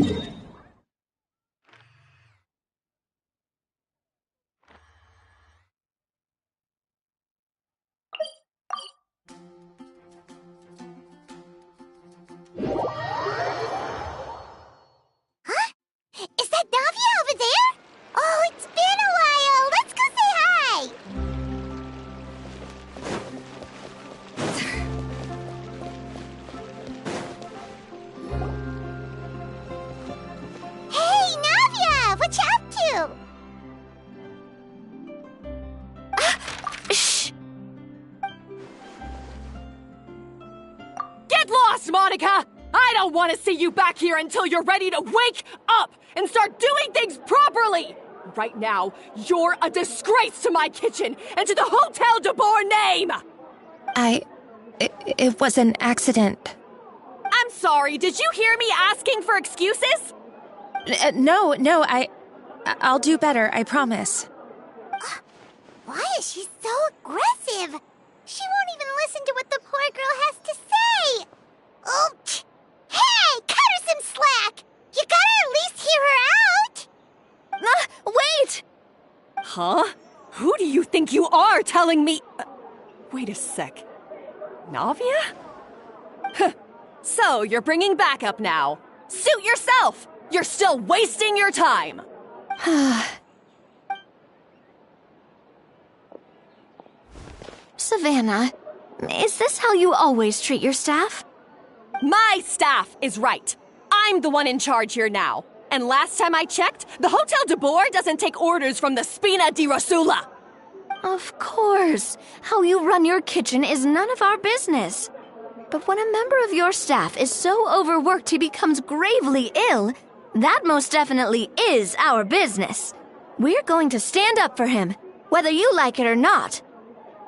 Huh? Is that Navia over there? Oh, it's been a while. Let's go say hi. Hey, Navia! What you up to? Shh! Get lost, Monica! I don't want to see you back here until you're ready to wake up and start doing things properly! Right now, you're a disgrace to my kitchen and to the Hotel de Boer name! It was an accident. I'm sorry, did you hear me asking for excuses? No, I'll do better, I promise. Why is she so aggressive? She won't even listen to what the poor girl has to say. Oh, hey, cut her some slack. You gotta at least hear her out. Wait! Huh? Who do you think you are telling me? Wait a sec. Navia? Huh. So, you're bringing backup now. Suit yourself! You're still wasting your time! Savannah, is this how you always treat your staff? My staff is right. I'm the one in charge here now. And last time I checked, the Hotel de Boer doesn't take orders from the Spina di Rosula. Of course. How you run your kitchen is none of our business. But when a member of your staff is so overworked he becomes gravely ill, that most definitely is our business. We're going to stand up for him, whether you like it or not.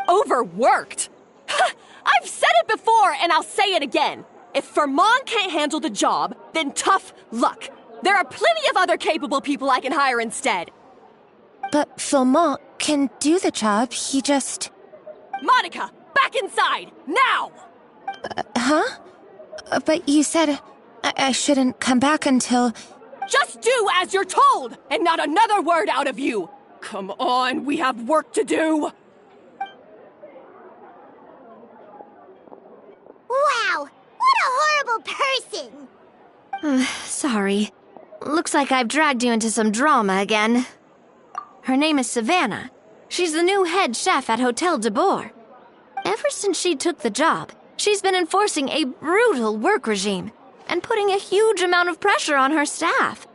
Overworked? I've said it before and I'll say it again. If Fermon can't handle the job, then tough luck. There are plenty of other capable people I can hire instead. But Philmont can do the job, he just... Monica, back inside, now! Huh? But you said I shouldn't come back until... Just do as you're told, and not another word out of you! Come on, we have work to do! Wow, what a horrible person! Sorry. Looks like I've dragged you into some drama again. Her name is Savannah. She's the new head chef at Hotel de Boer. Ever since she took the job, she's been enforcing a brutal work regime and putting a huge amount of pressure on her staff.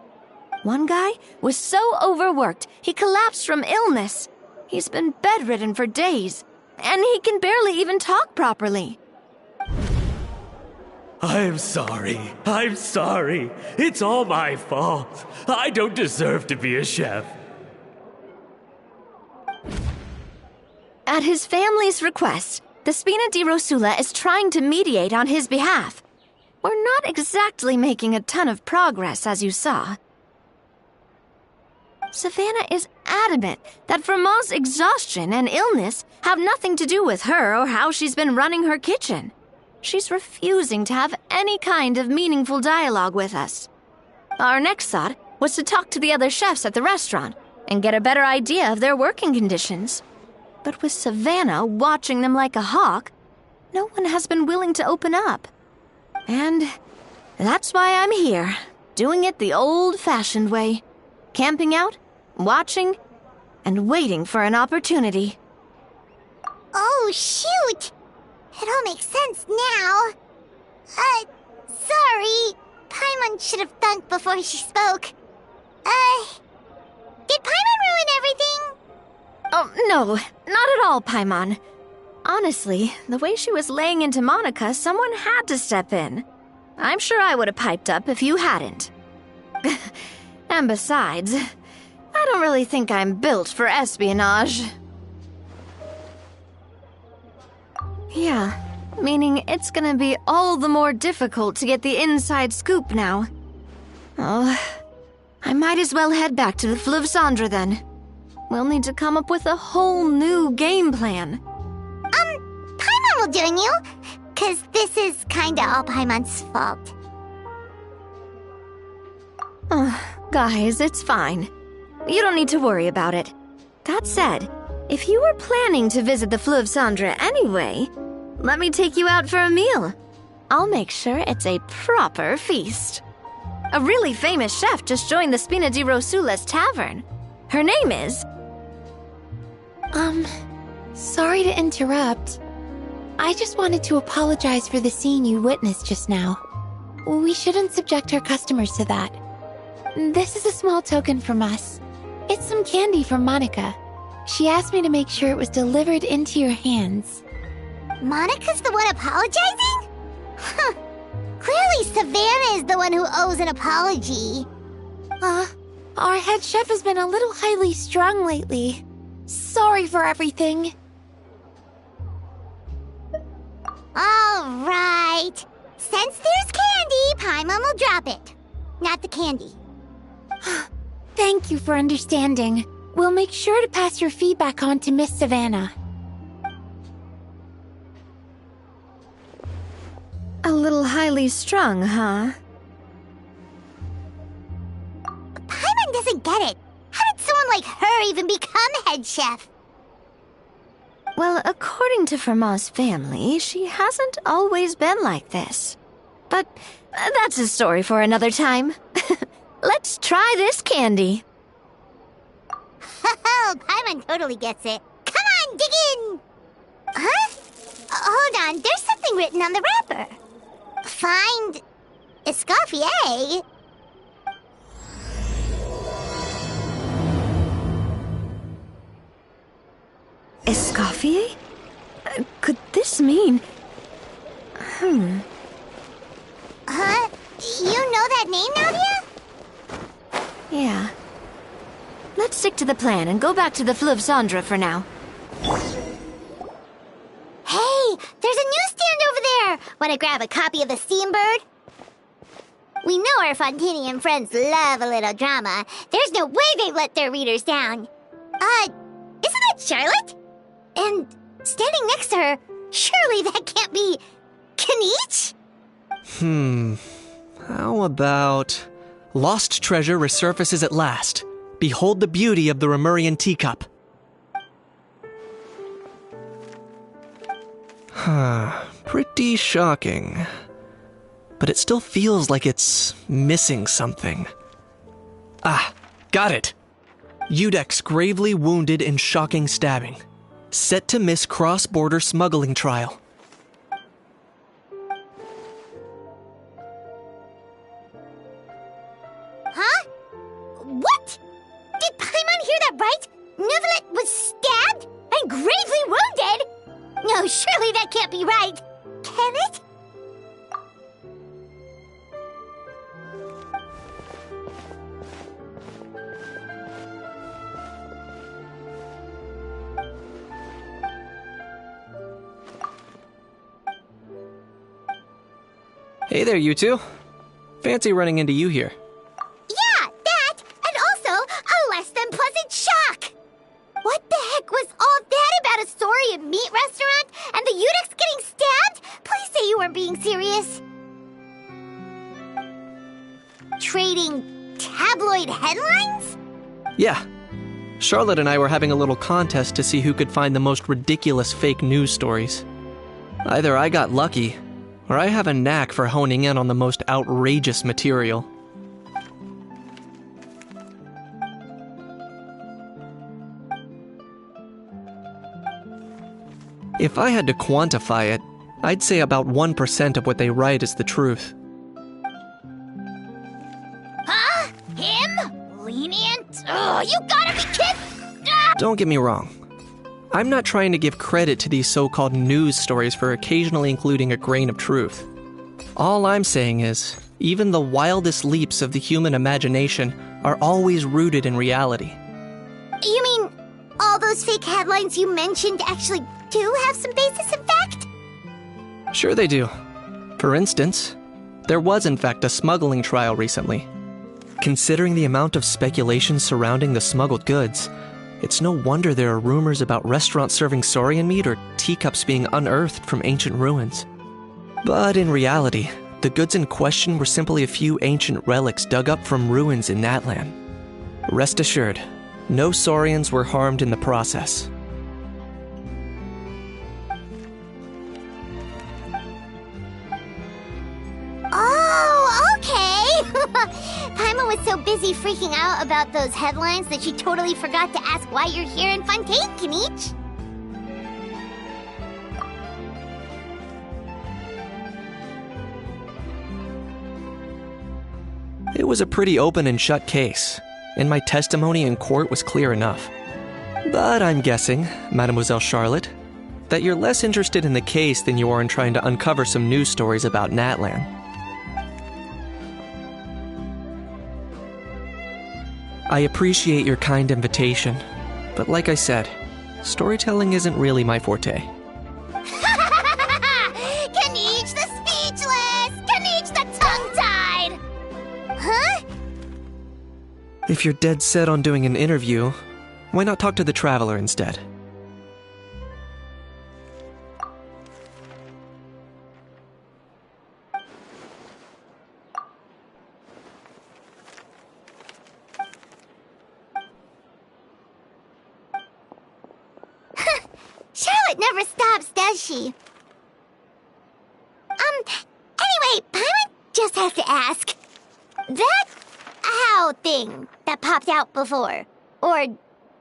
One guy was so overworked, he collapsed from illness. He's been bedridden for days, and he can barely even talk properly. I'm sorry. It's all my fault. I don't deserve to be a chef. At his family's request, the Spina di Rosula is trying to mediate on his behalf. We're not exactly making a ton of progress, as you saw. Savannah is adamant that Vermont's exhaustion and illness have nothing to do with her or how she's been running her kitchen. She's refusing to have any kind of meaningful dialogue with us. Our next thought was to talk to the other chefs at the restaurant and get a better idea of their working conditions. But with Savannah watching them like a hawk, no one has been willing to open up. And that's why I'm here, doing it the old-fashioned way. Camping out, watching, and waiting for an opportunity. Oh, shoot! It all makes sense now. Sorry. Paimon should have thunk before she spoke. Did Paimon ruin everything? Oh, no, not at all, Paimon. Honestly, the way she was laying into Monica, someone had to step in. I'm sure I would have piped up if you hadn't. And besides, I don't really think I'm built for espionage. Yeah, meaning it's gonna be all the more difficult to get the inside scoop now. Oh, I might as well head back to the Fleuve Cendre then. We'll need to come up with a whole new game plan. Paimon will join you, 'cause this is kinda all Paimon's fault. Guys, it's fine. You don't need to worry about it. That said, if you were planning to visit the Fleuve Cendre anyway, let me take you out for a meal. I'll make sure it's a proper feast. A really famous chef just joined the Spina di Rosula's tavern. Her name is... Sorry to interrupt. I just wanted to apologize for the scene you witnessed just now. We shouldn't subject our customers to that. This is a small token from us. It's some candy from Monica. She asked me to make sure it was delivered into your hands. Monica's the one apologizing? Huh. Clearly Savannah is the one who owes an apology. Our head chef has been a little highly strung lately. Sorry for everything. All right. Since there's candy, Paimon will drop it. Not the candy. Thank you for understanding. We'll make sure to pass your feedback on to Miss Savannah. A little highly strung, huh? Paimon doesn't get it. How did someone like her even become head chef? Well, according to Fermat's family, she hasn't always been like this. But that's a story for another time. Let's try this candy. Oh, Paimon totally gets it. Come on, dig in! Huh? Hold on, there's something written on the wrapper. Find... Escoffier? Escoffier? Could this mean... Huh? You know that name, Nadia? Yeah. Let's stick to the plan and go back to the Fleuve Cendre for now. Hey, there's a newsstand over there! Wanna grab a copy of The Steambird? We know our Fontanian friends love a little drama. There's no way they've let their readers down. Isn't that Charlotte? And standing next to her, surely that can't be... Kaniche? How about... Lost treasure resurfaces at last. Behold the beauty of the Remurian teacup. Pretty shocking. But it still feels like it's missing something. Ah, got it! Udex gravely wounded in shocking stabbing. Set to miss cross-border smuggling trial. Huh? What? Did Paimon hear that right? Neuvillette was stabbed and gravely wounded? No, surely that can't be right. Can it? Hey there, you two. Fancy running into you here. Yeah, that, and also a less than pleasant shock. What the heck was all that about a Saurian meat restaurant and the Udex getting stabbed? Please say you weren't being serious. Trading tabloid headlines? Yeah. Charlotte and I were having a little contest to see who could find the most ridiculous fake news stories. Either I got lucky, or I have a knack for honing in on the most outrageous material. If I had to quantify it, I'd say about 1% of what they write is the truth. Huh? Him? Lenient? Ugh, you gotta be kidding! Ah! Don't get me wrong. I'm not trying to give credit to these so-called news stories for occasionally including a grain of truth. All I'm saying is, even the wildest leaps of the human imagination are always rooted in reality. You mean all those fake headlines you mentioned actually do have some basis in fact? Sure they do. For instance, there was in fact a smuggling trial recently. Considering the amount of speculation surrounding the smuggled goods, it's no wonder there are rumors about restaurants serving saurian meat or teacups being unearthed from ancient ruins. But in reality, the goods in question were simply a few ancient relics dug up from ruins in Natlan. Rest assured, no Saurians were harmed in the process. Oh, okay! Paimon was so busy freaking out about those headlines that she totally forgot to ask why you're here in Fontaine, Kinich. It was a pretty open and shut case, and my testimony in court was clear enough. But I'm guessing, Mademoiselle Charlotte, that you're less interested in the case than you are in trying to uncover some news stories about Natlan. I appreciate your kind invitation, but like I said, storytelling isn't really my forte. Kinich the speechless! Kinich the tongue-tied! Huh? If you're dead set on doing an interview, why not talk to the Traveler instead? Charlotte never stops, does she? Anyway, Paimon just has to ask. That owl thing that popped out before, or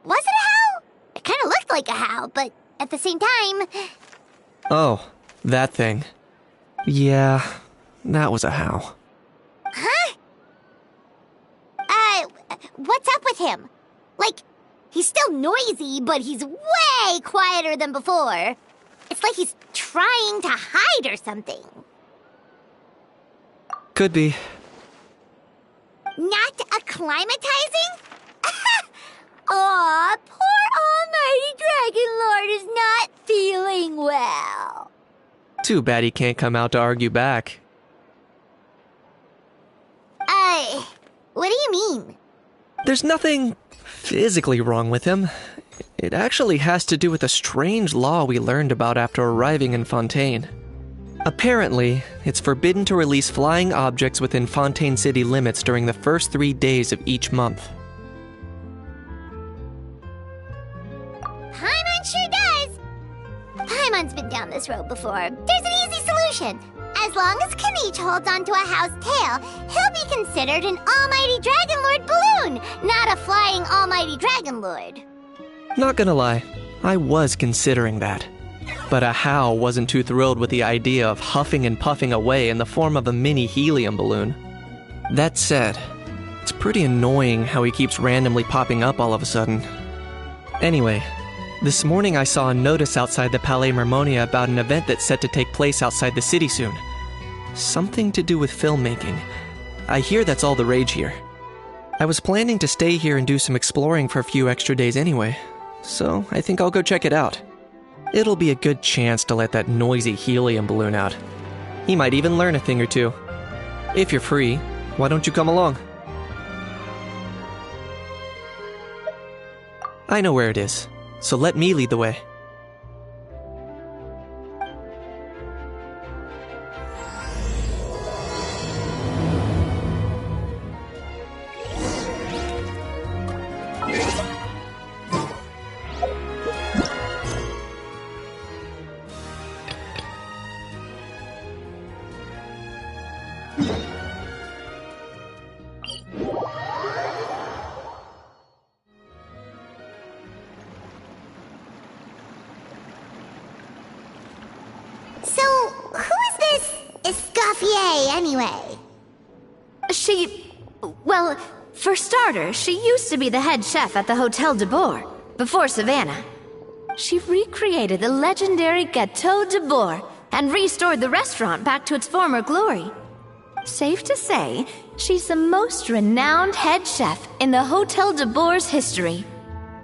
was it a howl? It kind of looked like a howl, but at the same time... Oh, that thing. Yeah, that was a howl. Huh? What's up with him? Like, he's still noisy, but he's way quieter than before. It's like he's trying to hide or something. Could be. Not acclimatizing? Aw, poor Almighty Dragon Lord is not feeling well. Too bad he can't come out to argue back. What do you mean? There's nothing physically wrong with him. It actually has to do with a strange law we learned about after arriving in Fontaine. Apparently, it's forbidden to release flying objects within Fontaine city limits during the first 3 days of each month. Paimon sure does. Paimon's been down this road before. There's an easy solution. As long as Kinich holds onto a house tail, he'll be considered an Almighty Dragon Lord balloon, not a flying Almighty Dragon Lord. Not gonna lie, I was considering that. But Ahau wasn't too thrilled with the idea of huffing and puffing away in the form of a mini helium balloon. That said, it's pretty annoying how he keeps randomly popping up all of a sudden. Anyway, this morning I saw a notice outside the Palais Mermonia about an event that's set to take place outside the city soon. Something to do with filmmaking. I hear that's all the rage here. I was planning to stay here and do some exploring for a few extra days anyway, so I think I'll go check it out. It'll be a good chance to let that noisy helium balloon out. He might even learn a thing or two. If you're free, why don't you come along? I know where it is, so let me lead the way. So, who is this Escoffier, anyway? Well, for starters, she used to be the head chef at the Hotel de Boer, before Savannah. She recreated the legendary Gâteau de Boer and restored the restaurant back to its former glory. Safe to say, she's the most renowned head chef in the Hotel de Boer's history.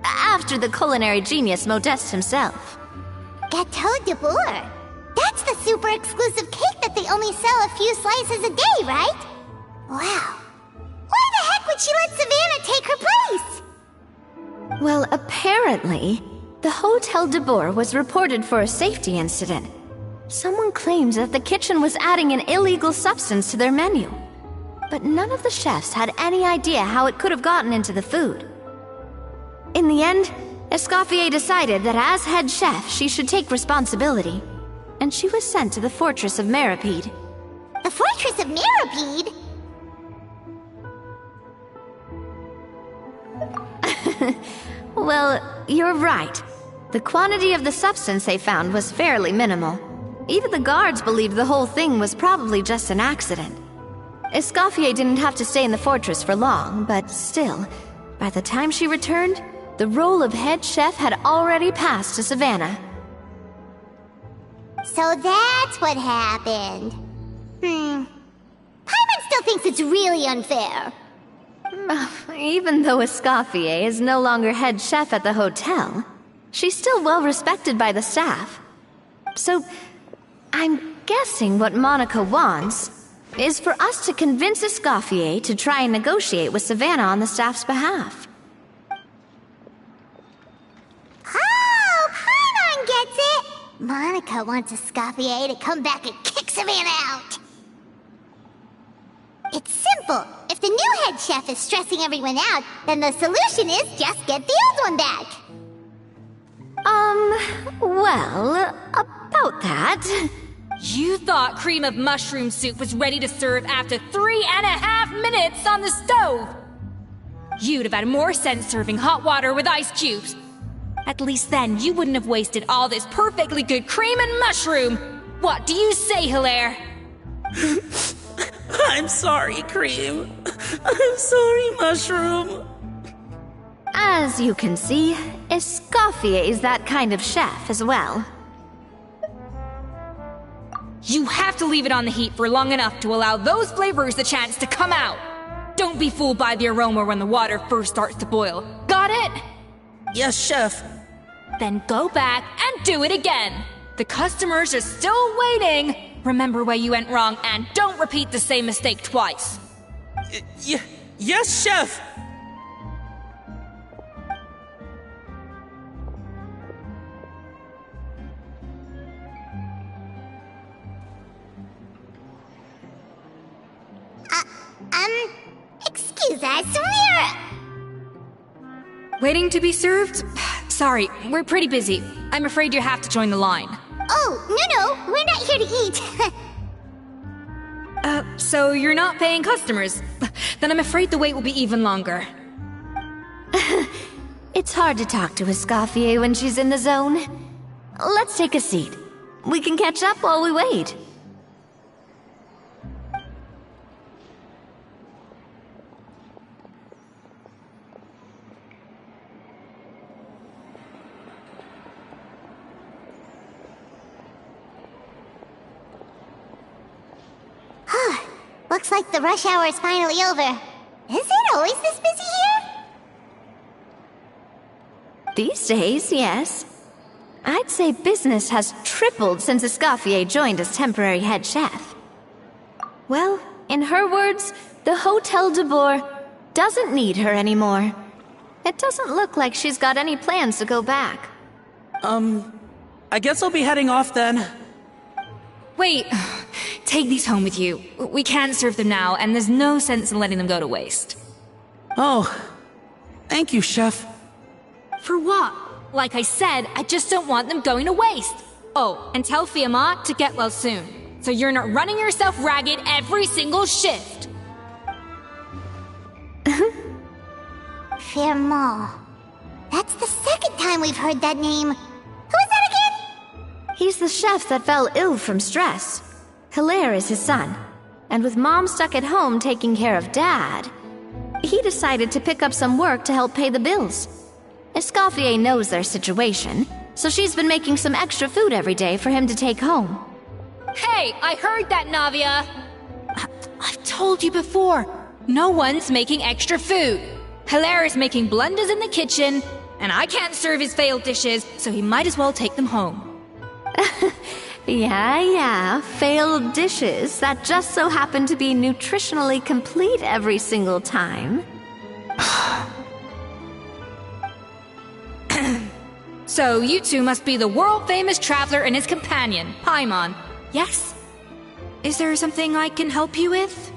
After the culinary genius Modeste himself. Gâteau de Boer? That's the super exclusive cake that they only sell a few slices a day, right? Wow. Why the heck would she let Savannah take her place? Well, apparently, the Hotel de Boer was reported for a safety incident. Someone claimed that the kitchen was adding an illegal substance to their menu. But none of the chefs had any idea how it could have gotten into the food. In the end, Escoffier decided that as head chef, she should take responsibility, and she was sent to the Fortress of Meripede. The Fortress of Meripede? Well, you're right. The quantity of the substance they found was fairly minimal. Even the guards believed the whole thing was probably just an accident. Escoffier didn't have to stay in the fortress for long, but still, by the time she returned, the role of head chef had already passed to Savannah. So that's what happened. Paimon still thinks it's really unfair. Even though Escoffier is no longer head chef at the hotel, she's still well respected by the staff. So, I'm guessing what Monica wants is for us to convince Escoffier to try and negotiate with Savannah on the staff's behalf. Oh, Paimon gets it! Monica wants Escoffier to come back and kick Savannah out. It's simple. If the new head chef is stressing everyone out, then the solution is just get the old one back. Well, about that... You thought cream of mushroom soup was ready to serve after 3.5 minutes on the stove! You'd have had more sense serving hot water with ice cubes. At least then you wouldn't have wasted all this perfectly good cream and mushroom! What do you say, Hilaire? I'm sorry, Cream. I'm sorry, Mushroom. As you can see, Escoffier is that kind of chef as well. You have to leave it on the heat for long enough to allow those flavors the chance to come out. Don't be fooled by the aroma when the water first starts to boil. Got it? Yes, Chef. Then go back and do it again. The customers are still waiting. Remember where you went wrong and don't repeat the same mistake twice. Yes, Chef! Excuse us, Waiting to be served? Sorry, we're pretty busy. I'm afraid you have to join the line. Oh, no, we're not here to eat. So you're not paying customers? Then I'm afraid the wait will be even longer. It's hard to talk to Escoffier when she's in the zone. Let's take a seat. We can catch up while we wait. Looks like the rush hour is finally over. Is it always this busy here? These days, yes. I'd say business has tripled since Escoffier joined as temporary head chef. Well, in her words, the Hotel de Boer doesn't need her anymore. It doesn't look like she's got any plans to go back. I guess I'll be heading off then. Wait, take these home with you. We can't serve them now, and there's no sense in letting them go to waste. Oh, thank you, Chef. For what? Like I said, I just don't want them going to waste. Oh, and tell Fiamma to get well soon, so you're not running yourself ragged every single shift. Fiamma. That's the second time we've heard that name. Who is that again? He's the chef that fell ill from stress. Hilaire is his son, and with Mom stuck at home taking care of Dad, he decided to pick up some work to help pay the bills. Escoffier knows their situation, so she's been making some extra food every day for him to take home. Hey, I heard that, Navia! I've told you before, no one's making extra food. Hilaire is making blunders in the kitchen, and I can't serve his failed dishes, so he might as well take them home. Yeah, failed dishes that just so happen to be nutritionally complete every single time. So you two must be the world-famous traveler and his companion, Paimon. Yes? Is there something I can help you with?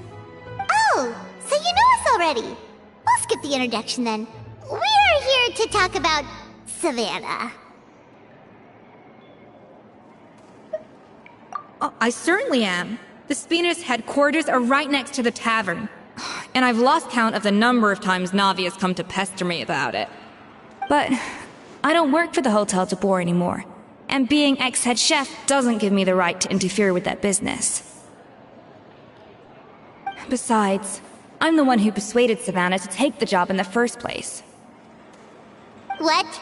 Oh, so you know us already. We'll skip the introduction then. We're here to talk about Savannah. Oh, I certainly am. The Spina's headquarters are right next to the tavern. And I've lost count of the number of times Navi has come to pester me about it. But I don't work for the Hotel de Boer anymore. And being ex-head chef doesn't give me the right to interfere with that business. Besides, I'm the one who persuaded Savannah to take the job in the first place. What?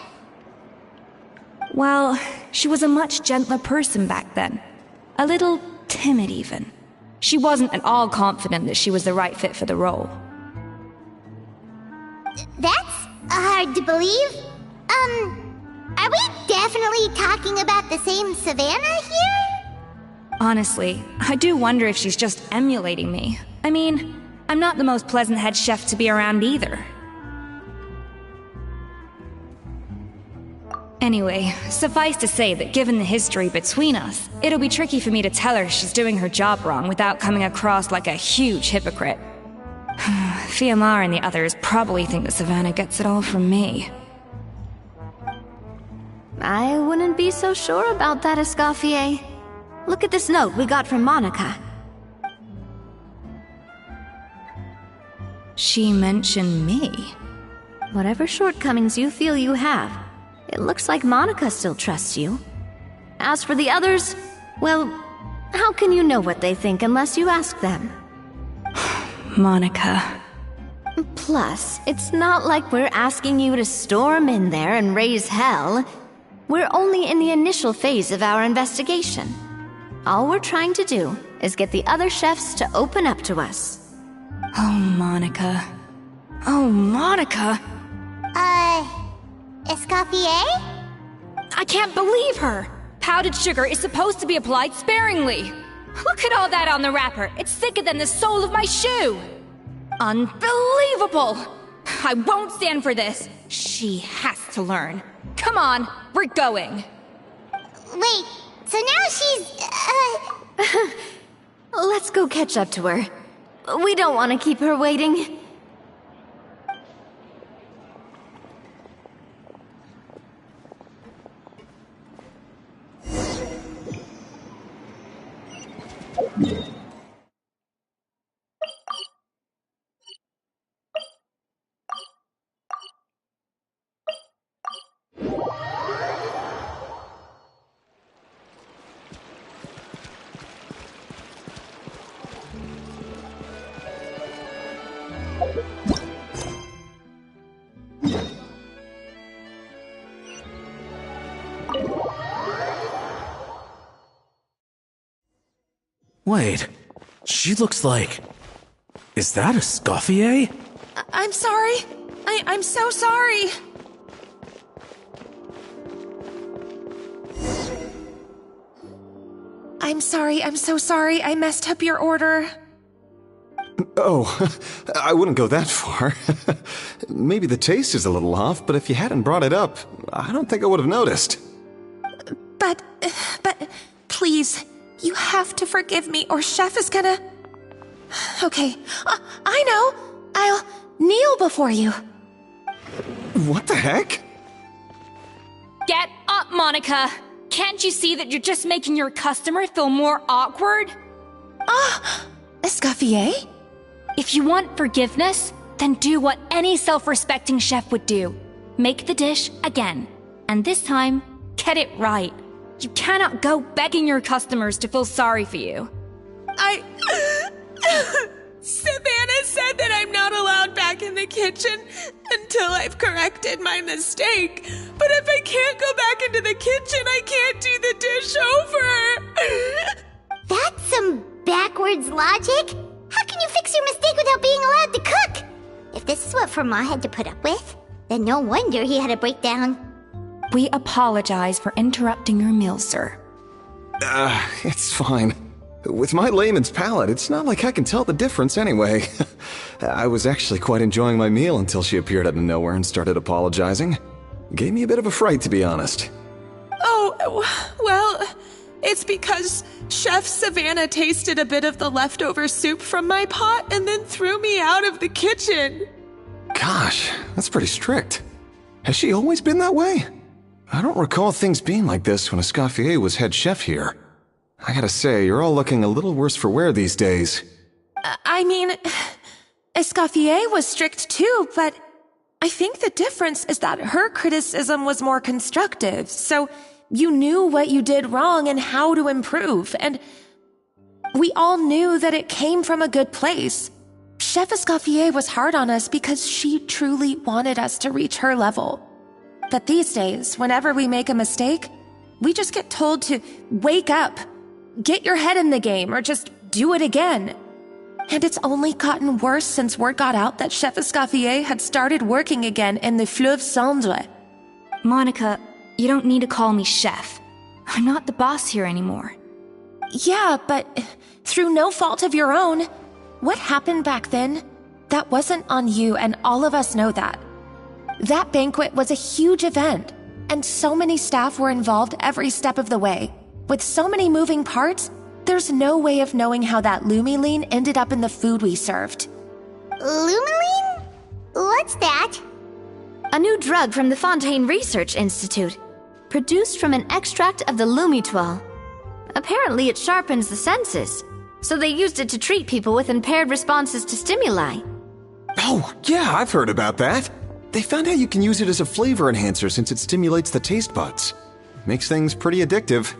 Well, she was a much gentler person back then. A little timid, even. She wasn't at all confident that she was the right fit for the role. That's hard to believe. Are we definitely talking about the same Savannah here? Honestly, I do wonder if she's just emulating me. I mean, I'm not the most pleasant head chef to be around either. Anyway, suffice to say that given the history between us, it'll be tricky for me to tell her she's doing her job wrong without coming across like a huge hypocrite. Fiamar and the others probably think that Savannah gets it all from me. I wouldn't be so sure about that, Escoffier. Look at this note we got from Monica. She mentioned me. Whatever shortcomings you feel you have, it looks like Monica still trusts you. As for the others, well, how can you know what they think unless you ask them? Monica. Plus, it's not like we're asking you to storm in there and raise hell. We're only in the initial phase of our investigation. All we're trying to do is get the other chefs to open up to us. Oh, Monica. Oh, Monica! Escoffier? I can't believe her! Powdered sugar is supposed to be applied sparingly. Look at all that on the wrapper. It's thicker than the sole of my shoe. Unbelievable! I won't stand for this. She has to learn. Come on, we're going. Wait, so now she's, Let's go catch up to her. We don't want to keep her waiting. Wait, she looks like... Is that Escoffier? I'm sorry. I'm so sorry. I'm sorry, I'm so sorry. I messed up your order. Oh, I wouldn't go that far. Maybe the taste is a little off, but if you hadn't brought it up, I don't think I would have noticed. But, please, you have to forgive me or Chef is gonna... Okay, I know. I'll kneel before you. What the heck? Get up, Monica! Can't you see that you're just making your customer feel more awkward? Escoffier? If you want forgiveness, then do what any self-respecting chef would do. Make the dish again. And this time, get it right. You cannot go begging your customers to feel sorry for you. Savannah said that I'm not allowed back in the kitchen until I've corrected my mistake. But if I can't go back into the kitchen, I can't do the dish over. That's some backwards logic. How can you fix your mistake without being allowed to cook? If this is what Fermat had to put up with, then no wonder he had a breakdown. We apologize for interrupting your meal, sir. It's fine. With my layman's palate, it's not like I can tell the difference anyway. I was actually quite enjoying my meal until she appeared out of nowhere and started apologizing. Gave me a bit of a fright, to be honest. Oh, well, it's because Chef Savannah tasted a bit of the leftover soup from my pot and then threw me out of the kitchen. Gosh, that's pretty strict. Has she always been that way? I don't recall things being like this when Escoffier was head chef here. I gotta say, you're all looking a little worse for wear these days. I mean, Escoffier was strict too, but I think the difference is that her criticism was more constructive, so you knew what you did wrong and how to improve, and we all knew that it came from a good place. Chef Escoffier was hard on us because she truly wanted us to reach her level. But these days, whenever we make a mistake, we just get told to wake up, get your head in the game, or just do it again. And it's only gotten worse since word got out that Chef Escoffier had started working again in the Fleuve Cendre. Monica, you don't need to call me chef. I'm not the boss here anymore. Yeah, but through no fault of your own. What happened back then, that wasn't on you, and all of us know that. That banquet was a huge event, and so many staff were involved every step of the way. With so many moving parts, there's no way of knowing how that Lumiline ended up in the food we served. Lumiline? What's that? A new drug from the Fontaine Research Institute, produced from an extract of the Lumitoile. Apparently it sharpens the senses, so they used it to treat people with impaired responses to stimuli. Oh, yeah, I've heard about that. They found out you can use it as a flavor enhancer since it stimulates the taste buds. Makes things pretty addictive.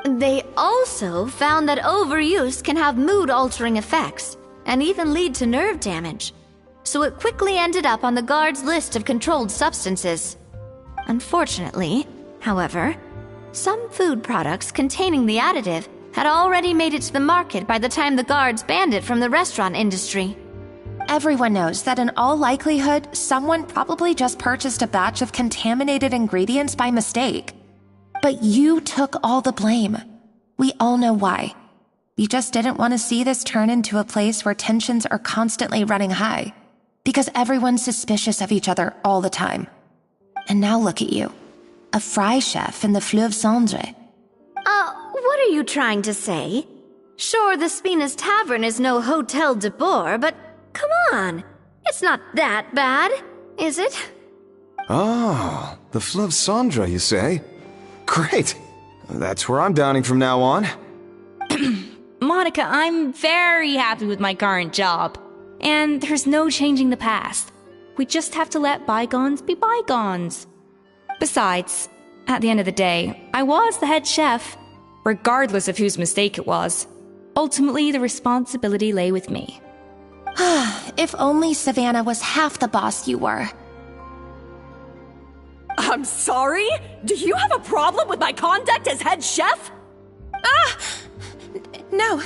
They also found that overuse can have mood-altering effects and even lead to nerve damage, so it quickly ended up on the guards' list of controlled substances. Unfortunately, however, some food products containing the additive had already made it to the market by the time the guards banned it from the restaurant industry. Everyone knows that in all likelihood, someone probably just purchased a batch of contaminated ingredients by mistake. But you took all the blame. We all know why. You just didn't want to see this turn into a place where tensions are constantly running high, because everyone's suspicious of each other all the time. And now look at you, a fry chef in the Fleuve Cendre. What are you trying to say? Sure, the Spina's Tavern is no Hotel de Boer, but come on, it's not that bad, is it? Oh, the Fleuve Cendre, you say? Great. That's where I'm dining from now on. Monica, I'm very happy with my current job. And there's no changing the past. We just have to let bygones be bygones. Besides, at the end of the day, I was the head chef, regardless of whose mistake it was. Ultimately, the responsibility lay with me. If only Savannah was half the boss you were. I'm sorry? Do you have a problem with my conduct as head chef? No,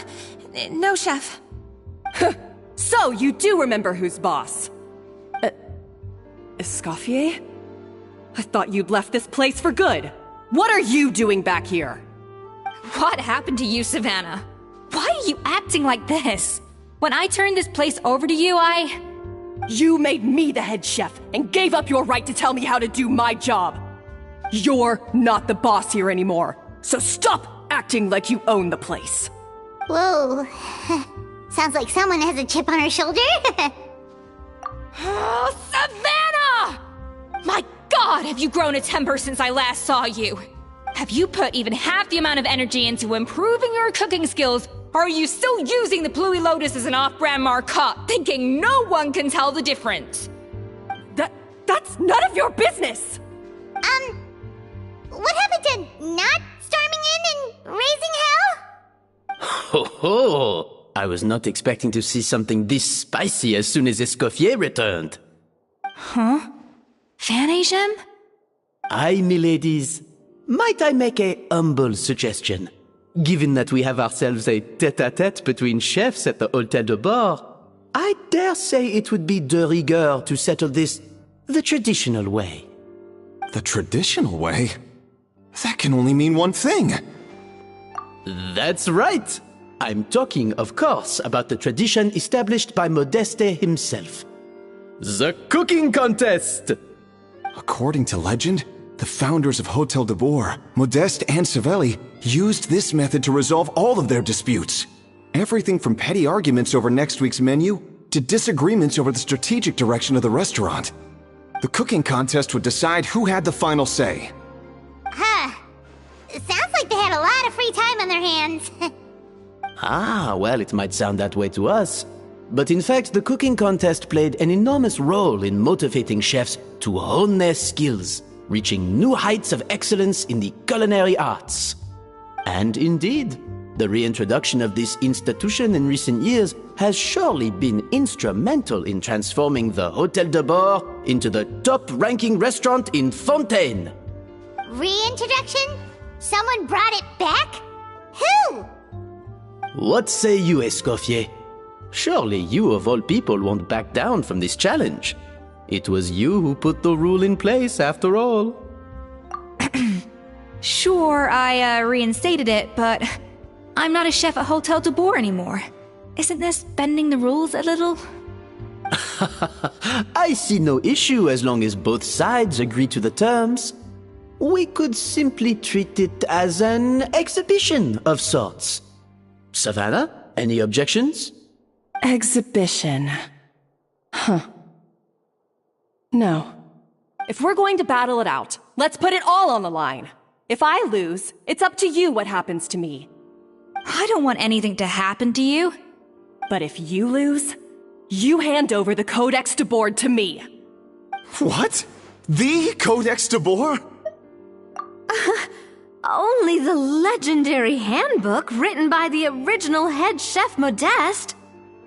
chef. So you do remember who's boss? Escoffier? I thought you'd left this place for good. What are you doing back here? What happened to you, Savannah? Why are you acting like this? When I turned this place over to you, You made me the head chef and gave up your right to tell me how to do my job. You're not the boss here anymore, so stop acting like you own the place. Whoa. Sounds like someone has a chip on her shoulder. Oh, Savannah! My God, have you grown a temper since I last saw you? Have you put even half the amount of energy into improving your cooking skills, or are you still using the Pluie Lotus as an off-brand marcotte, thinking no one can tell the difference? That's none of your business! What happened to not storming in and raising hell? Ho ho! I was not expecting to see something this spicy as soon as Escoffier returned. Huh? Fanagem? Aye, miladies. Might I make a humble suggestion? Given that we have ourselves a tête-à-tête between chefs at the Hôtel de Bord, I dare say it would be de rigueur to settle this the traditional way. The traditional way? That can only mean one thing. That's right. I'm talking, of course, about the tradition established by Modeste himself. The cooking contest! According to legend, the founders of Hotel de Boer, Modeste and Savelli, used this method to resolve all of their disputes. Everything from petty arguments over next week's menu to disagreements over the strategic direction of the restaurant. The cooking contest would decide who had the final say. Huh. Sounds like they had a lot of free time on their hands. Ah, well, it might sound that way to us. But in fact, the cooking contest played an enormous role in motivating chefs to hone their skills, reaching new heights of excellence in the culinary arts. And indeed, the reintroduction of this institution in recent years has surely been instrumental in transforming the Hotel de Boer into the top-ranking restaurant in Fontaine. Reintroduction? Someone brought it back? Who? What say you, Escoffier? Surely you of all people won't back down from this challenge. It was you who put the rule in place, after all. Sure, I reinstated it, but I'm not a chef at Hotel de Boer anymore. Isn't this bending the rules a little? I see no issue as long as both sides agree to the terms. We could simply treat it as an exhibition of sorts. Savannah, any objections? Exhibition. Huh. No. If we're going to battle it out, let's put it all on the line. If I lose, it's up to you what happens to me. I don't want anything to happen to you. But if you lose, you hand over the Codex de Boer to me. What? The Codex de Boer? Only the legendary handbook written by the original head chef Modeste.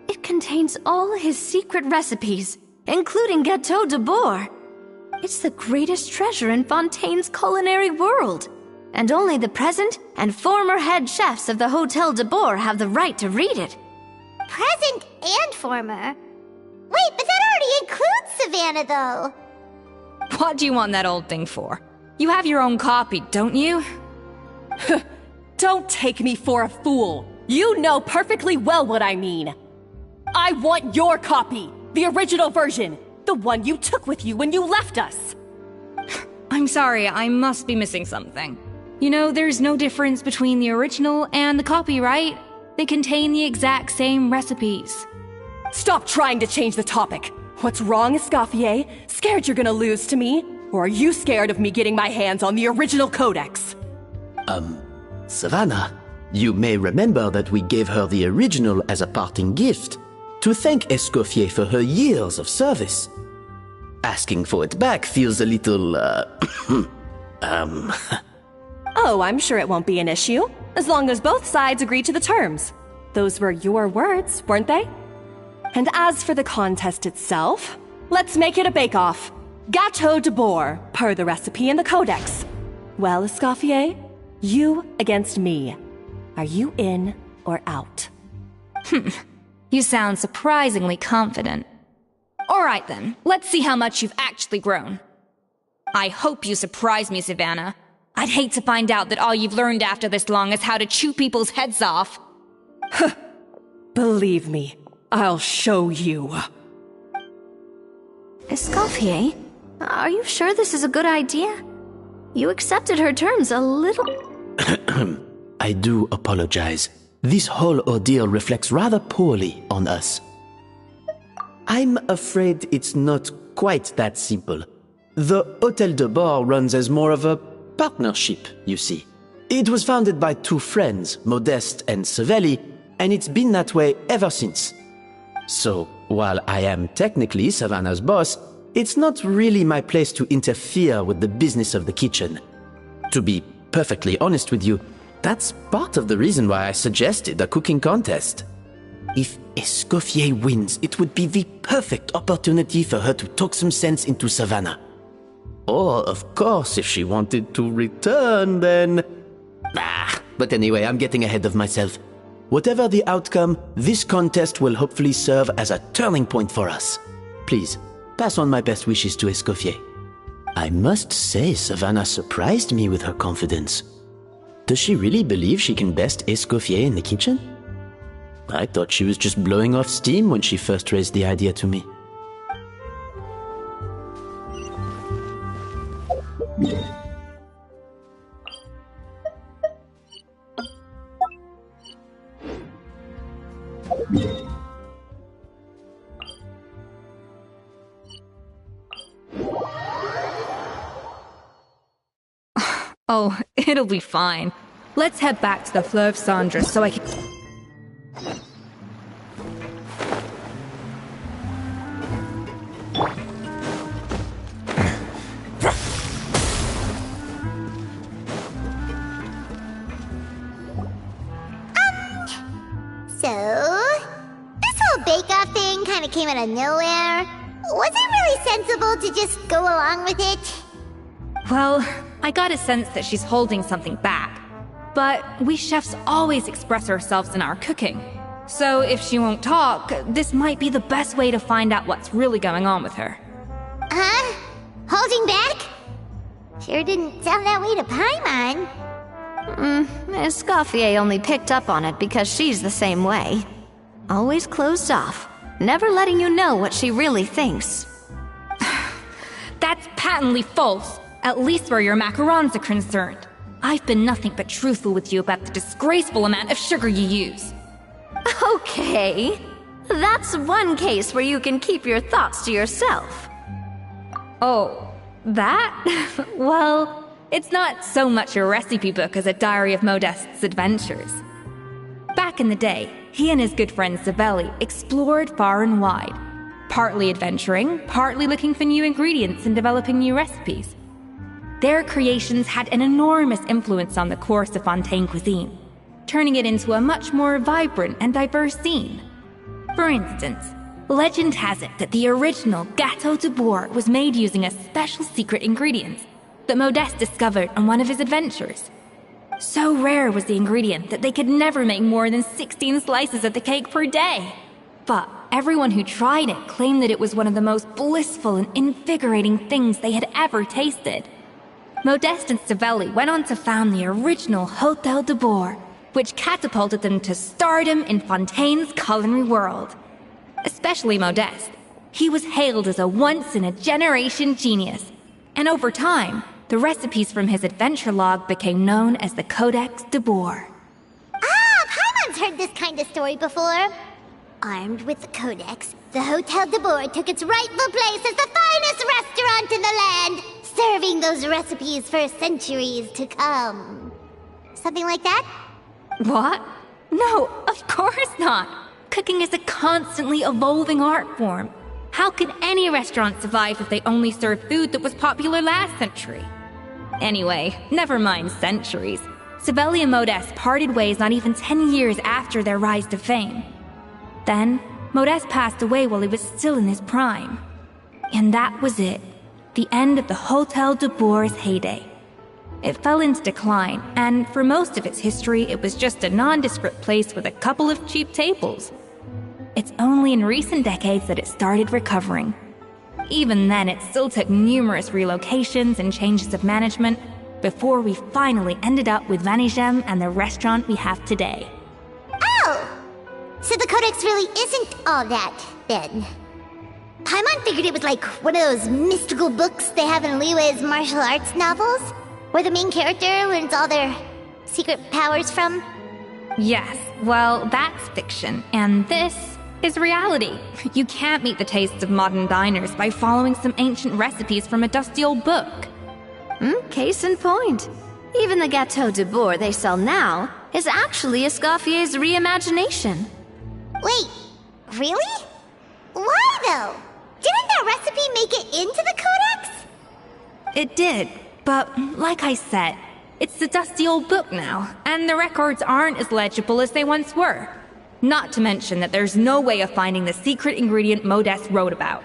It contains all his secret recipes, including Gâteau de Boer. It's the greatest treasure in Fontaine's culinary world, and only the present and former head chefs of the Hotel de Boer have the right to read it. Present and former? Wait, but that already includes Savannah, though. What do you want that old thing for? You have your own copy, don't you? Don't take me for a fool. You know perfectly well what I mean. I want your copy, the original version, the one you took with you when you left us. I'm sorry, I must be missing something. You know, there's no difference between the original and the copy, right? They contain the exact same recipes. Stop trying to change the topic. What's wrong, Escoffier? Scared you're gonna lose to me? Or are you scared of me getting my hands on the original codex? Savannah, you may remember that we gave her the original as a parting gift, to thank Escoffier for her years of service. Asking for it back feels a little, Oh, I'm sure it won't be an issue, as long as both sides agree to the terms. Those were your words, weren't they? And as for the contest itself, let's make it a bake-off. Gâteau de Boer, per the recipe in the codex. Well, Escoffier, you against me. Are you in or out? You sound surprisingly confident. Alright then, let's see how much you've actually grown. I hope you surprise me, Savannah. I'd hate to find out that all you've learned after this long is how to chew people's heads off. Believe me, I'll show you. Escoffier, are you sure this is a good idea? You accepted her terms a little... I do apologize. This whole ordeal reflects rather poorly on us. I'm afraid it's not quite that simple. The Hotel de Boer runs as more of a partnership, you see. It was founded by two friends, Modeste and Savelli, and it's been that way ever since. So, while I am technically Savannah's boss, it's not really my place to interfere with the business of the kitchen. To be perfectly honest with you, that's part of the reason why I suggested a cooking contest. If Escoffier wins, it would be the perfect opportunity for her to talk some sense into Savannah. Or, of course, if she wanted to return, then... But anyway, I'm getting ahead of myself. Whatever the outcome, this contest will hopefully serve as a turning point for us. Please, pass on my best wishes to Escoffier. I must say, Savannah surprised me with her confidence. Does she really believe she can best Escoffier in the kitchen? I thought she was just blowing off steam when she first raised the idea to me. Oh, it'll be fine. Let's head back to the Fleuve Cendres so I can... So, this whole bake-off thing kind of came out of nowhere. Was it really sensible to just go along with it? Well, I got a sense that she's holding something back. But we chefs always express ourselves in our cooking. So if she won't talk, this might be the best way to find out what's really going on with her. Huh? Holding back? Sure didn't sound that way to Paimon. Escoffier only picked up on it because she's the same way. Always closed off, never letting you know what she really thinks. That's patently false, at least where your macarons are concerned. I've been nothing but truthful with you about the disgraceful amount of sugar you use. Okay, that's one case where you can keep your thoughts to yourself. Oh, that? Well, it's not so much a recipe book as a diary of Modeste's adventures. Back in the day, he and his good friend Savelli explored far and wide, partly adventuring, partly looking for new ingredients and developing new recipes. Their creations had an enormous influence on the course of Fontaine cuisine, turning it into a much more vibrant and diverse scene. For instance, legend has it that the original Gâteau de Bourg was made using a special secret ingredient that Modeste discovered on one of his adventures. So rare was the ingredient that they could never make more than 16 slices of the cake per day. But everyone who tried it claimed that it was one of the most blissful and invigorating things they had ever tasted. Modeste and Savelli went on to found the original Hôtel de Bourg, which catapulted them to stardom in Fontaine's culinary world. Especially Modeste. He was hailed as a once-in-a-generation genius, and over time, the recipes from his adventure log became known as the Codex de Bourg. Ah, Paimon's heard this kind of story before. Armed with the Codex, the Hôtel de Bourg took its rightful place as the finest restaurant in the land, serving those recipes for centuries to come. Something like that? What? No, of course not. Cooking is a constantly evolving art form. How could any restaurant survive if they only served food that was popular last century? Anyway, never mind centuries. Savelli and Modeste parted ways not even 10 years after their rise to fame. Then, Modeste passed away while he was still in his prime. And that was it. The end of the Hôtel de Bourg's heyday. It fell into decline, and for most of its history, it was just a nondescript place with a couple of cheap tables. It's only in recent decades that it started recovering. Even then, it still took numerous relocations and changes of management before we finally ended up with Vanigem and the restaurant we have today. Oh! So the Codex really isn't all that, then. Paimon figured it was like one of those mystical books they have in Liyue's martial arts novels, where the main character learns all their secret powers from. Yes, well, that's fiction, and this is reality. You can't meet the tastes of modern diners by following some ancient recipes from a dusty old book. Case in point. Even the Gâteau de Bourg they sell now is actually Escoffier's reimagination. Wait, really? Why though? Didn't that recipe make it into the Codex? It did, but like I said, it's the dusty old book now, and the records aren't as legible as they once were. Not to mention that there's no way of finding the secret ingredient Modeste wrote about.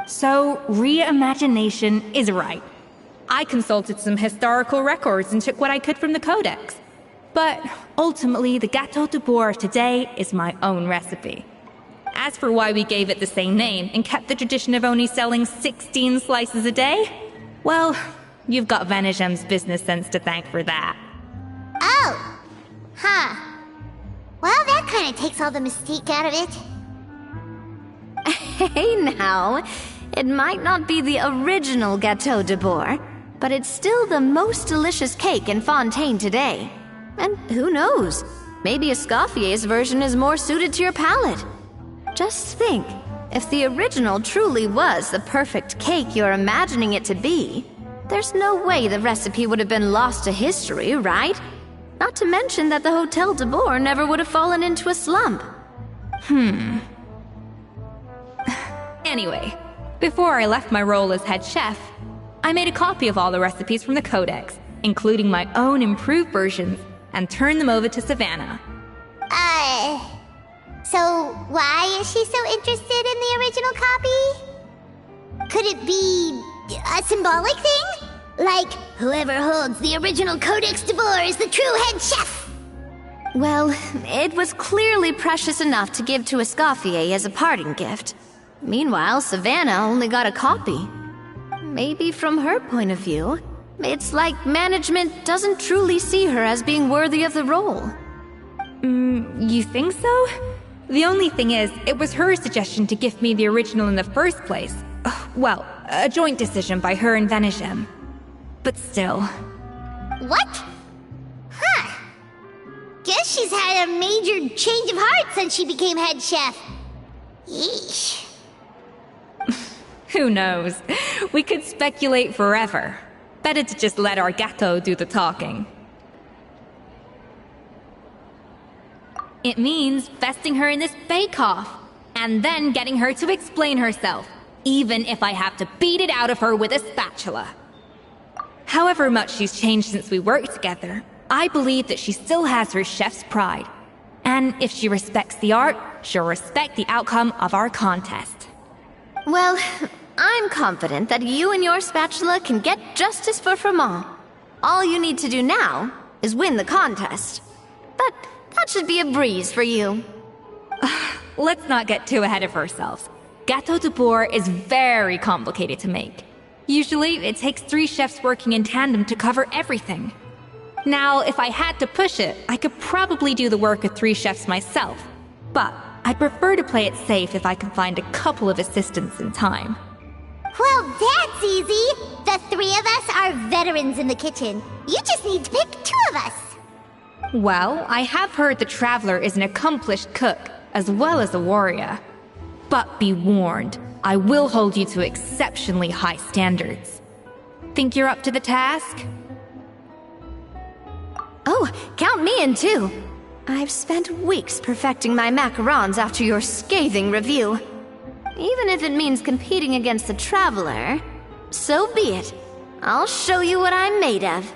So, reimagination is right. I consulted some historical records and took what I could from the Codex. But ultimately, the Gâteau de Bourg today is my own recipe. As for why we gave it the same name and kept the tradition of only selling 16 slices a day, well, you've got Vanigem's business sense to thank for that. Oh! Huh. Well, that kind of takes all the mystique out of it. Hey now, it might not be the original Gâteau de Bourg, but it's still the most delicious cake in Fontaine today. And who knows? Maybe Escoffier's version is more suited to your palate. Just think, if the original truly was the perfect cake you're imagining it to be, there's no way the recipe would have been lost to history, right? Not to mention that the Hotel de Boer never would have fallen into a slump. Anyway, before I left my role as head chef, I made a copy of all the recipes from the Codex, including my own improved versions, and turned them over to Savannah. So why is she so interested in the original copy? Could it be a symbolic thing? Like, whoever holds the original Codex de Boer is the true head chef? Well, it was clearly precious enough to give to Escoffier as a parting gift. Meanwhile, Savannah only got a copy. Maybe from her point of view, it's like management doesn't truly see her as being worthy of the role. You think so? The only thing is, it was her suggestion to gift me the original in the first place. Well, a joint decision by her and Venegem. But still. What? Huh. Guess she's had a major change of heart since she became head chef. Yeesh. Who knows? We could speculate forever. Better to just let our Gato do the talking. It means vesting her in this bake-off, and then getting her to explain herself, even if I have to beat it out of her with a spatula. However much she's changed since we worked together, I believe that she still has her chef's pride. And if she respects the art, she'll respect the outcome of our contest. Well, I'm confident that you and your spatula can get justice for Froment. All you need to do now is win the contest. But that should be a breeze for you. Let's not get too ahead of ourselves. Gâteau de Boer is very complicated to make. Usually, it takes 3 chefs working in tandem to cover everything. Now, if I had to push it, I could probably do the work of 3 chefs myself. But I'd prefer to play it safe if I can find a couple of assistants in time. Well, that's easy. The 3 of us are veterans in the kitchen. You just need to pick 2 of us. Well, I have heard the Traveler is an accomplished cook, as well as a warrior. But be warned, I will hold you to exceptionally high standards. Think you're up to the task? Oh, count me in too. I've spent weeks perfecting my macarons after your scathing review. Even if it means competing against the Traveler, so be it. I'll show you what I'm made of.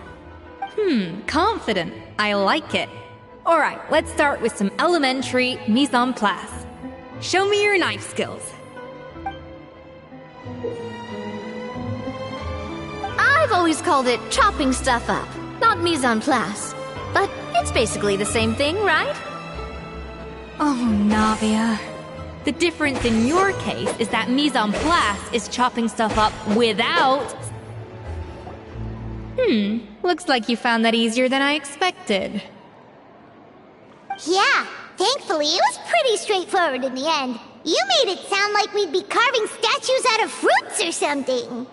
Confident. I like it. Alright, let's start with some elementary mise en place. Show me your knife skills. I've always called it chopping stuff up, not mise en place. But it's basically the same thing, right? Oh, Navia. The difference in your case is that mise en place is chopping stuff up without... Looks like you found that easier than I expected. Yeah, thankfully it was pretty straightforward in the end. You made it sound like we'd be carving statues out of fruits or something.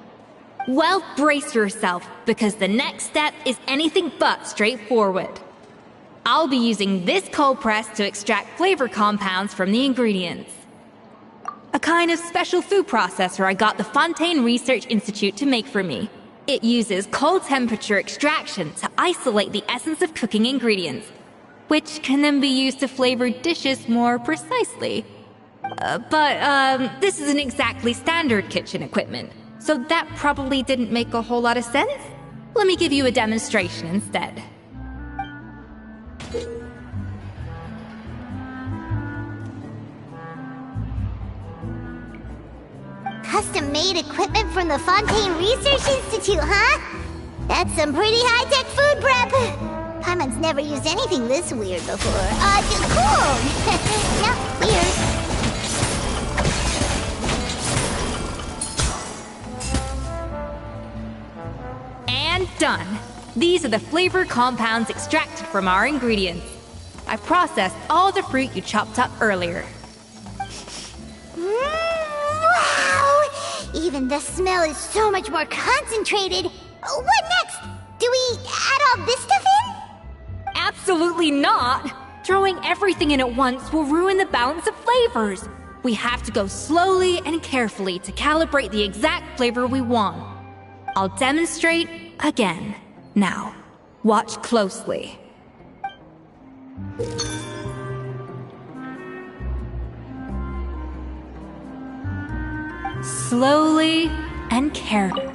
Well, brace yourself, because the next step is anything but straightforward. I'll be using this cold press to extract flavor compounds from the ingredients. A kind of special food processor I got the Fontaine Research Institute to make for me. It uses cold temperature extraction to isolate the essence of cooking ingredients, which can then be used to flavor dishes more precisely. But this isn't exactly standard kitchen equipment, so that probably didn't make a whole lot of sense. Let me give you a demonstration instead. Custom-made equipment from the Fontaine Research Institute, huh? That's some pretty high-tech food prep. Paimon's never used anything this weird before. Cool! No, weird. And done. These are the flavor compounds extracted from our ingredients. I processed all the fruit you chopped up earlier. Wow! Even the smell is so much more concentrated. What next? Do we add all this stuff in? Absolutely not! Throwing everything in at once will ruin the balance of flavors. We have to go slowly and carefully to calibrate the exact flavor we want. I'll demonstrate again. Now, watch closely. Slowly and carefully.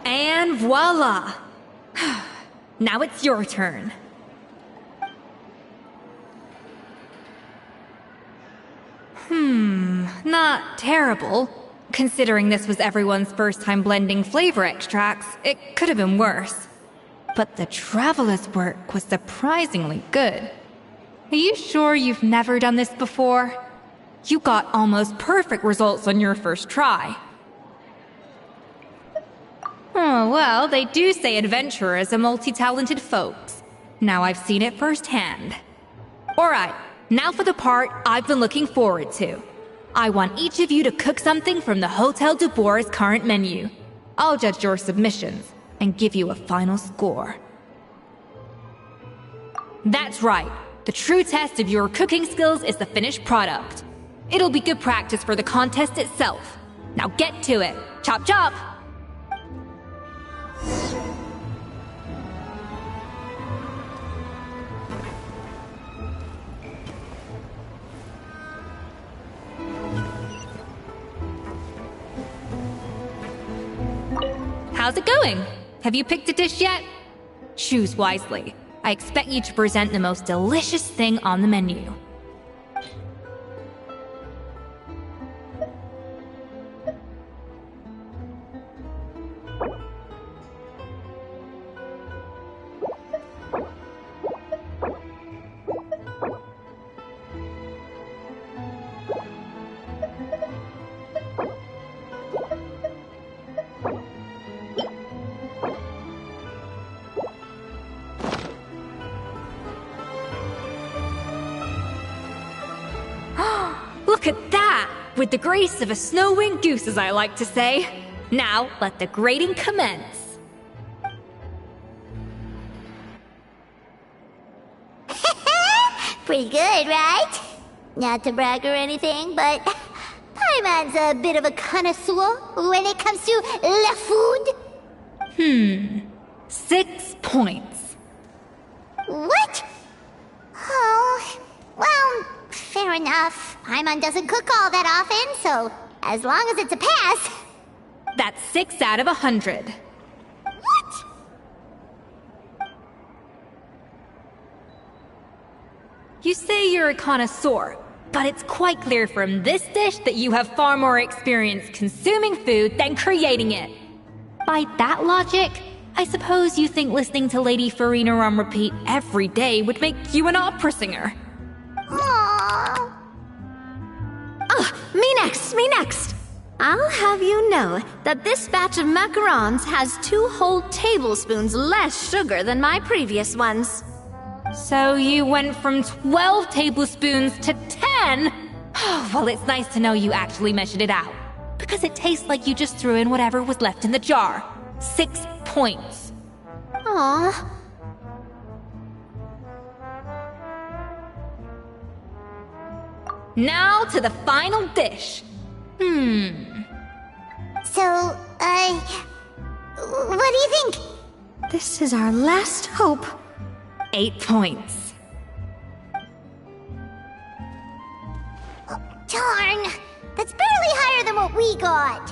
And voila! Now it's your turn. Not terrible. Considering this was everyone's first time blending flavor extracts, it could have been worse. But the traveler's work was surprisingly good. Are you sure you've never done this before? You got almost perfect results on your first try. Oh, well, they do say adventurers are multi-talented folks. Now I've seen it firsthand. Alright, now for the part I've been looking forward to. I want each of you to cook something from the Hotel de Boer's current menu. I'll judge your submissions and give you a final score. That's right. The true test of your cooking skills is the finished product. It'll be good practice for the contest itself. Now get to it. Chop chop! How's it going? Have you picked a dish yet? Choose wisely. I expect you to present the most delicious thing on the menu. Look at that! With the grace of a snow-winged goose, as I like to say. Now, let the grating commence. Pretty good, right? Not to brag or anything, but Paimon's a bit of a connoisseur when it comes to la food. 6 points. What? Oh, well, fair enough. Paimon doesn't cook all that often, so as long as it's a pass. That's 6 out of 100. What? You say you're a connoisseur, but it's quite clear from this dish that you have far more experience consuming food than creating it. By that logic, I suppose you think listening to Lady Farina on repeat every day would make you an opera singer. Aww. Me next! I'll have you know that this batch of macarons has 2 whole tablespoons less sugar than my previous ones. So you went from 12 tablespoons to 10? Well, it's nice to know you actually measured it out. Because it tastes like you just threw in whatever was left in the jar. 6 points. Aww. Now to the final dish. So, what do you think? This is our last hope. 8 points. Darn, that's barely higher than what we got.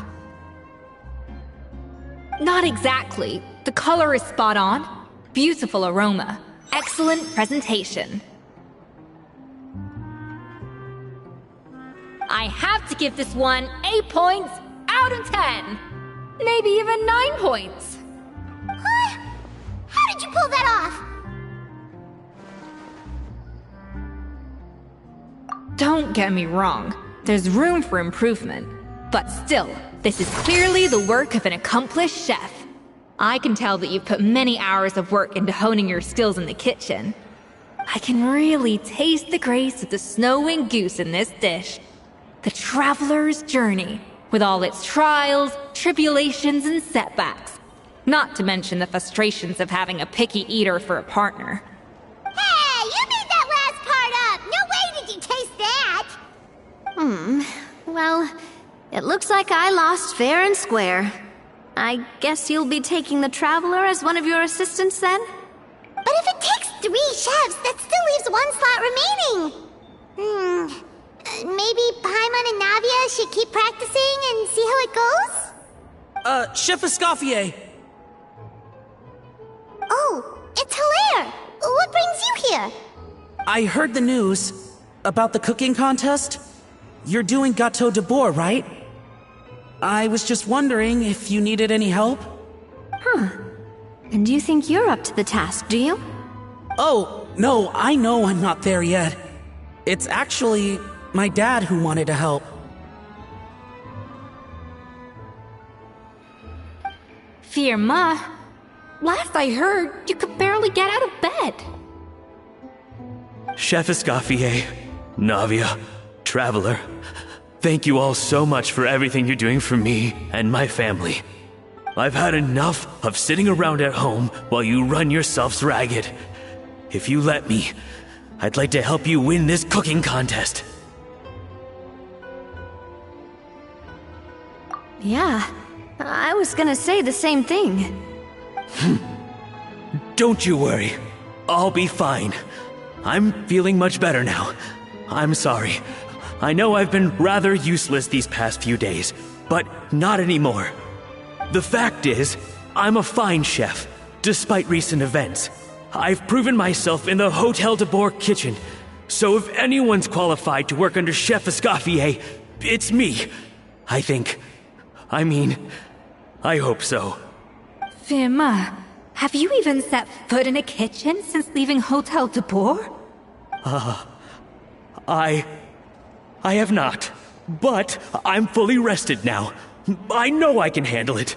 Not exactly. The color is spot on. Beautiful aroma. Excellent presentation. I have to give this one 8 points out of 10. Maybe even 9 points. Huh? How did you pull that off? Don't get me wrong. There's room for improvement. But still, this is clearly the work of an accomplished chef. I can tell that you've put many hours of work into honing your skills in the kitchen. I can really taste the grace of the snow-winged goose in this dish. The traveler's journey, with all its trials, tribulations, and setbacks. Not to mention the frustrations of having a picky eater for a partner. Hey, you made that last part up! No way did you taste that! Well, it looks like I lost fair and square. I guess you'll be taking the Traveler as one of your assistants then? But if it takes 3 chefs, that still leaves 1 slot remaining. Maybe Paimon and Navia should keep practicing and see how it goes? Chef Escoffier! Oh, it's Hilaire! What brings you here? I heard the news about the cooking contest. You're doing Gâteau de Bois, right? I was just wondering if you needed any help. And you think you're up to the task, do you? Oh, no, I know I'm not there yet. It's actually my dad who wanted to help. Firma, last I heard, you could barely get out of bed. Chef Escoffier, Navia, Traveler, thank you all so much for everything you're doing for me and my family. I've had enough of sitting around at home while you run yourselves ragged. If you let me, I'd like to help you win this cooking contest. Yeah, I was gonna say the same thing. Don't you worry. I'll be fine. I'm feeling much better now. I'm sorry. I know I've been rather useless these past few days, but not anymore. The fact is, I'm a fine chef, despite recent events. I've proven myself in the Hotel de Bois kitchen, so if anyone's qualified to work under Chef Escoffier, it's me. I think. I hope so. Firma, have you even set foot in a kitchen since leaving Hotel de Bois? I have not, but I'm fully rested now. I know I can handle it.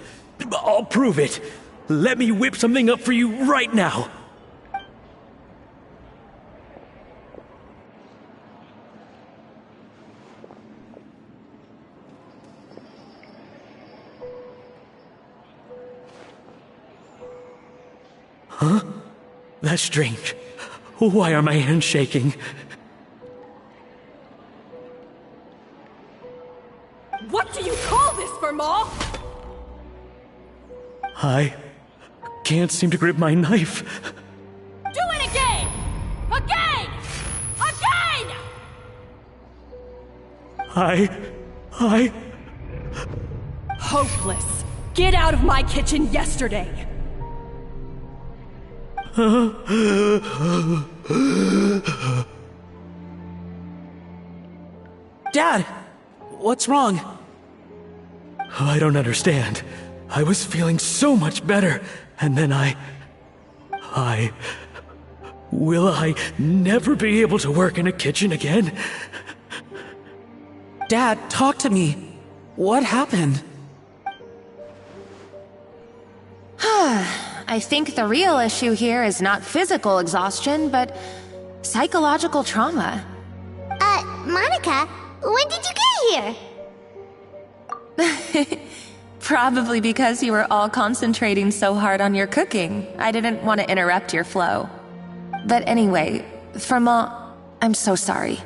I'll prove it. Let me whip something up for you right now. Huh? That's strange. Why are my hands shaking? What do you call this, Firma? I can't seem to grip my knife. Do it again! Again! Again! Hopeless. Get out of my kitchen yesterday. Dad! What's wrong? I don't understand. I was feeling so much better, and then Will I never be able to work in a kitchen again? Dad, talk to me. What happened? I think the real issue here is not physical exhaustion, but psychological trauma. Monica, when did you get here? Probably because you were all concentrating so hard on your cooking. I didn't want to interrupt your flow. But anyway, Firma, I'm so sorry.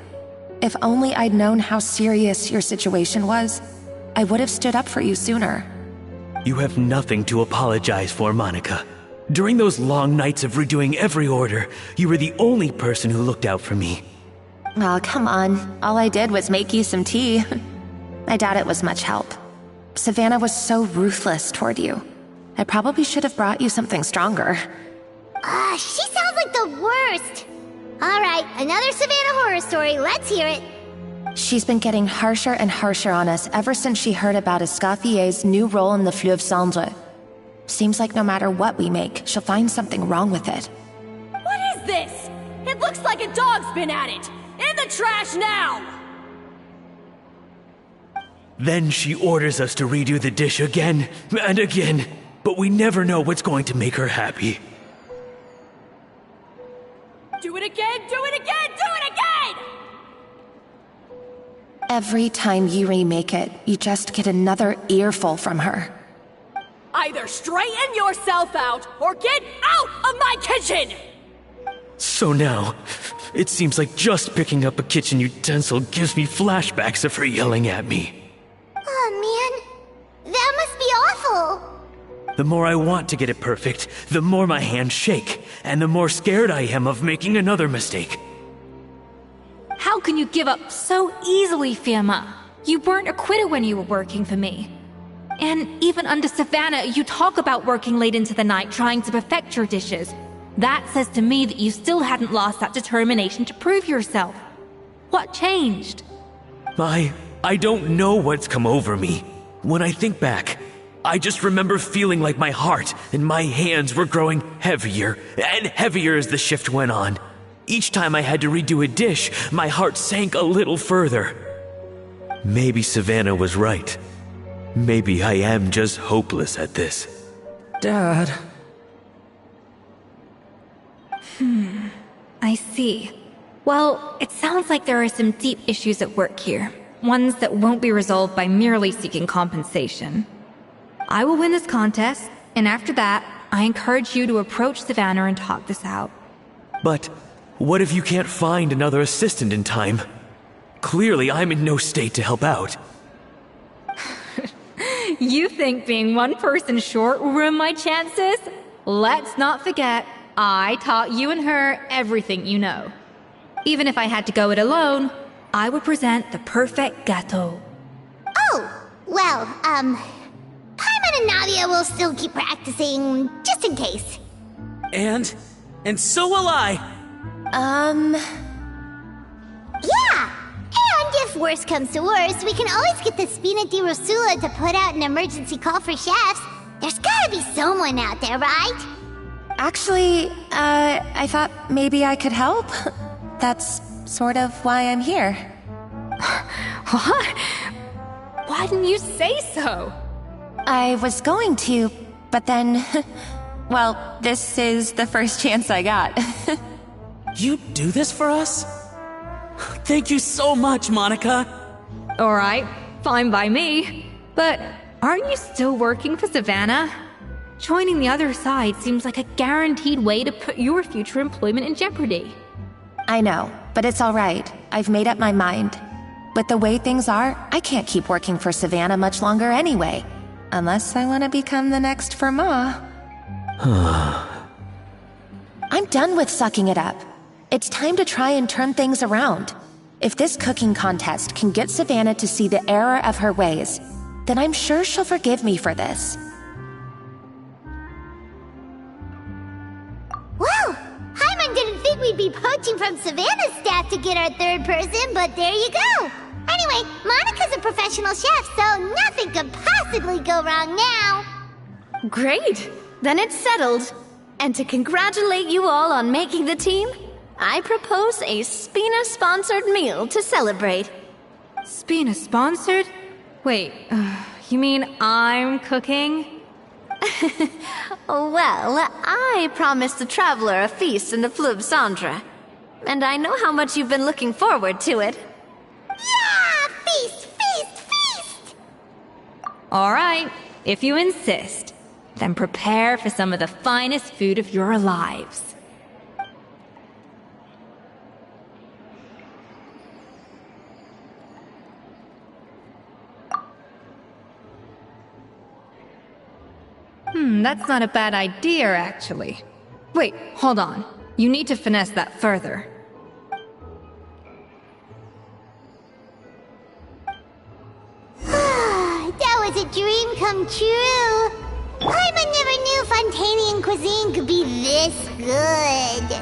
If only I'd known how serious your situation was, I would have stood up for you sooner. You have nothing to apologize for, Monica. During those long nights of redoing every order, you were the only person who looked out for me. Oh, come on. All I did was make you some tea. I doubt it was much help. Savannah was so ruthless toward you. I probably should have brought you something stronger. She sounds like the worst. All right, another Savannah horror story. Let's hear it. She's been getting harsher and harsher on us ever since she heard about Escoffier's new role in the Fleuve Cendre. Seems like no matter what we make, she'll find something wrong with it. What is this? It looks like a dog's been at it! In the trash now! Then she orders us to redo the dish again and again. but we never know what's going to make her happy. Do it again, do it again, do it again! Every time you remake it, you just get another earful from her. Either straighten yourself out or get out of my kitchen! So now, it seems like just picking up a kitchen utensil gives me flashbacks of her yelling at me. Oh man, that must be awful. The more I want to get it perfect, the more my hands shake, and the more scared I am of making another mistake. How can you give up so easily, Fiamma? You weren't a quitter when you were working for me. And even under Savannah, you talk about working late into the night trying to perfect your dishes. That says to me that you still hadn't lost that determination to prove yourself. What changed? I don't know what's come over me. When I think back, I just remember feeling like my heart and my hands were growing heavier and heavier as the shift went on. Each time I had to redo a dish, my heart sank a little further. Maybe Savannah was right. Maybe I am just hopeless at this. Dad. I see. Well, it sounds like there are some deep issues at work here. Ones that won't be resolved by merely seeking compensation. I will win this contest, and after that, I encourage you to approach Savannah and talk this out. But what if you can't find another assistant in time? Clearly, I'm in no state to help out. You think being one person short will ruin my chances? Let's not forget, I taught you and her everything you know. Even if I had to go it alone, I would present the perfect gâteau. Oh, well, Paimon and Nadia will still keep practicing, just in case. And so will I. Yeah! And if worse comes to worse, we can always get the Spina di Rosula to put out an emergency call for chefs. There's gotta be someone out there, right? Actually, I thought maybe I could help. That's sort of why I'm here. What? Why didn't you say so? I was going to, but then... well, this is the first chance I got. You do this for us? Thank you so much, Monica. Alright, fine by me. But aren't you still working for Savannah? Joining the other side seems like a guaranteed way to put your future employment in jeopardy. I know, but it's all right. I've made up my mind. With the way things are, I can't keep working for Savannah much longer anyway. Unless I want to become the next Firma. I'm done with sucking it up. It's time to try and turn things around. If this cooking contest can get Savannah to see the error of her ways, then I'm sure she'll forgive me for this. Well, Paimon didn't think we'd be poaching from Savannah's staff to get our third person, but there you go. Anyway, Monica's a professional chef, so nothing could possibly go wrong now. Great! Then it's settled. And to congratulate you all on making the team, I propose a Spina-sponsored meal to celebrate. Spina sponsored? Wait, you mean I'm cooking? Well, I promised the traveler a feast in the Fleuve Cendre. And I know how much you've been looking forward to it. Yeah! Feast, feast, feast! Alright, if you insist, then prepare for some of the finest food of your lives. That's not a bad idea, actually. Wait, hold on. You need to finesse that further. That was a dream come true. Paimon never knew Fontanian cuisine could be this good.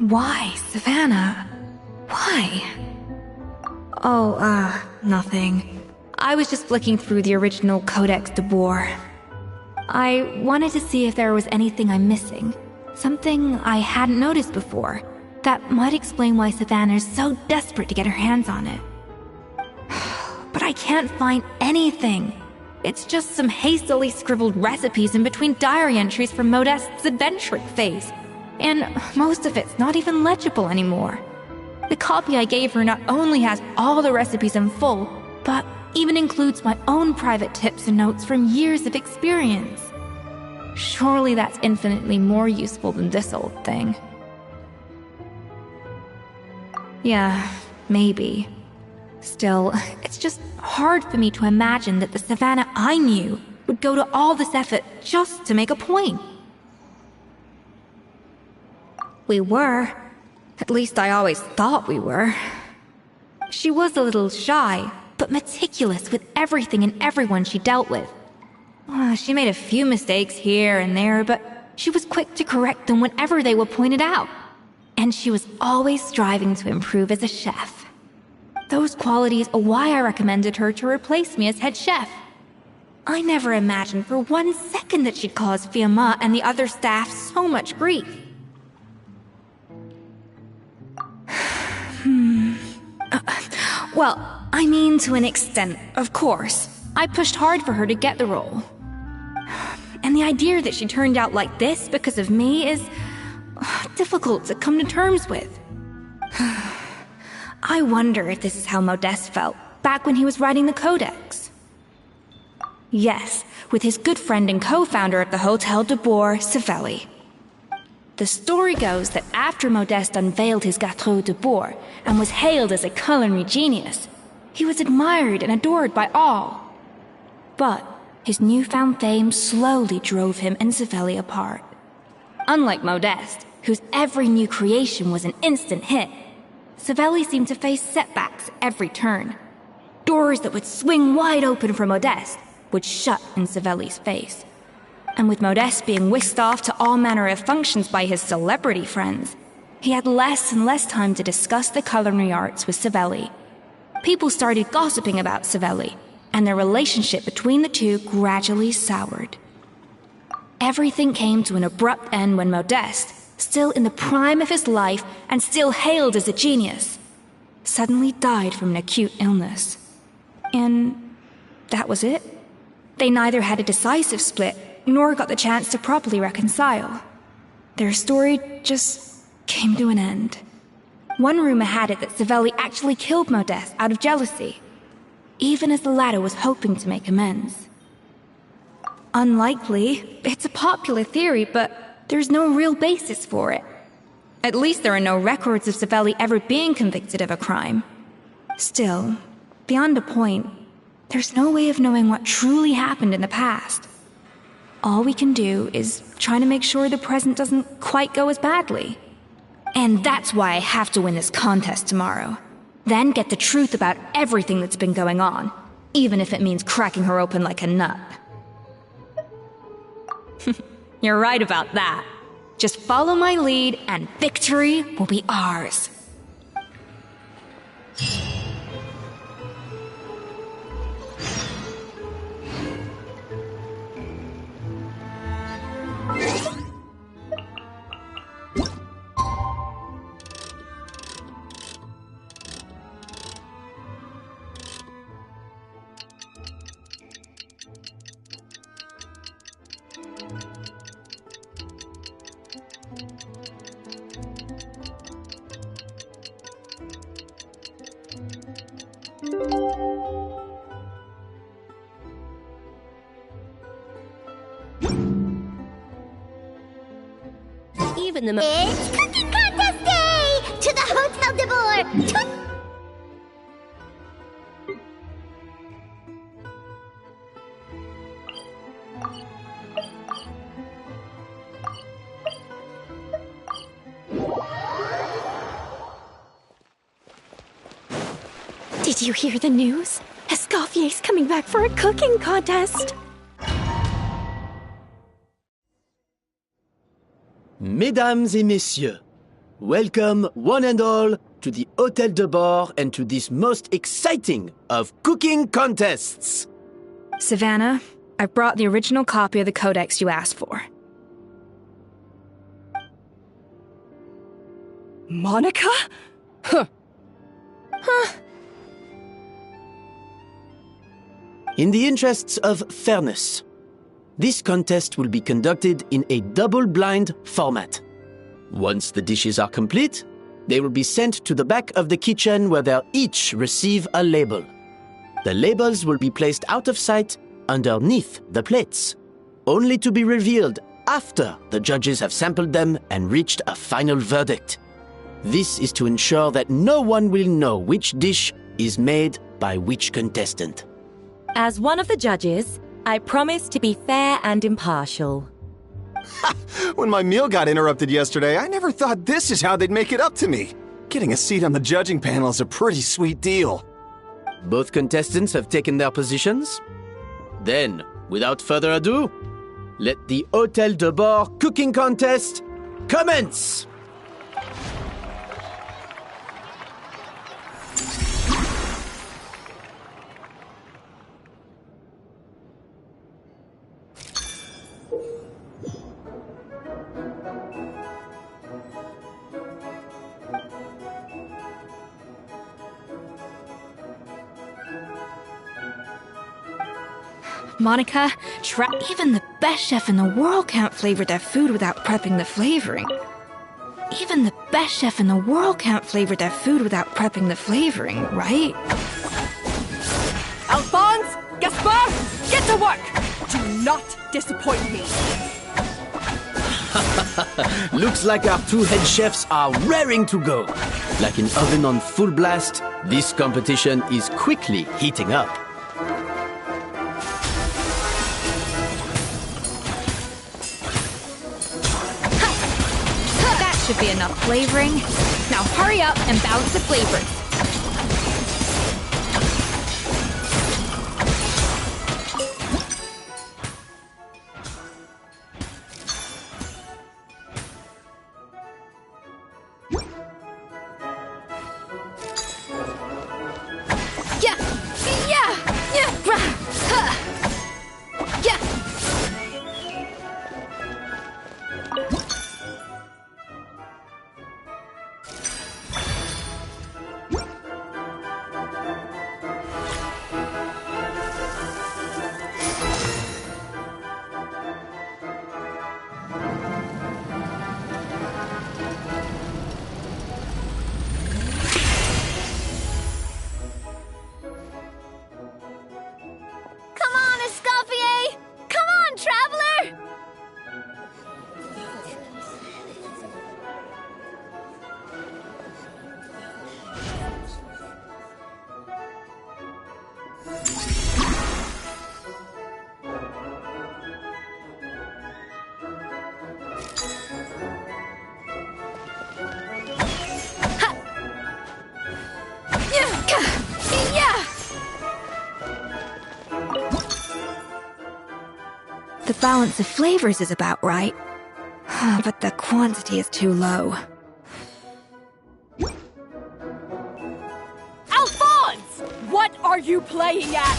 Why, Savannah? Why? Oh, nothing. I was just flicking through the original Codex de Boer. I wanted to see if there was anything I'm missing. Something I hadn't noticed before. That might explain why Savannah's so desperate to get her hands on it. But I can't find anything. It's just some hastily scribbled recipes in between diary entries from Modeste's adventuring phase. And most of it's not even legible anymore. The copy I gave her not only has all the recipes in full, but even includes my own private tips and notes from years of experience. Surely that's infinitely more useful than this old thing. Yeah, maybe. Still, it's just hard for me to imagine that the Savannah I knew would go to all this effort just to make a point. We were. At least I always thought we were. She was a little shy, but meticulous with everything and everyone she dealt with. She made a few mistakes here and there, but she was quick to correct them whenever they were pointed out. And she was always striving to improve as a chef. Those qualities are why I recommended her to replace me as head chef. I never imagined for 1 second that she'd cause Fiamma and the other staff so much grief. Well, I mean to an extent, of course. I pushed hard for her to get the role. And the idea that she turned out like this because of me is difficult to come to terms with. I wonder if this is how Modeste felt back when he was writing the Codex. Yes, with his good friend and co-founder of the Hotel de Boer, Savelli. The story goes that after Modeste unveiled his Gâteau de Boer and was hailed as a culinary genius, he was admired and adored by all. But his newfound fame slowly drove him and Savelli apart. Unlike Modeste, whose every new creation was an instant hit, Savelli seemed to face setbacks at every turn. Doors that would swing wide open for Modeste would shut in Savelli's face. And with Modeste being whisked off to all manner of functions by his celebrity friends, he had less and less time to discuss the culinary arts with Savelli. People started gossiping about Savelli, and their relationship between the two gradually soured. Everything came to an abrupt end when Modeste, still in the prime of his life and still hailed as a genius, suddenly died from an acute illness. And that was it. They neither had a decisive split nor got the chance to properly reconcile. Their story just came to an end. One rumor had it that Savelli actually killed Modeste out of jealousy, even as the latter was hoping to make amends. Unlikely. It's a popular theory, but there's no real basis for it. At least there are no records of Savelli ever being convicted of a crime. Still, beyond a point, there's no way of knowing what truly happened in the past. All we can do is try to make sure the present doesn't quite go as badly. And that's why I have to win this contest tomorrow. Then get the truth about everything that's been going on, even if it means cracking her open like a nut. You're right about that. Just follow my lead and victory will be ours. Even the It's cooking contest day! To the Hotel de Boer! Did you hear the news? Escoffier's coming back for a cooking contest! Mesdames et messieurs, welcome one and all to the Hôtel de Boer and to this most exciting of cooking contests. Savannah, I've brought the original copy of the codex you asked for. Monica? Huh. In the interests of fairness, this contest will be conducted in a double-blind format. Once the dishes are complete, they will be sent to the back of the kitchen where they'll each receive a label. The labels will be placed out of sight underneath the plates, only to be revealed after the judges have sampled them and reached a final verdict. This is to ensure that no one will know which dish is made by which contestant. As one of the judges, I promise to be fair and impartial. When my meal got interrupted yesterday, I never thought this is how they'd make it up to me. Getting a seat on the judging panel is a pretty sweet deal. Both contestants have taken their positions. Then, without further ado, let the Hôtel de Bord cooking contest commence! Monica, even the best chef in the world can't flavor their food without prepping the flavoring. Even the best chef in the world can't flavor their food without prepping the flavoring, right? Alphonse! Gaspard! Get to work! Do not disappoint me! Looks like our two head chefs are raring to go. Like an oven on full blast, this competition is quickly heating up. That should be enough flavoring. Now hurry up and balance the flavors. Come on, Escoffier! Come on, traveler! The balance of flavors is about right, but the quantity is too low. Alphonse! What are you playing at?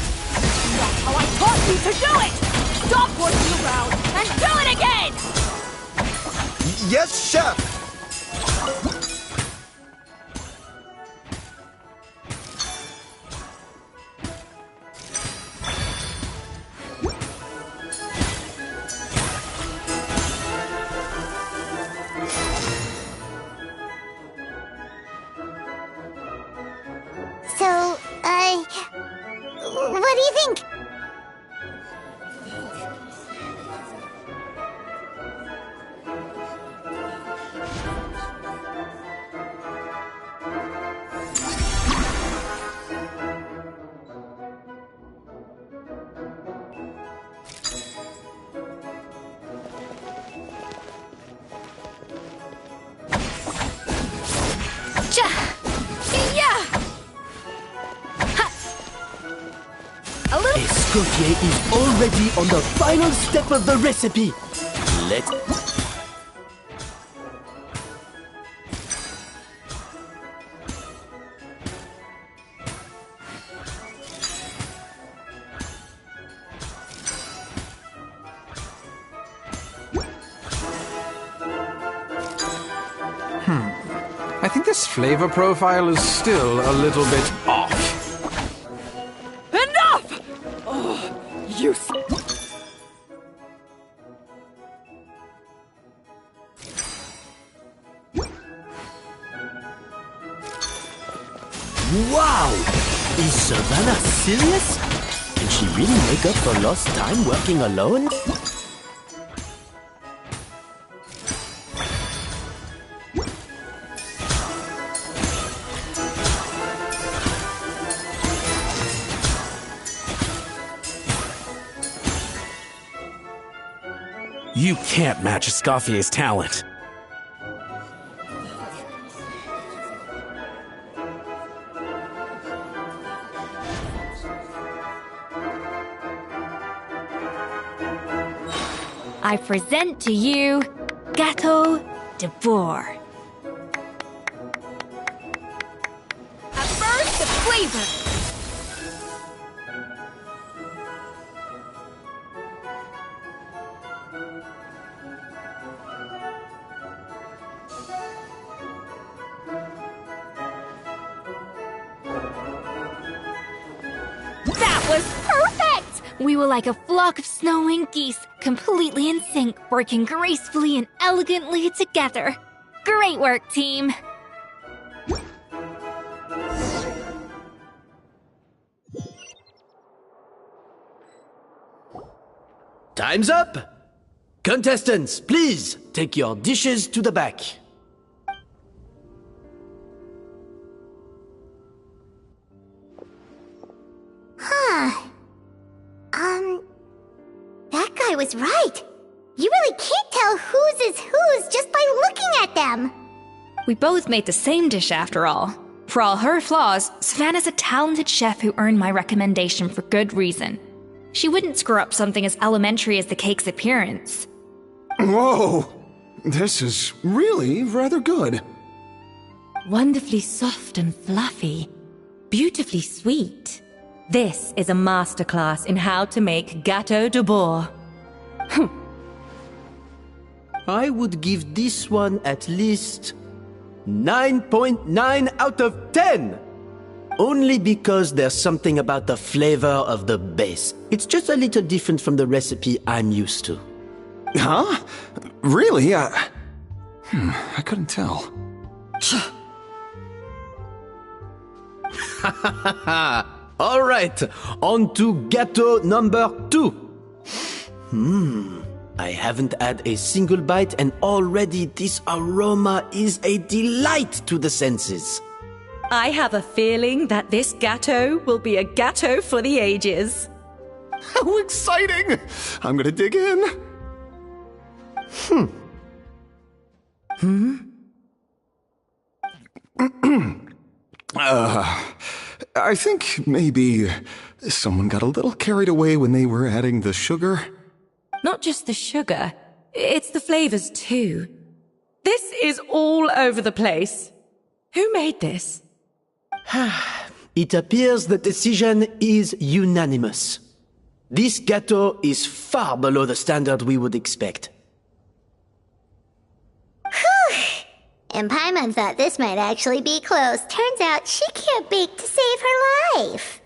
Not how I taught you to do it! Stop horsing around and do it again! Yes, chef! So, what do you think? Escoffier is already on the final step of the recipe. Let... I think this flavor profile is still a little bit off. Enough! Oh, you... Wow! Is Savannah serious? Can she really make up for lost time working alone? You can't match Escoffier's talent. I present to you Gâteau de Bourg. A burst of flavor. That was perfect! We were like a flock of snowing geese, completely in sync, working gracefully and elegantly together. Great work, team! Time's up! Contestants, please take your dishes to the back. That guy was right. You really can't tell whose is whose just by looking at them. We both made the same dish after all. For all her flaws, Savannah's a talented chef who earned my recommendation for good reason. She wouldn't screw up something as elementary as the cake's appearance. Whoa! This is really rather good. Wonderfully soft and fluffy. Beautifully sweet. This is a masterclass in how to make Gâteau de Bourg. I would give this one at least 9.9 out of 10! Only because there's something about the flavor of the base. It's just a little different from the recipe I'm used to. Huh? Really? I couldn't tell. All right, on to gâteau number 2. I haven't had a single bite and already this aroma is a delight to the senses. I have a feeling that this gâteau will be a gâteau for the ages. How exciting! I'm gonna dig in. I think maybe someone got a little carried away when they were adding the sugar. Not just the sugar, it's the flavors too. This is all over the place. Who made this? It appears the decision is unanimous. This gâteau is far below the standard we would expect. And Paimon thought this might actually be close. Turns out she can't bake to save her life.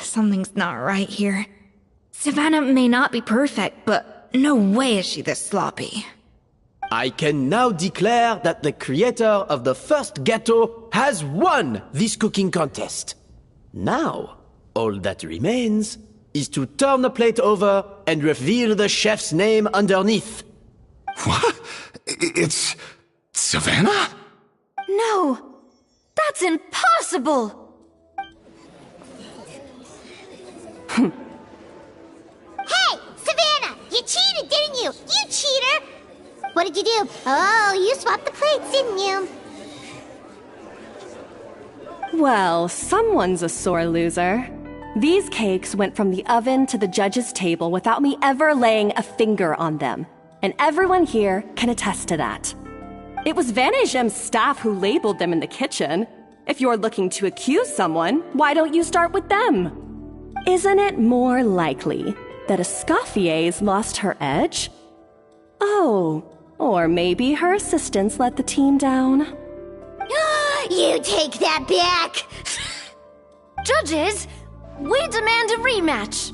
Something's not right here. Savannah may not be perfect, but no way is she this sloppy. I can now declare that the creator of the first gâteau has won this cooking contest. Now, all that remains is to turn the plate over and reveal the chef's name underneath. What? It's Savannah? No! That's impossible! Hey, Savannah! You cheated, didn't you? You cheater! What did you do? Oh, you swapped the plates, didn't you? Well, someone's a sore loser. These cakes went from the oven to the judge's table without me ever laying a finger on them. And everyone here can attest to that. It was Van Gem's staff who labeled them in the kitchen. If you're looking to accuse someone, why don't you start with them? Isn't it more likely that Escoffier's lost her edge? Oh, or maybe her assistants let the team down. You take that back! Judges, we demand a rematch.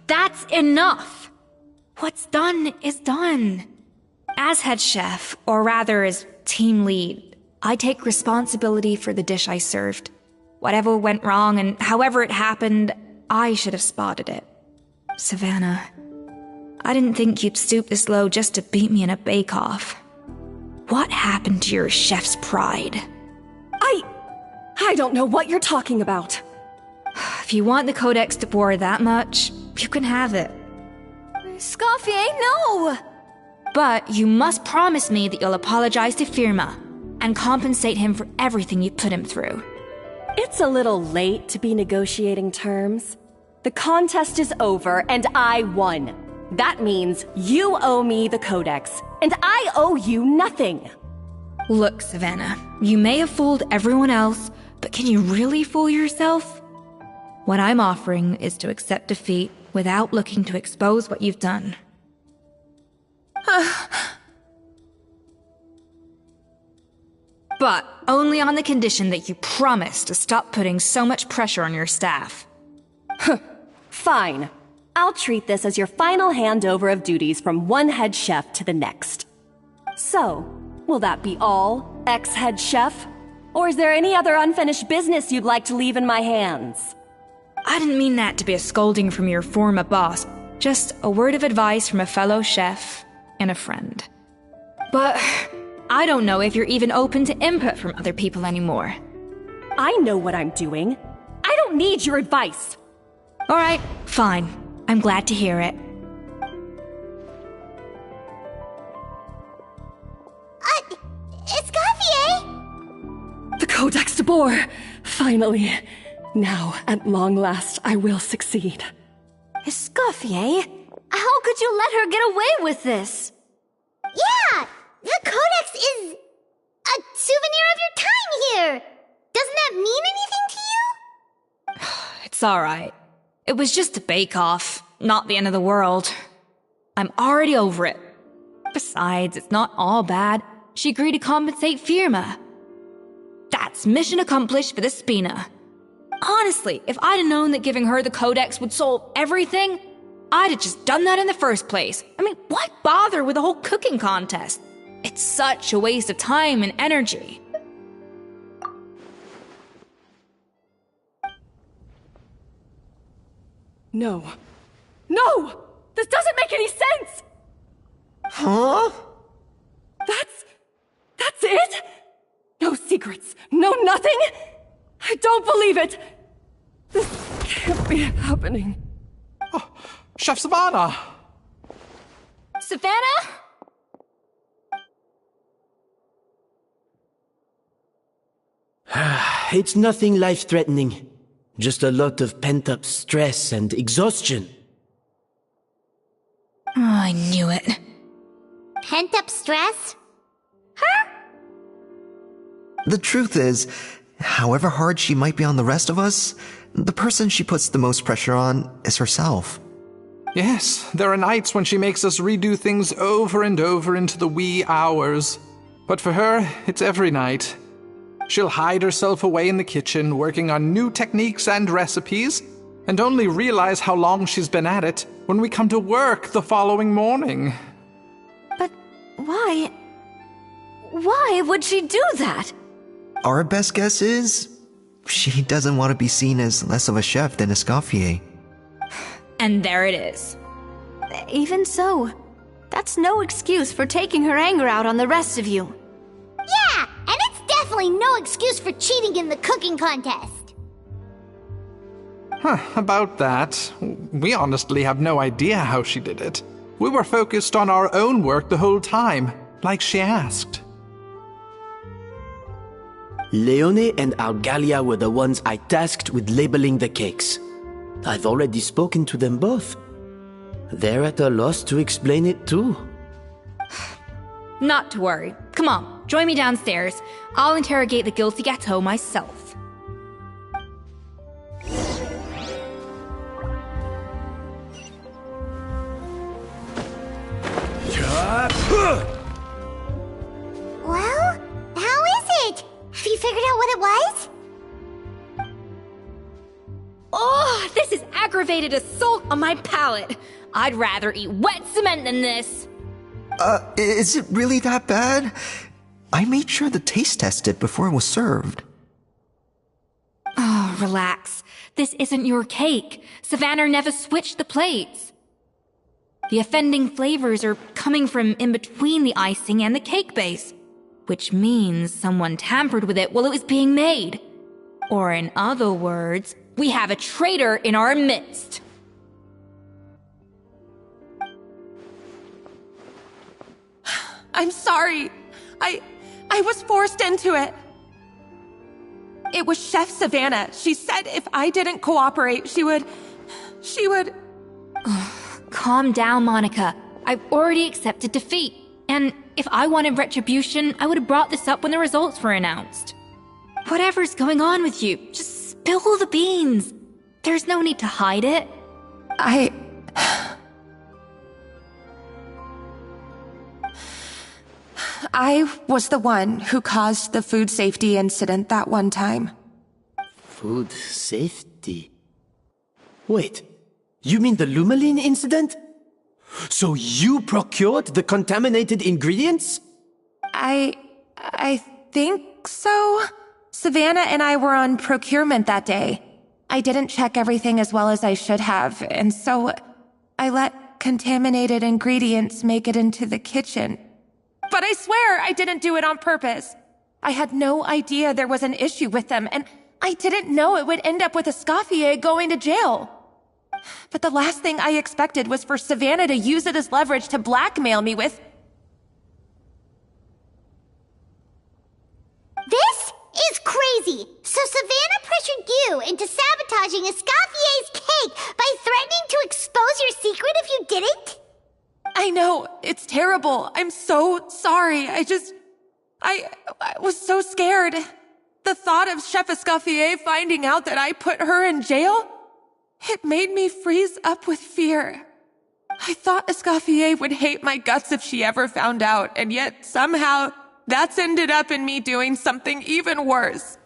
That's enough! What's done is done. As head chef, or rather as team lead, I take responsibility for the dish I served. Whatever went wrong and however it happened, I should have spotted it. Savannah, I didn't think you'd stoop this low just to beat me in a bake-off. What happened to your chef's pride? I don't know what you're talking about. If you want the Codex de Boer that much, you can have it. Escoffier, no! But you must promise me that you'll apologize to Firma and compensate him for everything you put him through. It's a little late to be negotiating terms. The contest is over and I won. That means you owe me the Codex, and I owe you nothing. Look, Savannah, you may have fooled everyone else, but can you really fool yourself? What I'm offering is to accept defeat without looking to expose what you've done. But only on the condition that you promise to stop putting so much pressure on your staff. Fine. I'll treat this as your final handover of duties from one head chef to the next. So, will that be all, ex-head chef? Or is there any other unfinished business you'd like to leave in my hands? I didn't mean that to be a scolding from your former boss, just a word of advice from a fellow chef and a friend. But I don't know if you're even open to input from other people anymore. I know what I'm doing. I don't need your advice. All right, fine. I'm glad to hear it. Escoffier! The Codex de Boer! Finally. Now, at long last, I will succeed. Escoffier? How could you let her get away with this? Yeah! The Codex is a souvenir of your time here! Doesn't that mean anything to you? It's alright. It was just a bake-off, not the end of the world. I'm already over it. Besides, it's not all bad. She agreed to compensate Firma. That's mission accomplished for the Spina. Honestly, if I'd have known that giving her the Codex would solve everything, I'd have just done that in the first place. I mean, why bother with the whole cooking contest? It's such a waste of time and energy. No. No! This doesn't make any sense! Huh? That's it? No secrets, no nothing? I don't believe it! This can't be happening. Oh, Chef Savannah! Savannah? It's nothing life-threatening. Just a lot of pent-up stress and exhaustion. Oh, I knew it. Pent-up stress? The truth is, however hard she might be on the rest of us, the person she puts the most pressure on is herself. Yes, there are nights when she makes us redo things over and over into the wee hours. But for her, it's every night. She'll hide herself away in the kitchen, working on new techniques and recipes, and only realize how long she's been at it when we come to work the following morning. But why? Why would she do that? Our best guess is, she doesn't want to be seen as less of a chef than Escoffier. And there it is. Even so, that's no excuse for taking her anger out on the rest of you. Yeah, and it's definitely no excuse for cheating in the cooking contest. About that, we honestly have no idea how she did it. We were focused on our own work the whole time, like she asked. Leone and Argalia were the ones I tasked with labeling the cakes. I've already spoken to them both. They're at a loss to explain it too. Not to worry. Come on, Join me downstairs. I'll interrogate the guilty gâteau myself. Well, how is it? Have you figured out what it was? Oh, this is aggravated assault on my palate. I'd rather eat wet cement than this. Is it really that bad? I made sure to taste test it before it was served. Oh, relax. This isn't your cake. Savannah never switched the plates. The offending flavors are coming from in between the icing and the cake base, which means someone tampered with it while it was being made. Or in other words, we have a traitor in our midst. I'm sorry. I was forced into it. It was Chef Savannah. She said if I didn't cooperate, she would... Calm down, Monica. I've already accepted defeat. And if I wanted retribution, I would have brought this up when the results were announced. Whatever's going on with you, just spill the beans. There's no need to hide it. I was the one who caused the food safety incident that one time. Food safety? Wait, you mean the Lumaline incident? So you procured the contaminated ingredients? I think so. Savannah and I were on procurement that day. I didn't check everything as well as I should have, and so I let contaminated ingredients make it into the kitchen. But I swear I didn't do it on purpose. I had no idea there was an issue with them, and I didn't know it would end up with Escoffier going to jail. But the last thing I expected was for Savannah to use it as leverage to blackmail me with... This is crazy! So Savannah pressured you into sabotaging Escoffier's cake by threatening to expose your secret if you didn't? I know, it's terrible. I'm so sorry. I was so scared. The thought of Chef Escoffier finding out that I put her in jail, it made me freeze up with fear. I thought Escoffier would hate my guts if she ever found out, and yet somehow that's ended up in me doing something even worse.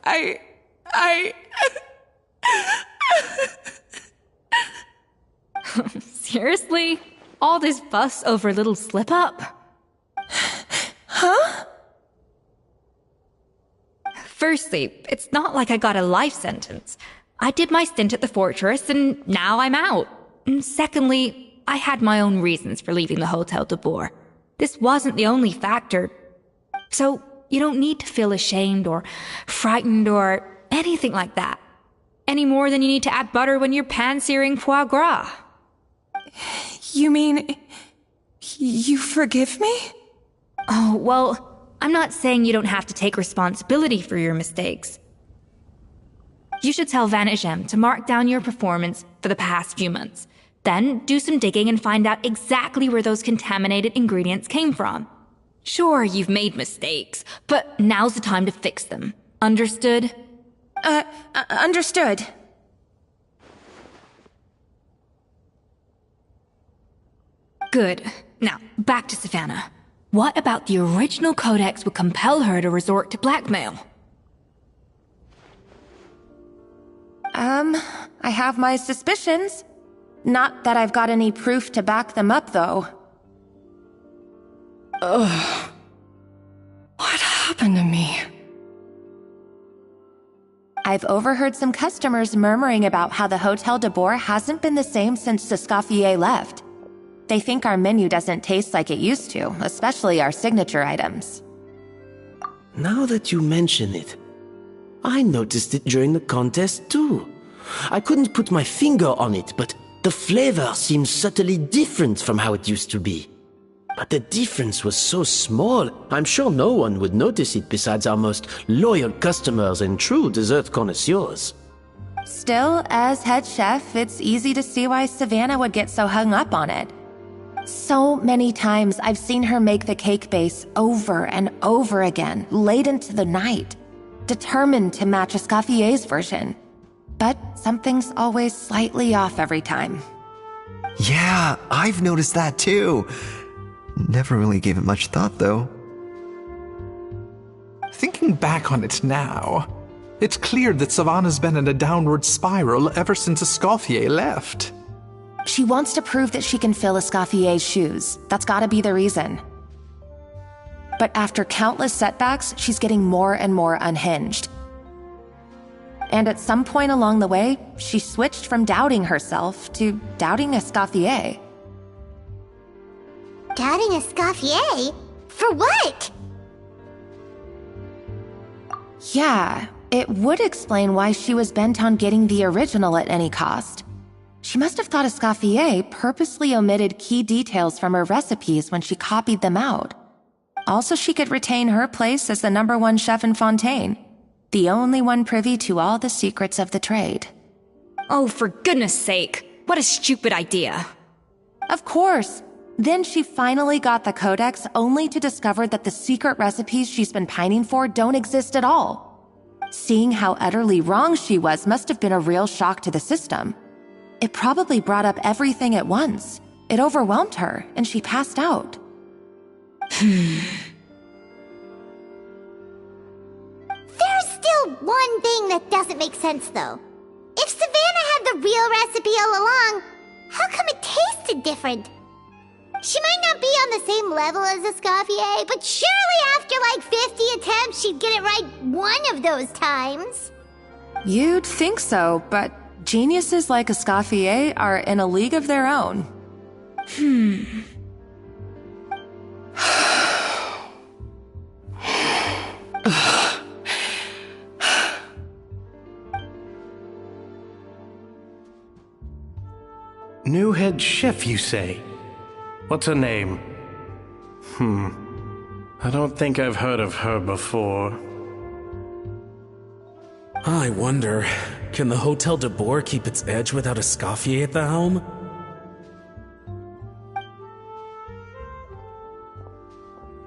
Seriously? All this fuss over a little slip-up? Huh? Firstly, it's not like I got a life sentence. I did my stint at the fortress, and now I'm out. And secondly, I had my own reasons for leaving the Hotel de Boer. This wasn't the only factor. So, you don't need to feel ashamed or frightened or anything like that. Any more than you need to add butter when you're pan-searing foie gras. You mean... you forgive me? Oh, well, I'm not saying you don't have to take responsibility for your mistakes. You should tell Vanagem to mark down your performance for the past few months. Then do some digging and find out exactly where those contaminated ingredients came from. Sure, you've made mistakes, but now's the time to fix them. Understood? Understood. Good. Now, back to Savannah. What about the original codex would compel her to resort to blackmail? I have my suspicions. Not that I've got any proof to back them up, though. Ugh. What happened to me? I've overheard some customers murmuring about how the Hotel de Boer hasn't been the same since Escoffier left. They think our menu doesn't taste like it used to, especially our signature items. Now that you mention it, I noticed it during the contest too. I couldn't put my finger on it, but the flavor seems subtly different from how it used to be. But the difference was so small, I'm sure no one would notice it besides our most loyal customers and true dessert connoisseurs. Still, as head chef, it's easy to see why Savannah would get so hung up on it. So many times I've seen her make the cake base over and over again, late into the night, determined to match Escoffier's version. But something's always slightly off every time. Yeah, I've noticed that too. Never really gave it much thought, though. Thinking back on it now, it's clear that Savannah's been in a downward spiral ever since Escoffier left. She wants to prove that she can fill Escoffier's shoes. That's gotta be the reason. But after countless setbacks, she's getting more and more unhinged. And at some point along the way, she switched from doubting herself to doubting Escoffier. Doubting Escoffier? For what? Yeah, it would explain why she was bent on getting the original at any cost. She must have thought Escoffier purposely omitted key details from her recipes when she copied them out. Also, she could retain her place as the #1 chef in Fontaine, the only one privy to all the secrets of the trade. Oh, for goodness sake. What a stupid idea. Of course. Then she finally got the codex only to discover that the secret recipes she's been pining for don't exist at all. Seeing how utterly wrong she was must have been a real shock to the system. It probably brought up everything at once. It overwhelmed her, and she passed out. There's still one thing that doesn't make sense, though. If Savannah had the real recipe all along, how come it tasted different? She might not be on the same level as Escoffier, but surely after like 50 attempts, she'd get it right one of those times. You'd think so, but geniuses like Escoffier are in a league of their own. New head chef, you say? What's her name? I don't think I've heard of her before. I wonder, can the Hotel de Boer keep its edge without Escoffier at the helm?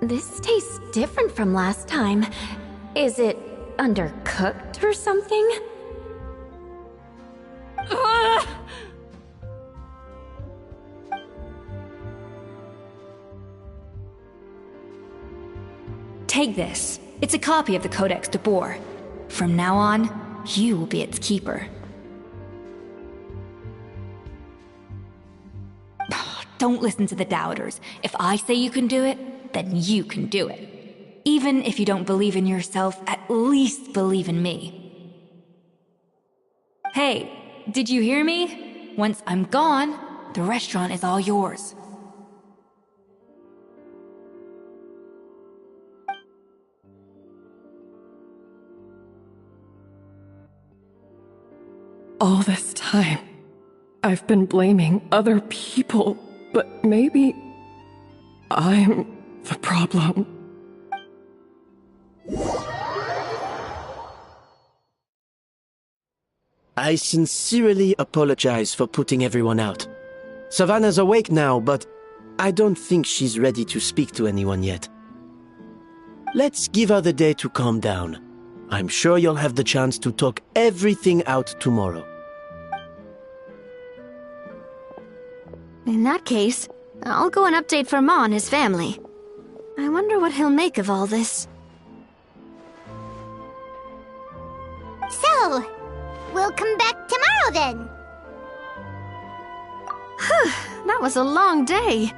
This tastes different from last time. Is it undercooked or something? Take this. It's a copy of the Codex de Boer. From now on, you will be its keeper. Don't listen to the doubters. If I say you can do it, then you can do it. Even if you don't believe in yourself, at least believe in me. Hey, did you hear me? Once I'm gone, the restaurant is all yours. All this time, I've been blaming other people, but maybe I'm the problem. I sincerely apologize for putting everyone out. Savannah's awake now, but I don't think she's ready to speak to anyone yet. Let's give her the day to calm down. I'm sure you'll have the chance to talk everything out tomorrow. In that case, I'll go and update Vermont and his family. I wonder what he'll make of all this. So, we'll come back tomorrow then. That was a long day.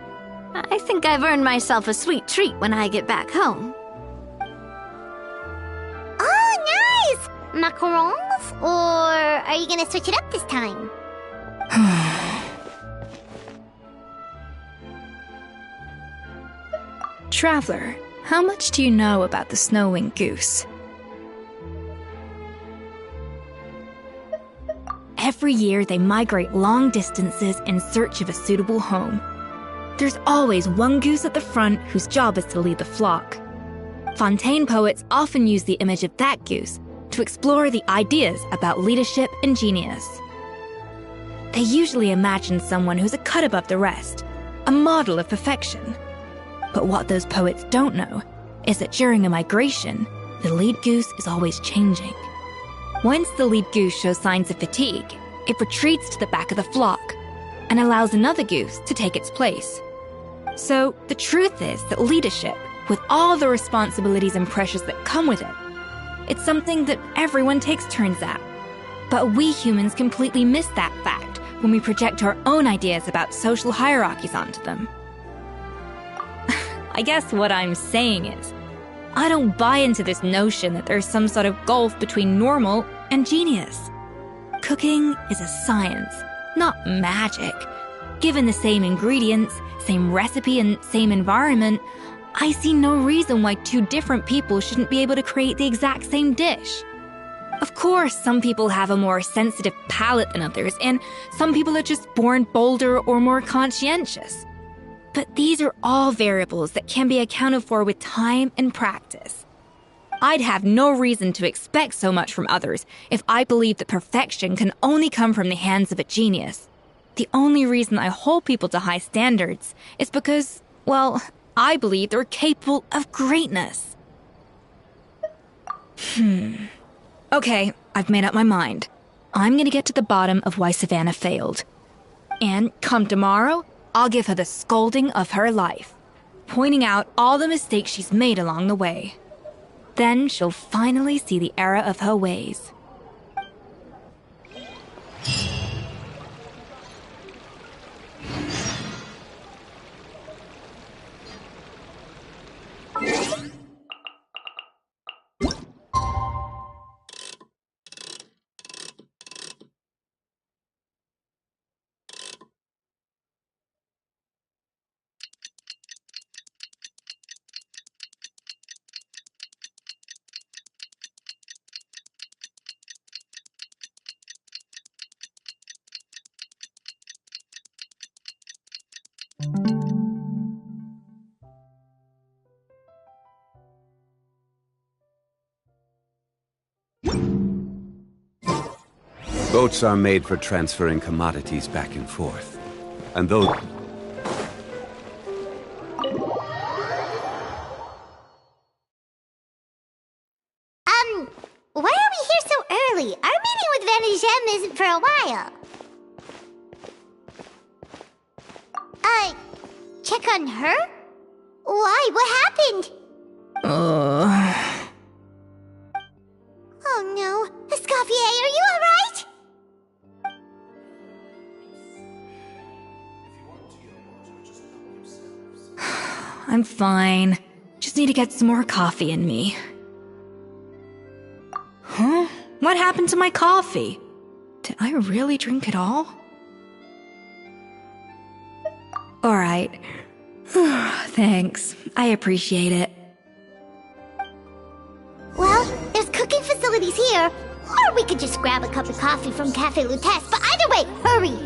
I think I've earned myself a sweet treat when I get back home. Oh, nice! Macarons? Or are you gonna switch it up this time? Traveler, how much do you know about the snow-winged goose? Every year, they migrate long distances in search of a suitable home. There's always one goose at the front whose job is to lead the flock. Fontaine poets often use the image of that goose to explore the ideas about leadership and genius. They usually imagine someone who's a cut above the rest, a model of perfection. But what those poets don't know is that during a migration, the lead goose is always changing. Once the lead goose shows signs of fatigue, it retreats to the back of the flock and allows another goose to take its place. So the truth is that leadership, with all the responsibilities and pressures that come with it, it's something that everyone takes turns at. But we humans completely miss that fact when we project our own ideas about social hierarchies onto them. I guess what I'm saying is, I don't buy into this notion that there's some sort of gulf between normal and genius. Cooking is a science, not magic. Given the same ingredients, same recipe, and same environment, I see no reason why two different people shouldn't be able to create the exact same dish. Of course, some people have a more sensitive palate than others, and some people are just born bolder or more conscientious. But these are all variables that can be accounted for with time and practice. I'd have no reason to expect so much from others if I believed that perfection can only come from the hands of a genius. The only reason I hold people to high standards is because, well, I believe they're capable of greatness. Okay, I've made up my mind. I'm gonna get to the bottom of why Savannah failed. And come tomorrow, I'll give her the scolding of her life, pointing out all the mistakes she's made along the way. Then she'll finally see the error of her ways. Boats are made for transferring commodities back and forth. And those... Why are we here so early? Our meeting with Vanigem isn't for a while. Check on her? Why? What happened? Oh no. Escoffier, are you alright? I'm fine. Just need to get some more coffee in me. Huh? What happened to my coffee? Did I really drink it all? Alright. Thanks. I appreciate it. Well, there's cooking facilities here. Or we could just grab a cup of coffee from Cafe Lutece. But either way, hurry!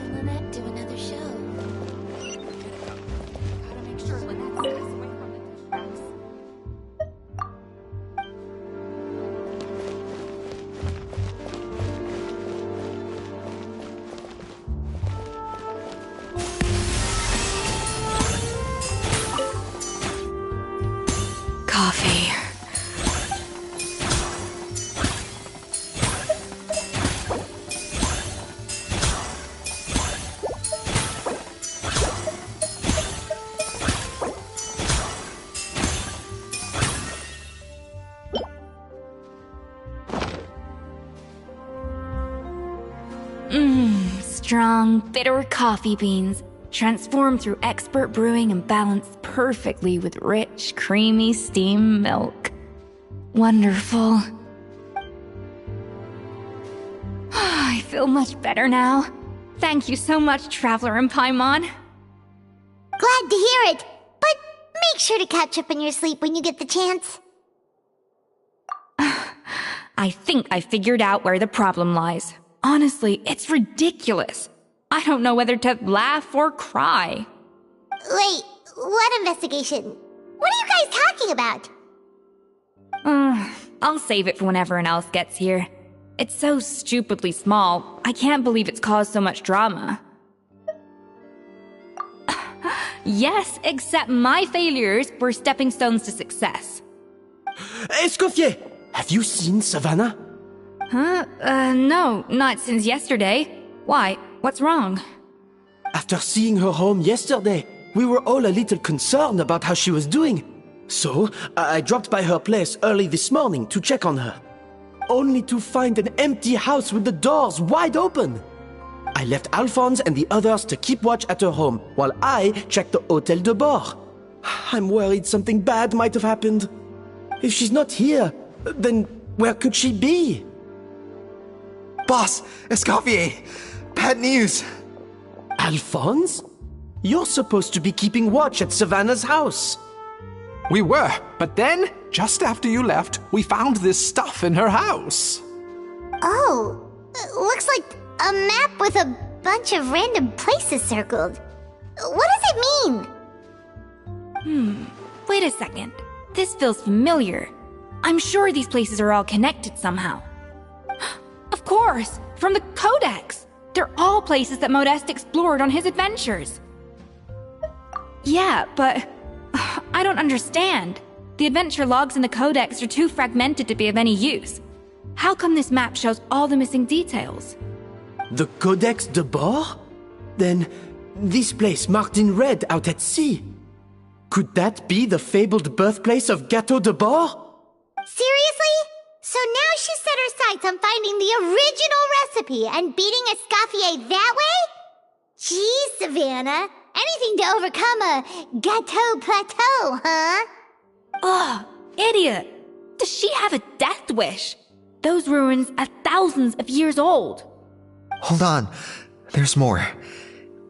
Coffee. Strong, bitter coffee beans, transformed through expert brewing and balanced perfectly with rich, creamy steam milk. Wonderful. I feel much better now. Thank you so much, Traveler and Paimon. Glad to hear it, but make sure to catch up on your sleep when you get the chance. I think I figured out where the problem lies. Honestly, it's ridiculous. I don't know whether to laugh or cry. Wait, what investigation? What are you guys talking about? I'll save it for when everyone else gets here. It's so stupidly small, I can't believe it's caused so much drama. Yes, except my failures were stepping stones to success. Escoffier! Have you seen Savannah? Huh? No, not since yesterday. Why? What's wrong? After seeing her home yesterday, we were all a little concerned about how she was doing. So, I dropped by her place early this morning to check on her. Only to find an empty house with the doors wide open. I left Alphonse and the others to keep watch at her home, while I checked the Hôtel de Bord. I'm worried something bad might have happened. If she's not here, then where could she be? Boss, Escoffier, bad news. Alphonse? You're supposed to be keeping watch at Savannah's house. We were, but then, just after you left, we found this stuff in her house. Oh, looks like a map with a bunch of random places circled. What does it mean? Wait a second. This feels familiar. I'm sure these places are all connected somehow. Of course, from the Codex. They're all places that Modeste explored on his adventures. Yeah, but I don't understand. The adventure logs in the Codex are too fragmented to be of any use. How come this map shows all the missing details? The Codex de Bord? Then, this place marked in red out at sea. Could that be the fabled birthplace of Gâteau de Bord? Seriously? So now she set her sights on finding the original recipe and beating Escoffier that way? Geez, Savannah. Anything to overcome a gâteau plateau, huh? Ugh, idiot! Does she have a death wish? Those ruins are thousands of years old. Hold on. There's more.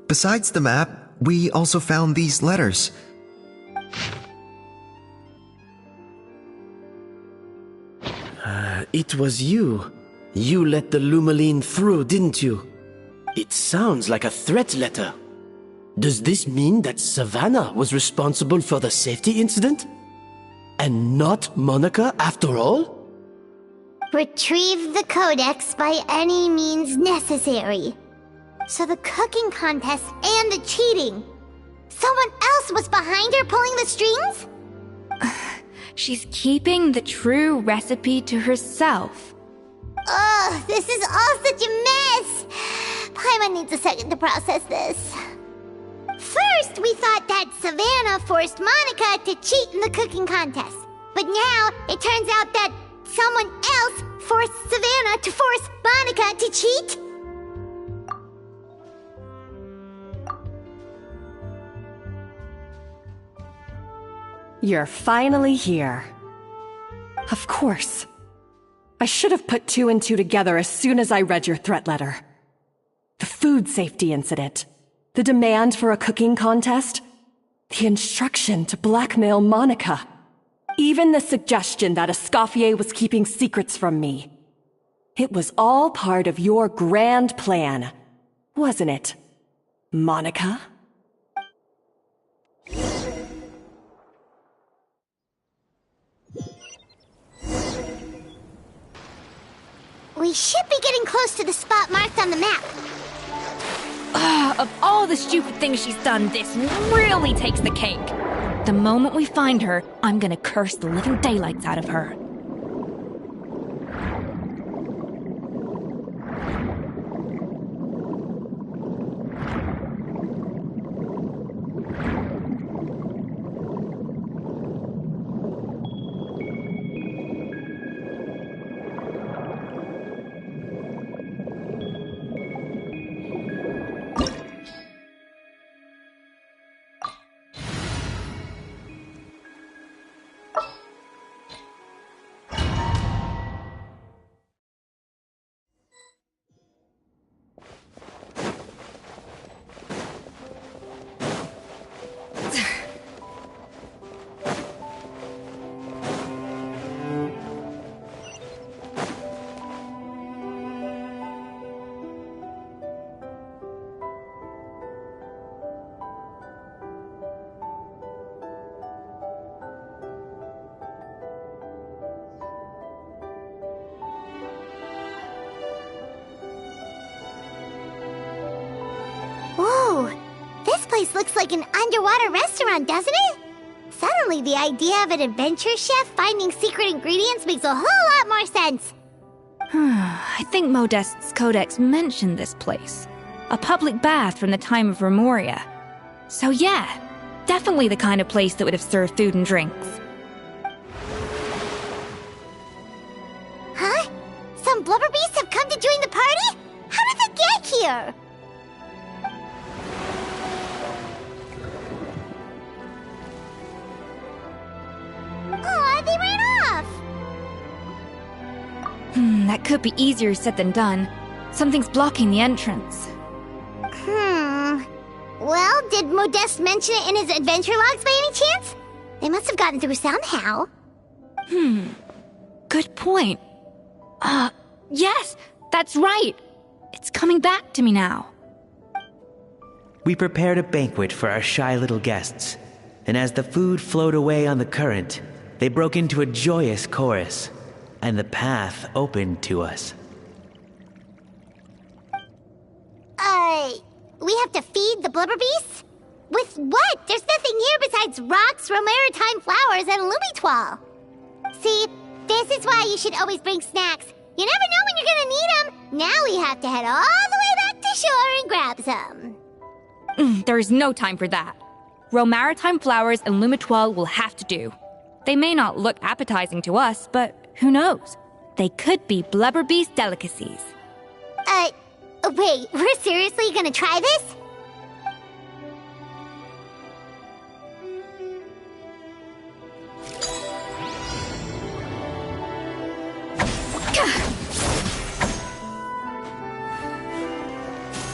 Besides the map, we also found these letters. It was you. You let the Lumaline through, didn't you? It sounds like a threat letter. Does this mean that Savannah was responsible for the safety incident? And not Monica after all? Retrieve the Codex by any means necessary. So the cooking contest and the cheating. Someone else was behind her pulling the strings? She's keeping the true recipe to herself. Ugh, this is all such a mess. Paimon needs a second to process this. First, we thought that Savannah forced Monica to cheat in the cooking contest. But now, it turns out that someone else forced Savannah to force Monica to cheat? You're finally here. Of course. I should have put two and two together as soon as I read your threat letter. The food safety incident. The demand for a cooking contest. The instruction to blackmail Monica. Even the suggestion that Escoffier was keeping secrets from me. It was all part of your grand plan, wasn't it, Monica? We should be getting close to the spot marked on the map. Of all the stupid things she's done, this really takes the cake. The moment we find her, I'm gonna curse the living daylights out of her. place looks like an underwater restaurant, doesn't it? Suddenly, the idea of an adventure chef finding secret ingredients makes a whole lot more sense. I think Modest's codex mentioned this place. A public bath from the time of Remoria. So yeah, definitely the kind of place that would have served food and drinks. Huh? Some blubber beasts have come to join the party? How did they get here? Aw, they ran off! That could be easier said than done. Something's blocking the entrance. Well, did Modeste mention it in his adventure logs by any chance? They must have gotten through somehow. Good point. Yes, that's right. It's coming back to me now. We prepared a banquet for our shy little guests, and as the food flowed away on the current, they broke into a joyous chorus, and the path opened to us. We have to feed the blubber beasts? With what? There's nothing here besides rocks, romaritime flowers, and lumitoile. See, this is why you should always bring snacks. You never know when you're gonna need them. Now we have to head all the way back to shore and grab some. There is no time for that. Romaritime flowers and lumitoile will have to do. They may not look appetizing to us, but who knows? They could be blubber beast delicacies. Wait, we're seriously gonna try this?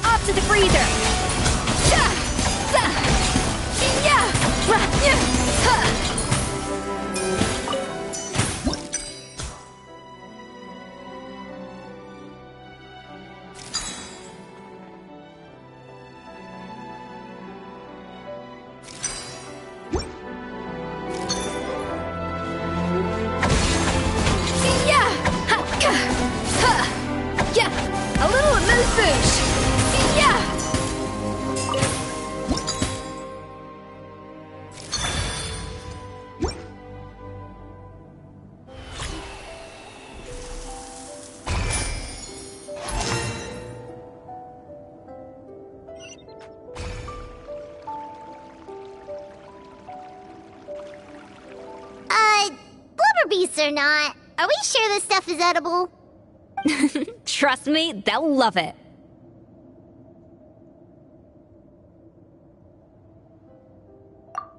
Off to the freezer! A little amuse-bouche! Blubber beasts or not, are we sure this stuff is edible? Trust me, they'll love it.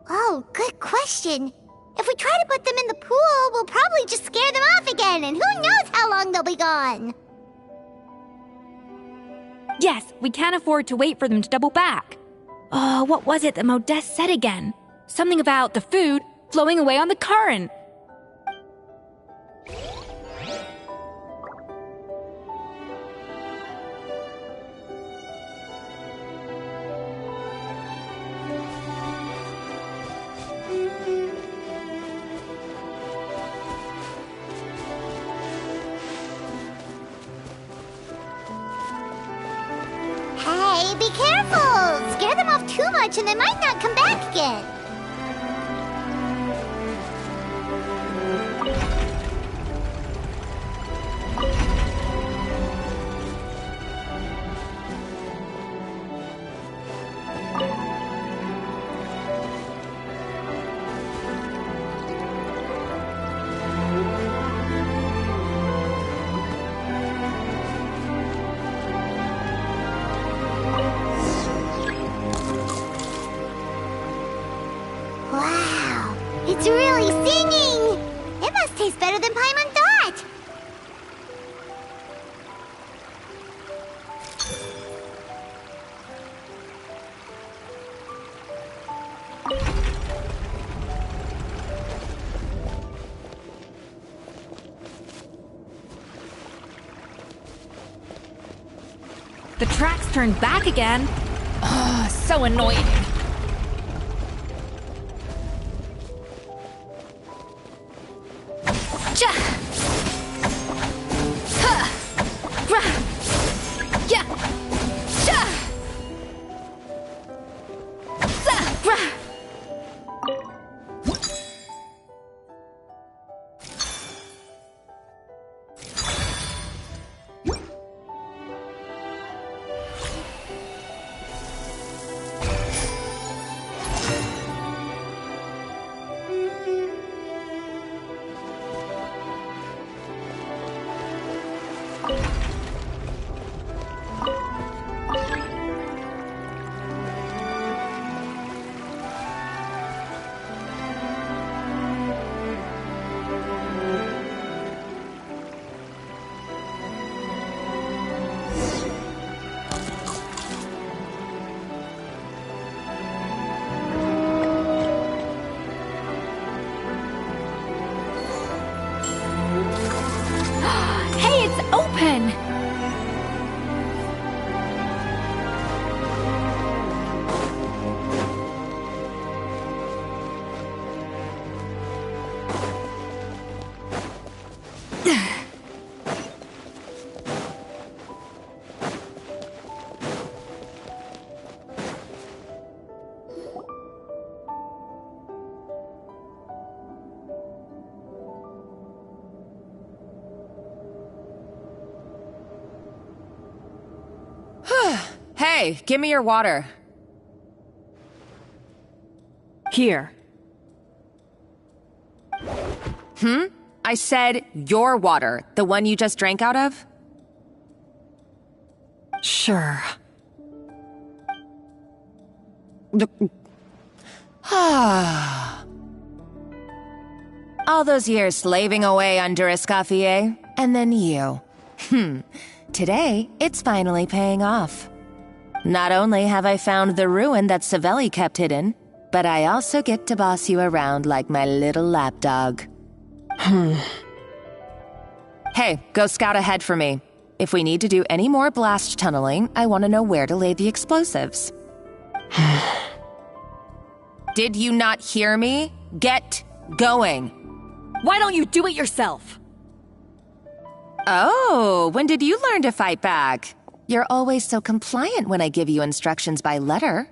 Oh, good question. If we try to put them in the pool, we'll probably just scare them off again, and who knows how long they'll be gone. Yes, we can't afford to wait for them to double back. What was it that Modeste said again? Something about the food flowing away on the current. Hey, be careful! Scare them off too much and they might not come back again. Wow, it's really singing! It must taste better than Paimon thought! The tracks turned back again. So annoying. Hey, it's open! Hey, give me your water. Here. I said your water, the one you just drank out of? Sure. All those years slaving away under Escoffier, and then you. Today, it's finally paying off. Not only have I found the ruin that Savelli kept hidden, but I also get to boss you around like my little lapdog. Hey, go scout ahead for me. If we need to do any more blast tunneling, I want to know where to lay the explosives. Did you not hear me? Get going. Why don't you do it yourself? Oh, when did you learn to fight back? You're always so compliant when I give you instructions by letter.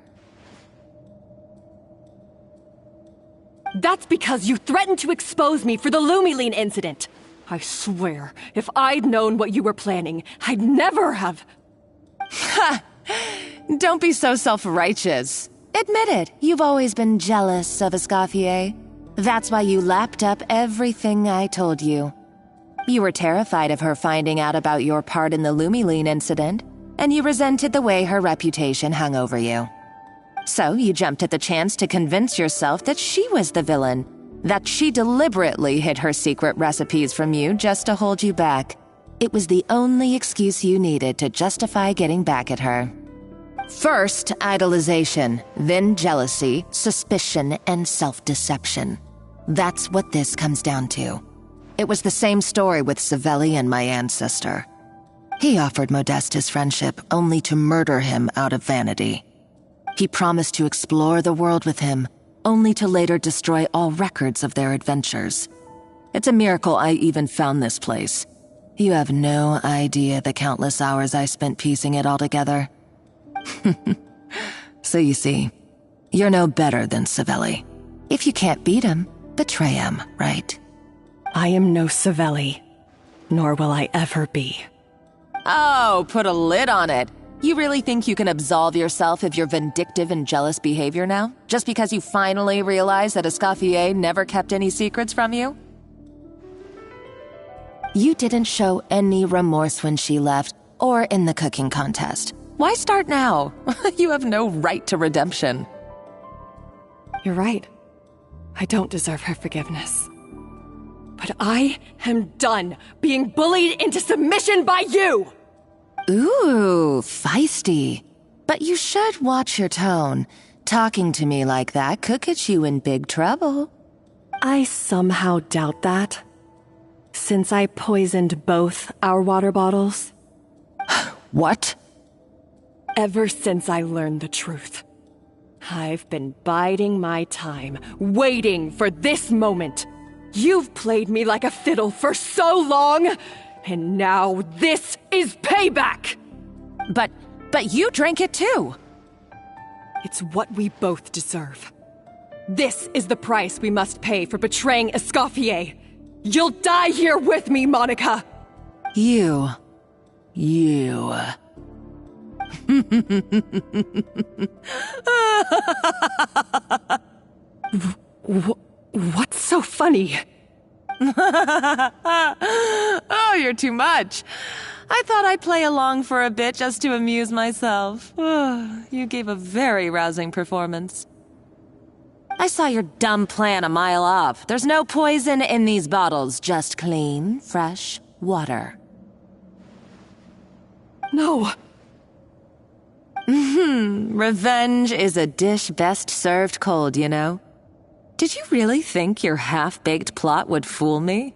That's because you threatened to expose me for the Lumiline incident. I swear, if I'd known what you were planning, I'd never have... Ha! Don't be so self-righteous. Admit it, you've always been jealous of Escoffier. That's why you lapped up everything I told you. You were terrified of her finding out about your part in the Lumiline incident, and you resented the way her reputation hung over you. So you jumped at the chance to convince yourself that she was the villain, that she deliberately hid her secret recipes from you just to hold you back. It was the only excuse you needed to justify getting back at her. First, idolization, then jealousy, suspicion, and self-deception. That's what this comes down to. It was the same story with Savelli and my ancestor. He offered Modeste his friendship only to murder him out of vanity. He promised to explore the world with him, only to later destroy all records of their adventures. It's a miracle I even found this place. You have no idea the countless hours I spent piecing it all together. So you see, you're no better than Savelli. If you can't beat him, betray him, right? I am no Savelli, nor will I ever be. Oh, put a lid on it. You really think you can absolve yourself of your vindictive and jealous behavior now? Just because you finally realized that Escoffier never kept any secrets from you? You didn't show any remorse when she left, or in the cooking contest. Why start now? You have no right to redemption. You're right. I don't deserve her forgiveness. But I am done being bullied into submission by you! Ooh, feisty. But you should watch your tone. Talking to me like that could get you in big trouble. I somehow doubt that. Since I poisoned both our water bottles. What? Ever since I learned the truth. I've been biding my time, waiting for this moment. You've played me like a fiddle for so long, and now this is payback! But you drank it too. It's what we both deserve. This is the price we must pay for betraying Escoffier. You'll die here with me, Monica! You. What's so funny? Oh, you're too much. I thought I'd play along for a bit just to amuse myself. You gave a very rousing performance. I saw your dumb plan a mile off. There's no poison in these bottles, just clean, fresh water. No. Revenge is a dish best served cold, you know? Did you really think your half-baked plot would fool me?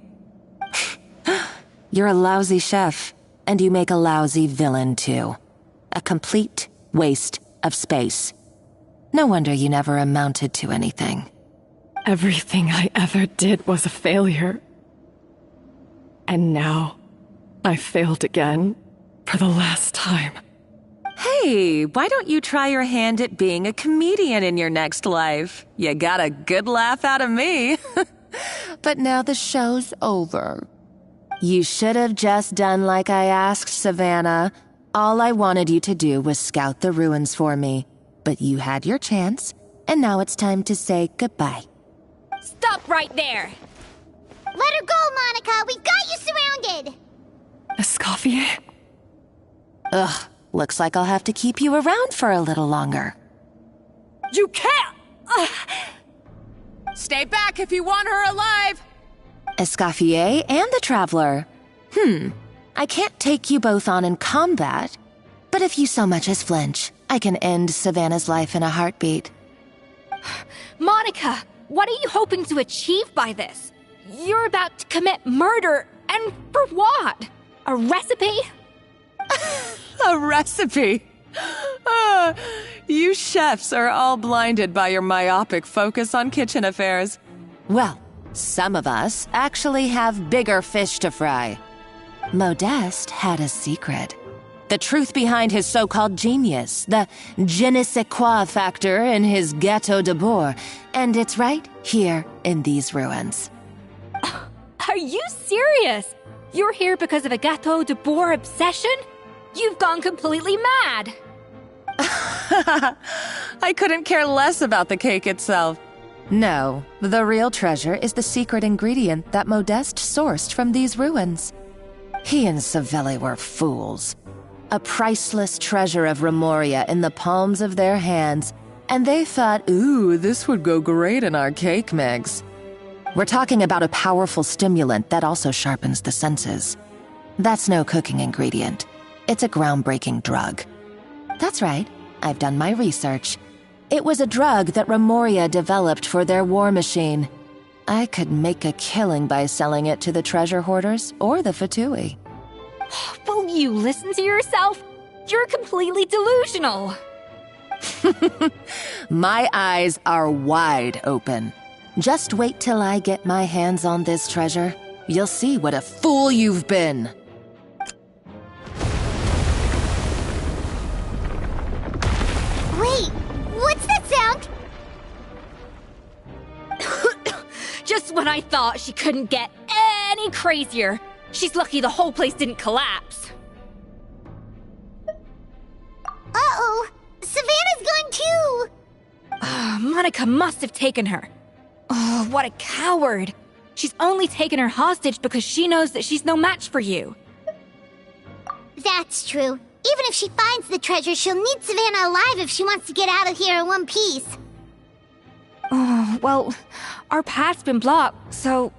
You're a lousy chef, and you make a lousy villain, too. A complete waste of space. No wonder you never amounted to anything. Everything I ever did was a failure. And now, I failed again, for the last time. Hey, why don't you try your hand at being a comedian in your next life? You got a good laugh out of me. But now the show's over. You should have just done like I asked, Savannah. All I wanted you to do was scout the ruins for me. But you had your chance, and now it's time to say goodbye. Stop right there! Let her go, Monica! We've got you surrounded! Escoffier? Ugh, looks like I'll have to keep you around for a little longer. You can't! Stay back if you want her alive! Escoffier and the Traveler. I can't take you both on in combat, but if you so much as flinch, I can end Savannah's life in a heartbeat. Monica, what are you hoping to achieve by this? You're about to commit murder, and for what? A recipe? A recipe? You chefs are all blinded by your myopic focus on kitchen affairs. Well, some of us actually have bigger fish to fry. Modeste had a secret. The truth behind his so-called genius, the je ne sais quoi factor in his Gâteau de Bourg, and it's right here in these ruins. Are you serious? You're here because of a Gâteau de Bourg obsession? You've gone completely mad! I couldn't care less about the cake itself. No, the real treasure is the secret ingredient that Modeste sourced from these ruins. He and Savelli were fools. A priceless treasure of Remoria in the palms of their hands, and they thought, ooh, this would go great in our cake mix. We're talking about a powerful stimulant that also sharpens the senses. That's no cooking ingredient. It's a groundbreaking drug. That's right, I've done my research. It was a drug that Remoria developed for their war machine. I could make a killing by selling it to the treasure hoarders or the Fatui. Will you listen to yourself? You're completely delusional. My eyes are wide open. Just wait till I get my hands on this treasure. You'll see what a fool you've been. Wait, what's that sound? Just when I thought she couldn't get any crazier. She's lucky the whole place didn't collapse. Uh-oh, Savannah's gone too! Monica must have taken her. Oh, what a coward. She's only taken her hostage because she knows that she's no match for you. That's true. Even if she finds the treasure, she'll need Savannah alive if she wants to get out of here in one piece. Oh, well, our path's been blocked, so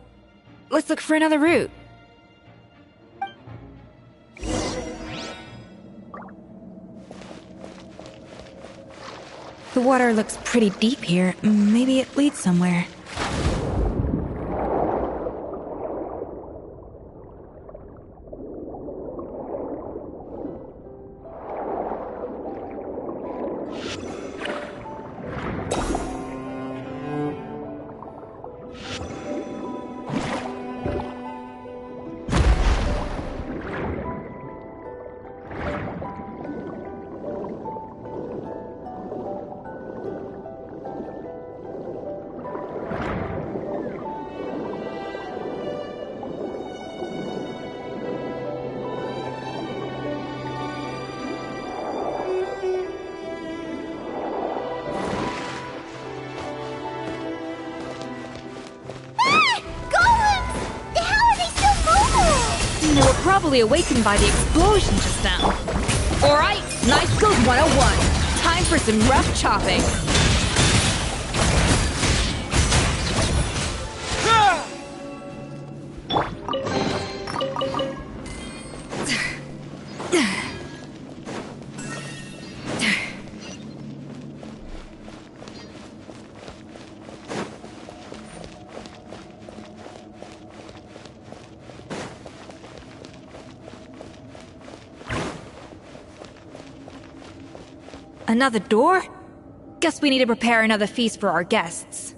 let's look for another route. The water looks pretty deep here. Maybe it leads somewhere. probably awakened by the explosion just now. Alright, Knife Skills 101. Time for some rough chopping. Another door? Guess we need to prepare another feast for our guests.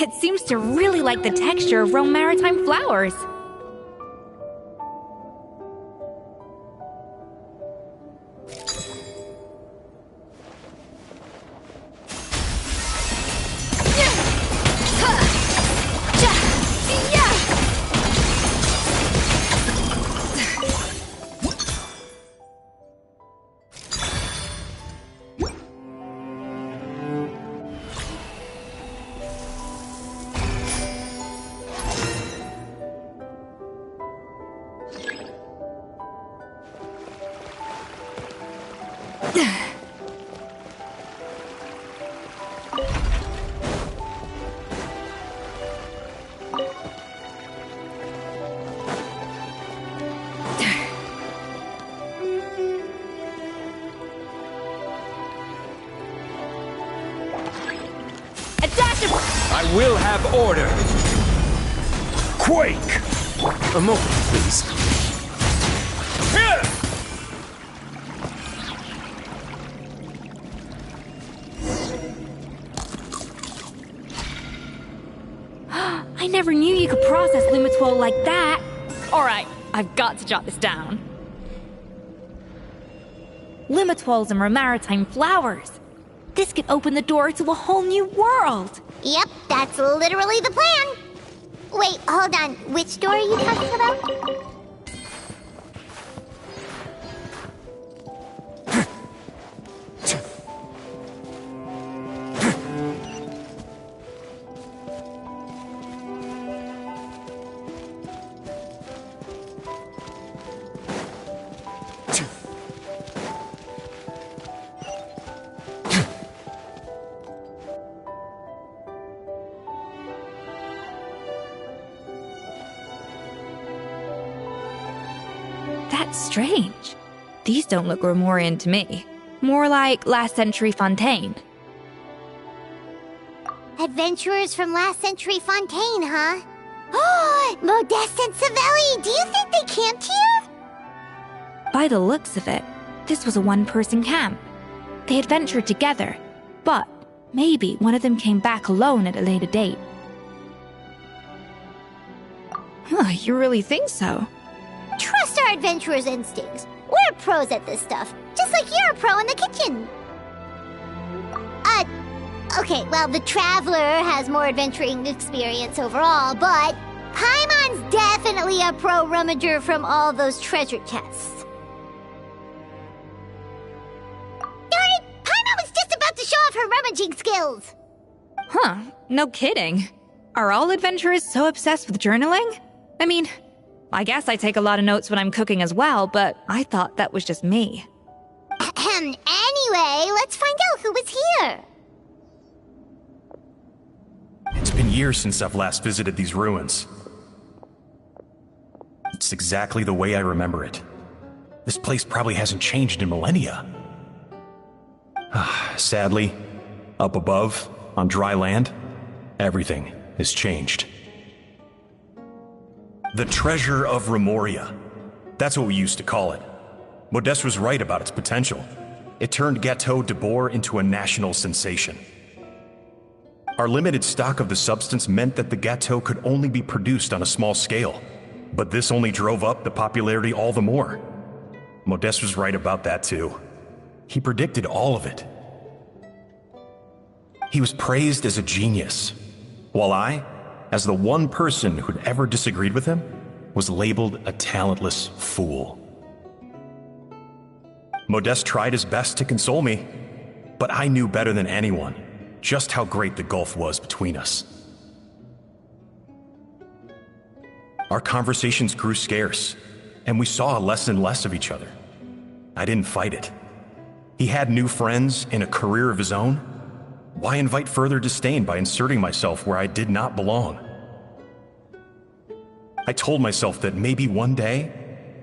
It seems to really like the texture of Rome Maritime flowers. I will have order. Quake! A moment, please. I never knew you could process Lumitwol like that. Alright, I've got to jot this down. Lumitwols and maritime flowers. This could open the door to a whole new world. Yep, that's literally the plan. Wait, hold on. Which door are you talking about? That's strange. These don't look Romorian to me. More like last century Fontaine. Adventurers from last century Fontaine, huh? Oh, Modeste and Savelli, do you think they camped here? By the looks of it, this was a one-person camp. They adventured together, but maybe one of them came back alone at a later date. Huh, you really think so? Trust our adventurers' instincts. We're pros at this stuff, just like you're a pro in the kitchen. Okay, well, the Traveler has more adventuring experience overall, but Paimon's definitely a pro rummager from all those treasure chests. Darn it! Paimon was just about to show off her rummaging skills! Huh, no kidding. Are all adventurers so obsessed with journaling? I mean, I guess I take a lot of notes when I'm cooking as well, but I thought that was just me. Anyway, let's find out who was here. It's been years since I've last visited these ruins. It's exactly the way I remember it. This place probably hasn't changed in millennia. Sadly, up above, on dry land, everything has changed. The treasure of Remoria. That's what we used to call it. Modeste was right about its potential. It turned Gateau de Boer into a national sensation. Our limited stock of the substance meant that the Gateau could only be produced on a small scale, but this only drove up the popularity all the more. Modeste was right about that too. He predicted all of it. He was praised as a genius, while I, as the one person who'd ever disagreed with him, was labeled a talentless fool. Modeste tried his best to console me, but I knew better than anyone just how great the gulf was between us. Our conversations grew scarce, and we saw less and less of each other. I didn't fight it. He had new friends and a career of his own. Why invite further disdain by inserting myself where I did not belong? I told myself that maybe one day,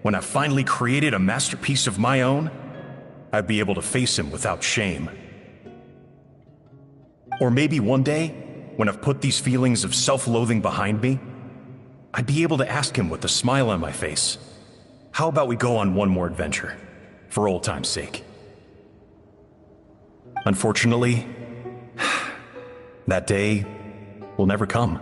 when I finally created a masterpiece of my own, I'd be able to face him without shame. Or maybe one day, when I've put these feelings of self-loathing behind me, I'd be able to ask him with a smile on my face, how about we go on one more adventure, for old time's sake? Unfortunately, that day will never come.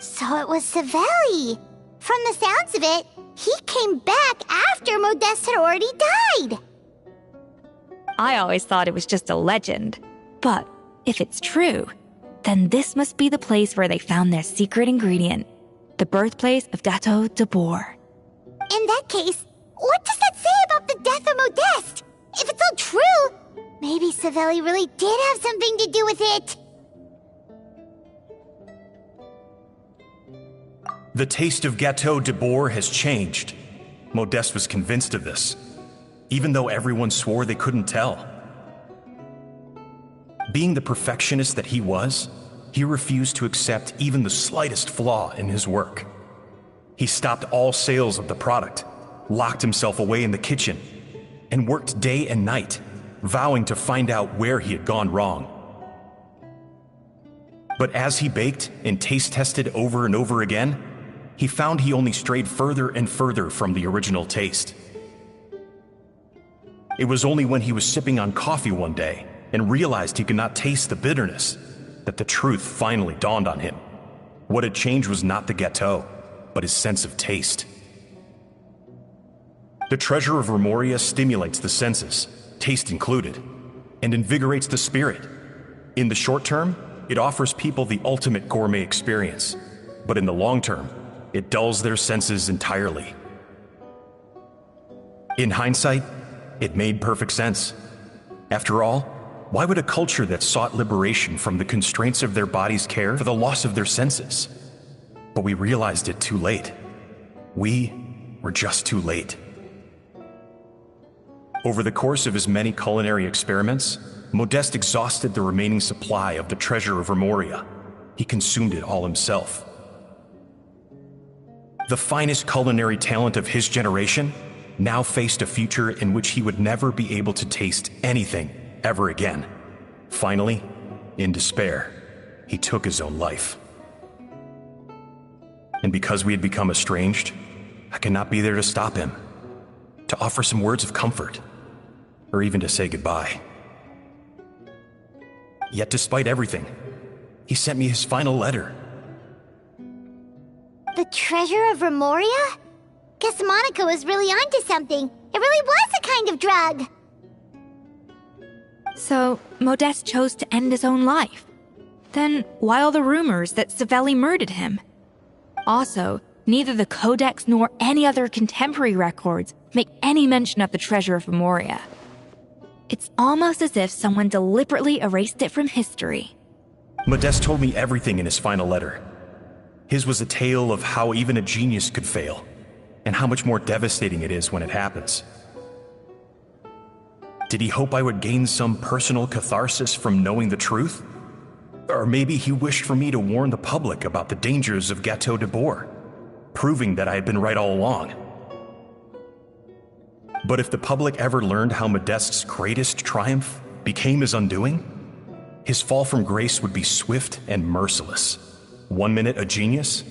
So it was Savelli. From the sounds of it, he came back after Modeste had already died. I always thought it was just a legend. But if it's true, then this must be the place where they found their secret ingredient, the birthplace of Gateau de Boer. In that case, what does that say about the death of Modeste? If it's all true, maybe Savelli really did have something to do with it. The taste of Gateau de Boer has changed. Modeste was convinced of this, even though everyone swore they couldn't tell. Being the perfectionist that he was, he refused to accept even the slightest flaw in his work. He stopped all sales of the product, locked himself away in the kitchen, and worked day and night, vowing to find out where he had gone wrong. But as he baked and taste tested over and over again, he found he only strayed further and further from the original taste. It was only when he was sipping on coffee one day and realized he could not taste the bitterness, that the truth finally dawned on him. What had changed was not the gâteau, but his sense of taste. The treasure of Remoria stimulates the senses, taste included, and invigorates the spirit. In the short term, it offers people the ultimate gourmet experience, but in the long term, it dulls their senses entirely. In hindsight, it made perfect sense. After all, why would a culture that sought liberation from the constraints of their bodies care for the loss of their senses? But we realized it too late. We were just too late. Over the course of his many culinary experiments, Modeste exhausted the remaining supply of the treasure of Remoria. He consumed it all himself. The finest culinary talent of his generation now faced a future in which he would never be able to taste anything ever again. Finally, in despair, he took his own life. And because we had become estranged, I could not be there to stop him, to offer some words of comfort, or even to say goodbye. Yet despite everything, he sent me his final letter. The treasure of Remoria? Guess Monica was really onto something. It really was a kind of drug. So, Modeste chose to end his own life. Then, why all the rumors that Savelli murdered him? Also, neither the Codex nor any other contemporary records make any mention of the treasure of Remoria. It's almost as if someone deliberately erased it from history. Modeste told me everything in his final letter. His was a tale of how even a genius could fail, and how much more devastating it is when it happens. Did he hope I would gain some personal catharsis from knowing the truth? Or maybe he wished for me to warn the public about the dangers of Gâteau de Bourg, proving that I had been right all along. But if the public ever learned how Modeste's greatest triumph became his undoing, his fall from grace would be swift and merciless. 1 minute a genius,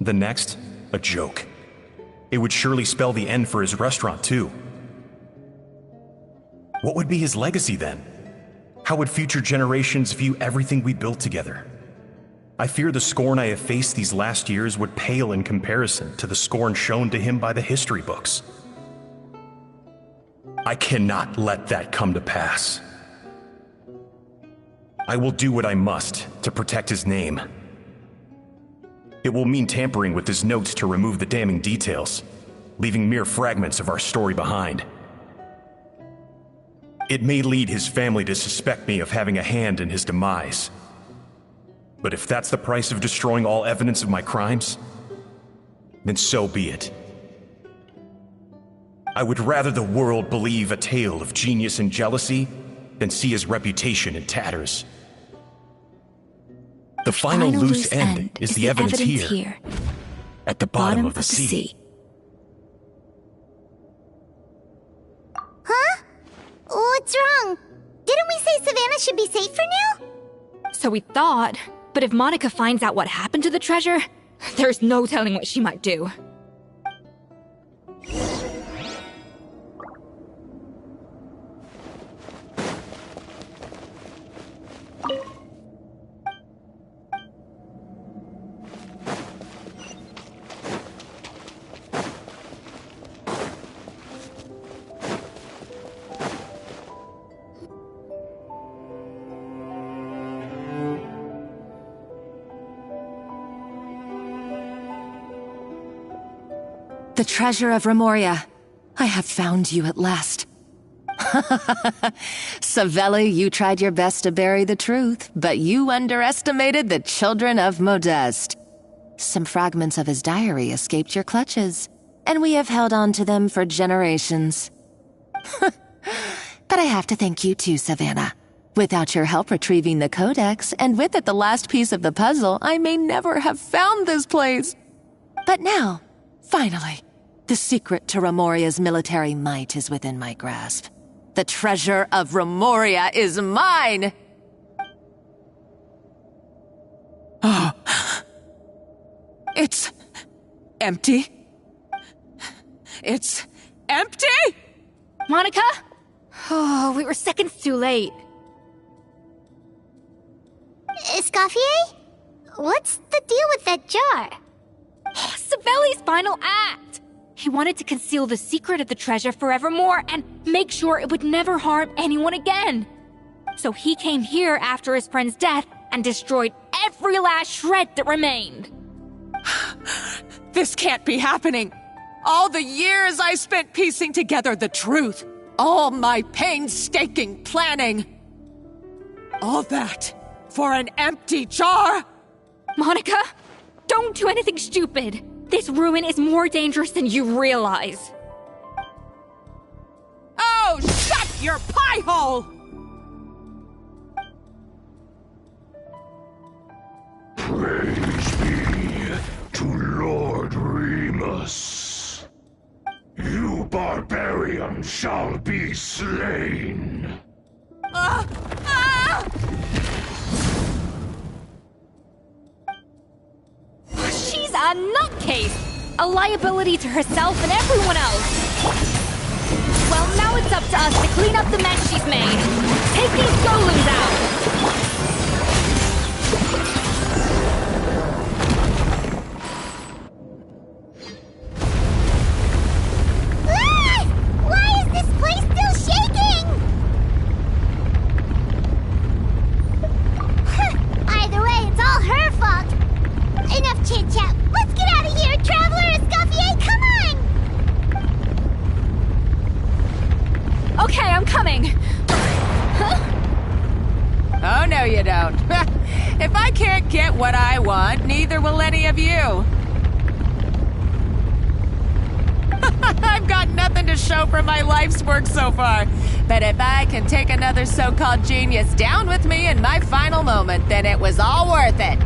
the next a joke. It would surely spell the end for his restaurant, too. What would be his legacy then? How would future generations view everything we built together? I fear the scorn I have faced these last years would pale in comparison to the scorn shown to him by the history books. I cannot let that come to pass. I will do what I must to protect his name. It will mean tampering with his notes to remove the damning details, leaving mere fragments of our story behind. It may lead his family to suspect me of having a hand in his demise. But if that's the price of destroying all evidence of my crimes, then so be it. I would rather the world believe a tale of genius and jealousy than see his reputation in tatters. The final loose end is the evidence here, at the bottom of the sea. Huh? What's wrong? Didn't we say Savannah should be safe for now? So we thought, but if Monica finds out what happened to the treasure, there's no telling what she might do. The treasure of Remoria. I have found you at last. Savelli, you tried your best to bury the truth, but you underestimated the children of Modeste. Some fragments of his diary escaped your clutches, and we have held on to them for generations. But I have to thank you too, Savannah. Without your help retrieving the Codex, and with it the last piece of the puzzle, I may never have found this place. But now, finally, the secret to Remoria's military might is within my grasp. The treasure of Remoria is mine! Oh. It's empty. It's empty! Monica? Oh, we were seconds too late. Escoffier? What's the deal with that jar? Savelli's final act! He wanted to conceal the secret of the treasure forevermore and make sure it would never harm anyone again. So he came here after his friend's death and destroyed every last shred that remained. This can't be happening. All the years I spent piecing together the truth. All my painstaking planning. All that for an empty jar? Monica, don't do anything stupid. This ruin is more dangerous than you realize. Oh, shut your pie hole! Praise be to Lord Remus. You barbarian shall be slain. She's a nutcase! A liability to herself and everyone else! Well, now it's up to us to clean up the mess she's made. Take these golems out! Why is this place still shaking? Either way, it's all her fault. Enough chit-chat. Let's get out of here, Traveler Escoffier, come on! Okay, I'm coming. Oh, no you don't. If I can't get what I want, neither will any of you. I've got nothing to show for my life's work so far. But if I can take another so-called genius down with me in my final moment, then it was all worth it.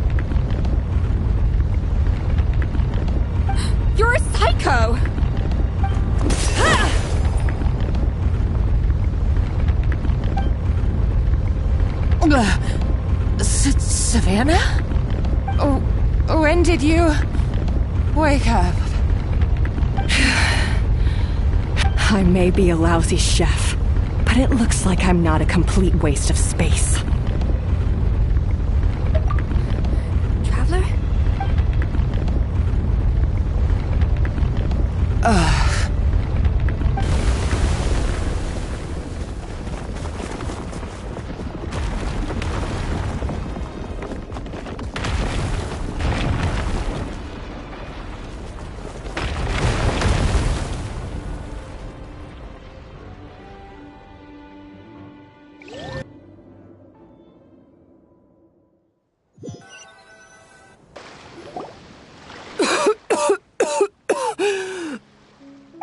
You're a psycho! Savannah? When did you wake up? I may be a lousy chef, but it looks like I'm not a complete waste of space. Traveler?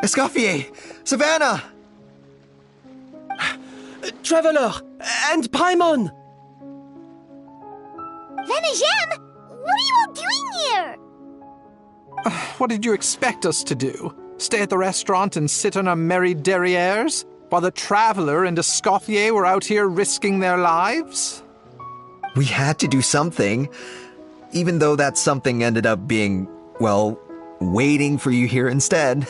Escoffier! Savannah! Traveler! And Paimon! Venegem! What are you all doing here? What did you expect us to do? Stay at the restaurant and sit on our merry derrieres? While the Traveler and Escoffier were out here risking their lives? We had to do something. Even though that something ended up being, well, waiting for you here instead.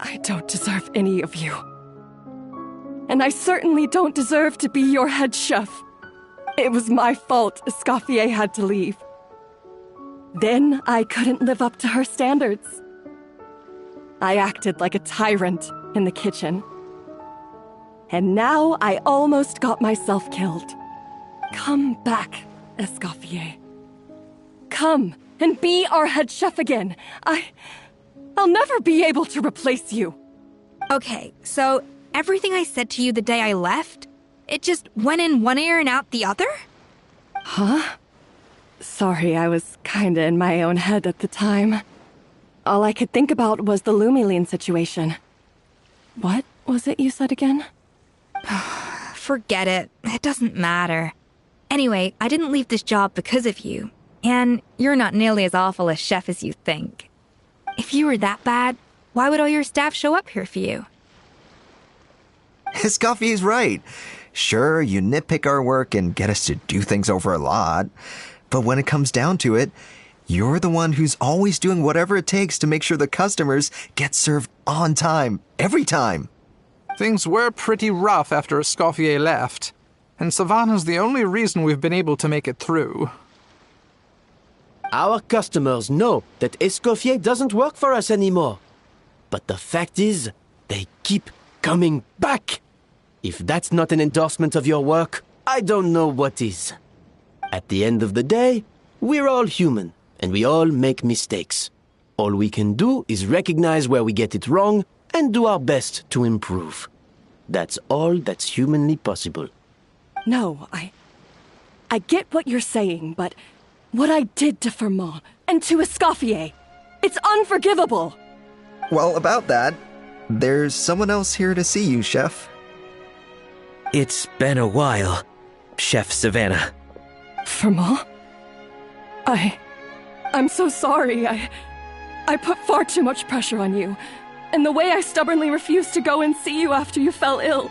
I don't deserve any of you. And I certainly don't deserve to be your head chef. It was my fault Escoffier had to leave. Then I couldn't live up to her standards. I acted like a tyrant in the kitchen. And now I almost got myself killed. Come back, Escoffier. Come and be our head chef again. I'll never be able to replace you. Okay, so everything I said to you the day I left, it just went in one ear and out the other? Huh? Sorry, I was kinda in my own head at the time. All I could think about was the Lumiline situation. What was it you said again? Forget it. It doesn't matter. Anyway, I didn't leave this job because of you. And you're not nearly as awful a chef as you think. If you were that bad, why would all your staff show up here for you? Escoffier's right. Sure, you nitpick our work and get us to do things over a lot. But when it comes down to it, you're the one who's always doing whatever it takes to make sure the customers get served on time, every time. Things were pretty rough after Escoffier left. And Savannah's the only reason we've been able to make it through. Our customers know that Escoffier doesn't work for us anymore. But the fact is, they keep coming back. If that's not an endorsement of your work, I don't know what is. At the end of the day, we're all human, and we all make mistakes. All we can do is recognize where we get it wrong and do our best to improve. That's all that's humanly possible. No, I get what you're saying, but what I did to Firmin and to Escoffier, it's unforgivable. Well, about that, there's someone else here to see you, Chef. It's been a while, Chef Savannah. Firmin? I'm so sorry. I put far too much pressure on you. And the way I stubbornly refused to go and see you after you fell ill.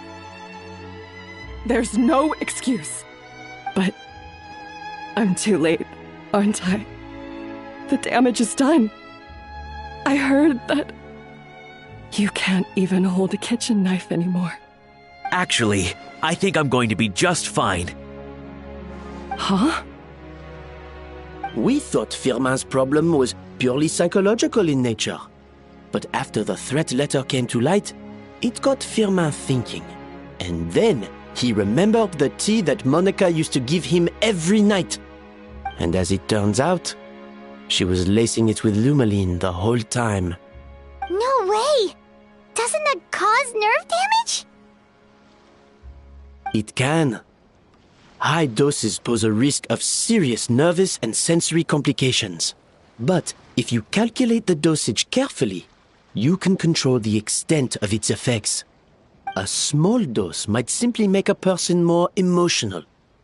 There's no excuse. But I'm too late, aren't I? The damage is done. I heard that you can't even hold a kitchen knife anymore. Actually, I think I'm going to be just fine. Huh? We thought Firmin's problem was purely psychological in nature. But after the threat letter came to light, it got Firmin thinking. And then he remembered the tea that Monica used to give him every night. And as it turns out, she was lacing it with Lumaline the whole time. No way! Doesn't that cause nerve damage? It can. High doses pose a risk of serious nervous and sensory complications. But if you calculate the dosage carefully, you can control the extent of its effects. A small dose might simply make a person more emotional,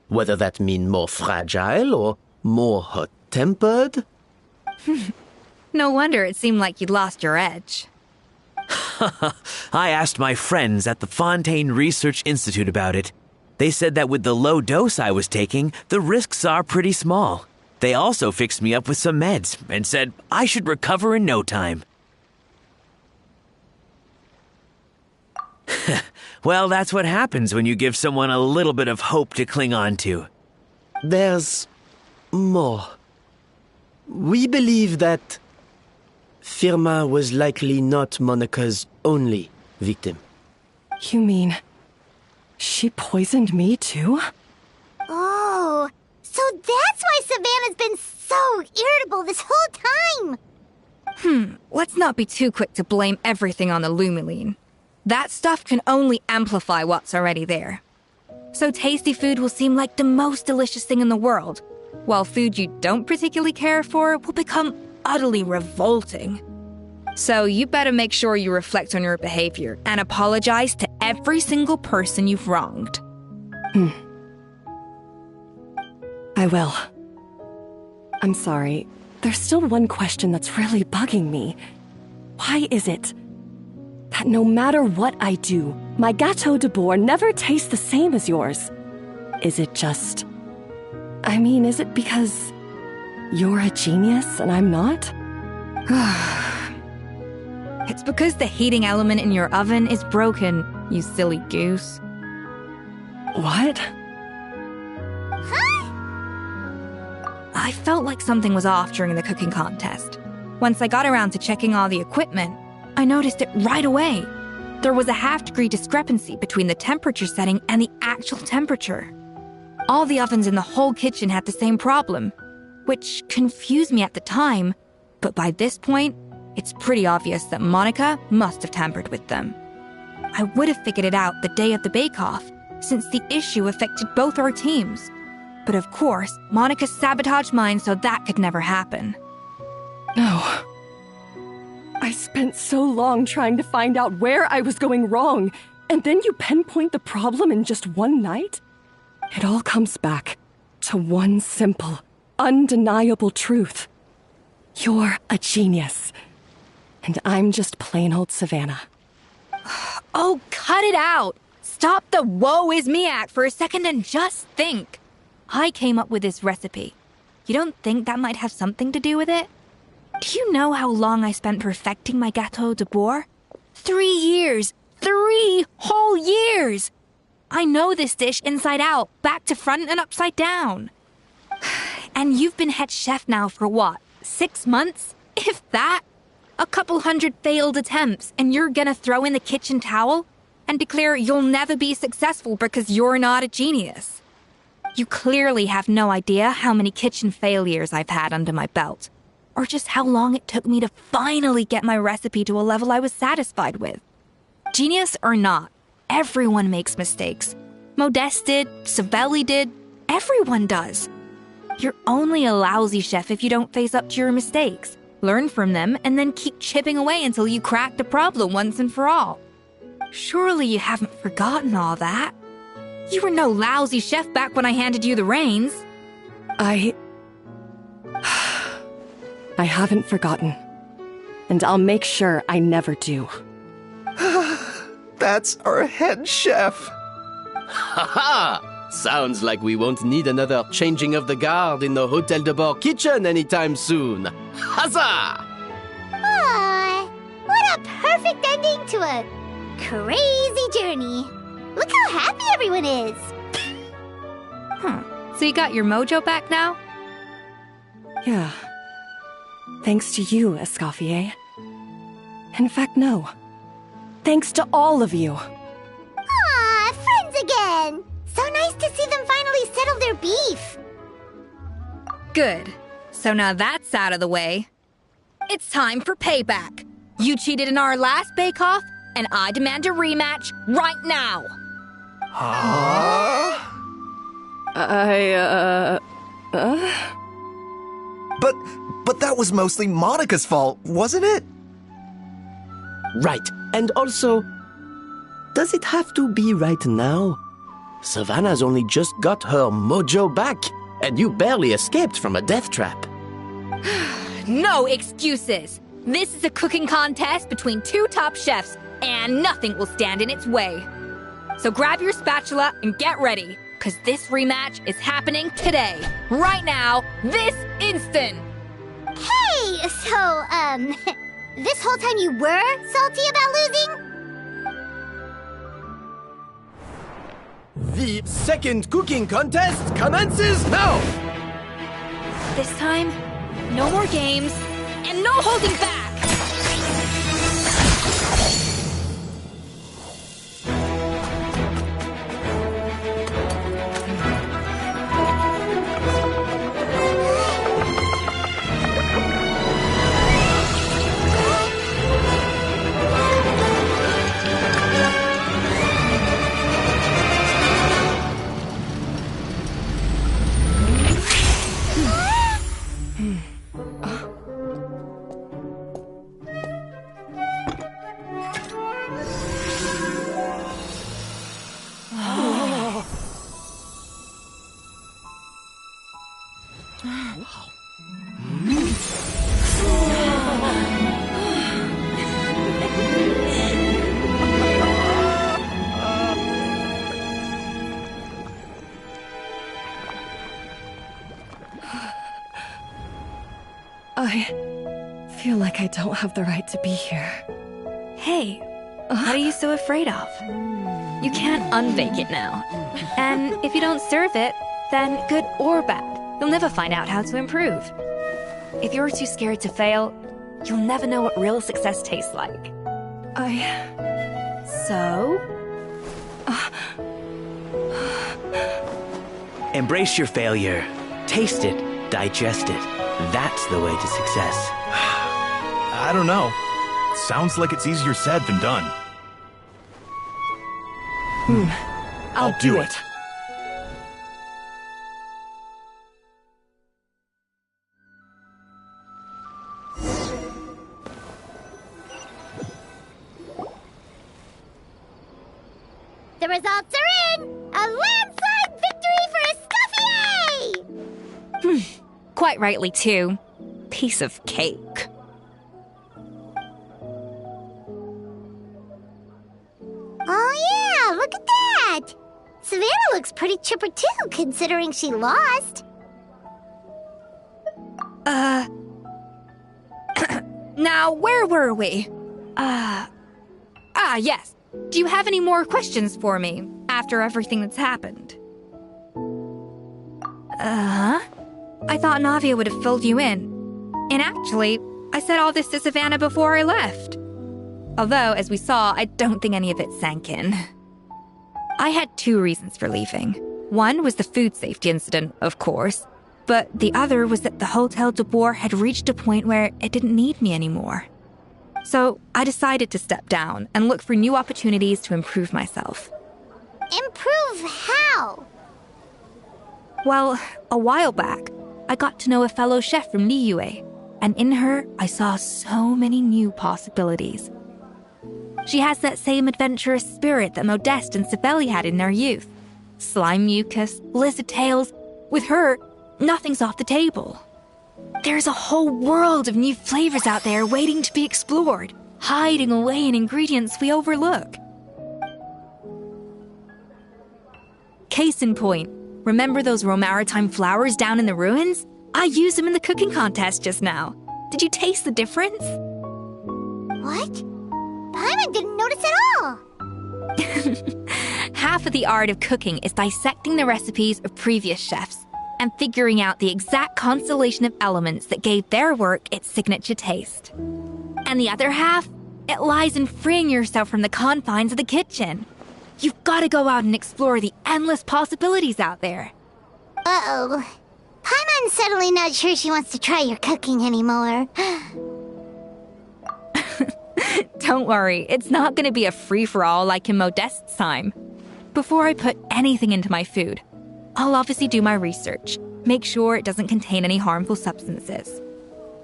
whether that means more fragile or more hot-tempered. No wonder it seemed like you'd lost your edge. I asked my friends at the Fontaine Research Institute about it. They said that with the low dose I was taking, the risks are pretty small. They also fixed me up with some meds and said I should recover in no time. Well, that's what happens when you give someone a little bit of hope to cling on to. There's more. We believe that Firmin was likely not Monica's only victim. You mean she poisoned me too? Oh, so that's why Savannah's been so irritable this whole time. Let's not be too quick to blame everything on the Lumaline. That stuff can only amplify what's already there. So tasty food will seem like the most delicious thing in the world, while food you don't particularly care for will become utterly revolting. So you better make sure you reflect on your behavior and apologize to every single person you've wronged. I will. I'm sorry. There's still one question that's really bugging me. Why is it that no matter what I do, my Gâteau de Bourg never tastes the same as yours? Is it just... is it because you're a genius and I'm not? It's because the heating element in your oven is broken, you silly goose. What? I felt like something was off during the cooking contest. Once I got around to checking all the equipment, I noticed it right away. There was a half-degree discrepancy between the temperature setting and the actual temperature. All the ovens in the whole kitchen had the same problem, which confused me at the time, but by this point, it's pretty obvious that Monica must have tampered with them. I would have figured it out the day of the bake-off, since the issue affected both our teams. But of course, Monica sabotaged mine so that could never happen. No. I spent so long trying to find out where I was going wrong, and then you pinpoint the problem in just one night? It all comes back to one simple, undeniable truth. You're a genius, and I'm just plain old Savannah. Oh, cut it out! Stop the woe is me act for a second and just think. I came up with this recipe. You don't think that might have something to do with it? Do you know how long I spent perfecting my Gâteau de Bourg? 3 years! 3 whole years! I know this dish inside out, back to front and upside down. And you've been head chef now for what, 6 months? If that? A couple hundred failed attempts, and you're gonna throw in the kitchen towel and declare you'll never be successful because you're not a genius. You clearly have no idea how many kitchen failures I've had under my belt, or just how long it took me to finally get my recipe to a level I was satisfied with. Genius or not, everyone makes mistakes. Modeste did, Savelli did, everyone does. You're only a lousy chef if you don't face up to your mistakes, learn from them, and then keep chipping away until you crack the problem once and for all. Surely you haven't forgotten all that. You were no lousy chef back when I handed you the reins. I haven't forgotten. And I'll make sure I never do. That's our head chef. Ha ha! Sounds like we won't need another changing of the guard in the Hotel de Bord kitchen anytime soon. Huzzah! Aw, what a perfect ending to a crazy journey. Look how happy everyone is. So you got your mojo back now? Yeah. Thanks to you, Escoffier. In fact, no. Thanks to all of you. Aw, friends again. So nice to see them finally settle their beef. Good. So now that's out of the way. It's time for payback. You cheated in our last bake-off, and I demand a rematch right now. Huh? But that was mostly Monica's fault, wasn't it? Right. And also, does it have to be right now? Savannah's only just got her mojo back, and you barely escaped from a death trap. No excuses. This is a cooking contest between two top chefs, and nothing will stand in its way. So grab your spatula and get ready, because this rematch is happening today, right now, this instant. Hey, so, this whole time you were salty about losing? The second cooking contest commences now! This time, no more games, and no holding back! I feel like I don't have the right to be here. Hey, what are you so afraid of? You can't unbake it now. And if you don't serve it, then good or bad, you'll never find out how to improve. If you're too scared to fail, you'll never know what real success tastes like. So? Embrace your failure. Taste it. Digest it. That's the way to success. I don't know. Sounds like it's easier said than done. I'll do it. The results are in! A landslide victory for Escoffier! Quite rightly, too. Piece of cake. Oh yeah, look at that! Savannah looks pretty chipper too, considering she lost. Now, where were we? Yes. Do you have any more questions for me? after everything that's happened. I thought Navia would have filled you in. And actually, I said all this to Savannah before I left. Although, as we saw, I don't think any of it sank in. I had 2 reasons for leaving. One was the food safety incident, of course, but the other was that the Hotel de Boer had reached a point where it didn't need me anymore. So I decided to step down and look for new opportunities to improve myself. Improve how? Well, a while back, I got to know a fellow chef from Liyue, and in her, I saw so many new possibilities. She has that same adventurous spirit that Modeste and Sibeli had in their youth. Slime mucus, lizard tails. With her, nothing's off the table. There's a whole world of new flavors out there waiting to be explored, hiding away in ingredients we overlook. Case in point, remember those Romaritime flowers down in the ruins? I used them in the cooking contest just now. Did you taste the difference? What? Paimon didn't notice at all. Half of the art of cooking is dissecting the recipes of previous chefs and figuring out the exact constellation of elements that gave their work its signature taste. And the other half, it lies in freeing yourself from the confines of the kitchen. You've got to go out and explore the endless possibilities out there. Uh-oh. Paimon's suddenly not sure she wants to try your cooking anymore. Don't worry, it's not going to be a free-for-all like in Modeste's time. Before I put anything into my food, I'll obviously do my research, make sure it doesn't contain any harmful substances.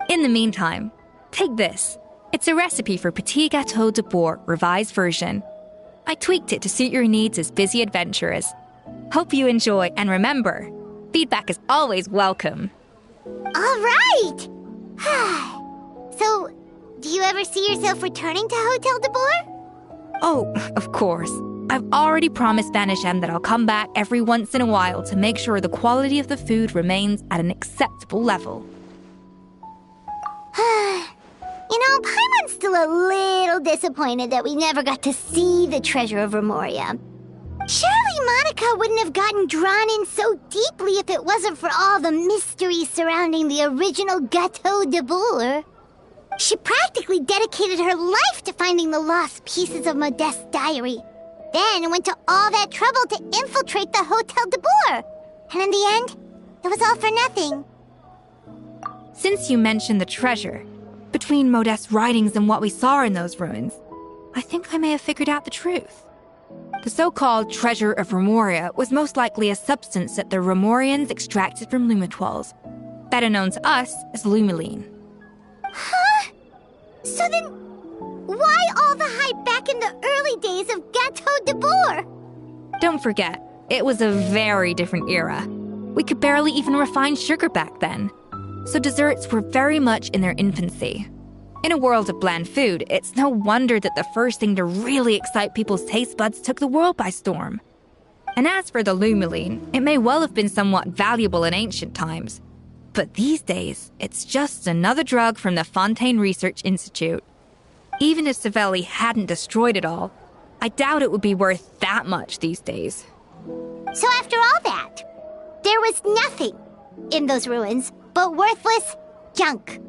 In the meantime, take this. It's a recipe for Petit Gâteau de Boer, revised version. I tweaked it to suit your needs as busy adventurers. Hope you enjoy, and remember, feedback is always welcome. All right! So, do you ever see yourself returning to Hotel de Boer? Oh, of course. I've already promised Vanishem that I'll come back every once in a while to make sure the quality of the food remains at an acceptable level. You know, Paimon's still a little disappointed that we never got to see the treasure of Remoria. Surely Monica wouldn't have gotten drawn in so deeply if it wasn't for all the mystery surrounding the original Gâteau de Boer. She practically dedicated her life to finding the lost pieces of Modeste's diary. Then went to all that trouble to infiltrate the Hotel de Boer. And in the end, it was all for nothing. Since you mentioned the treasure, between Modeste's writings and what we saw in those ruins, I think I may have figured out the truth. The so-called treasure of Remoria was most likely a substance that the Remorians extracted from Lumitoiles, better known to us as Lumiline. Huh? So then, why all the hype back in the early days of Gâteau de Boer? Don't forget, it was a very different era. We could barely even refine sugar back then, so desserts were very much in their infancy. In a world of bland food, it's no wonder that the first thing to really excite people's taste buds took the world by storm. And as for the Lumiline, it may well have been somewhat valuable in ancient times. But these days, it's just another drug from the Fontaine Research Institute. Even if Sibeli hadn't destroyed it all, I doubt it would be worth that much these days. So after all that, there was nothing in those ruins but worthless junk.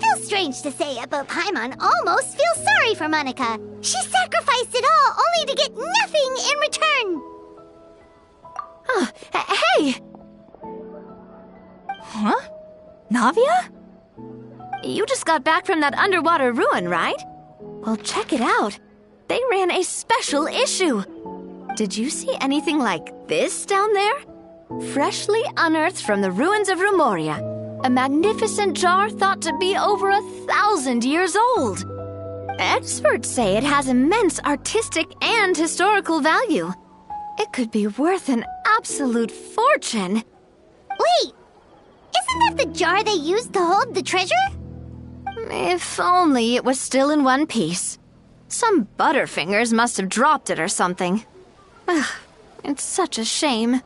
Feels strange to say it, but Paimon almost feels sorry for Monica. She sacrificed it all only to get nothing in return. Oh, hey! Huh? Navia? You just got back from that underwater ruin, right? Well, check it out. They ran a special issue. Did you see anything like this down there? Freshly unearthed from the ruins of Remoria. A magnificent jar thought to be over 1,000 years old. Experts say it has immense artistic and historical value. It could be worth an absolute fortune. Wait! Isn't that the jar they used to hold the treasure? If only it was still in one piece. Some butterfingers must have dropped it or something. Ugh, it's such a shame.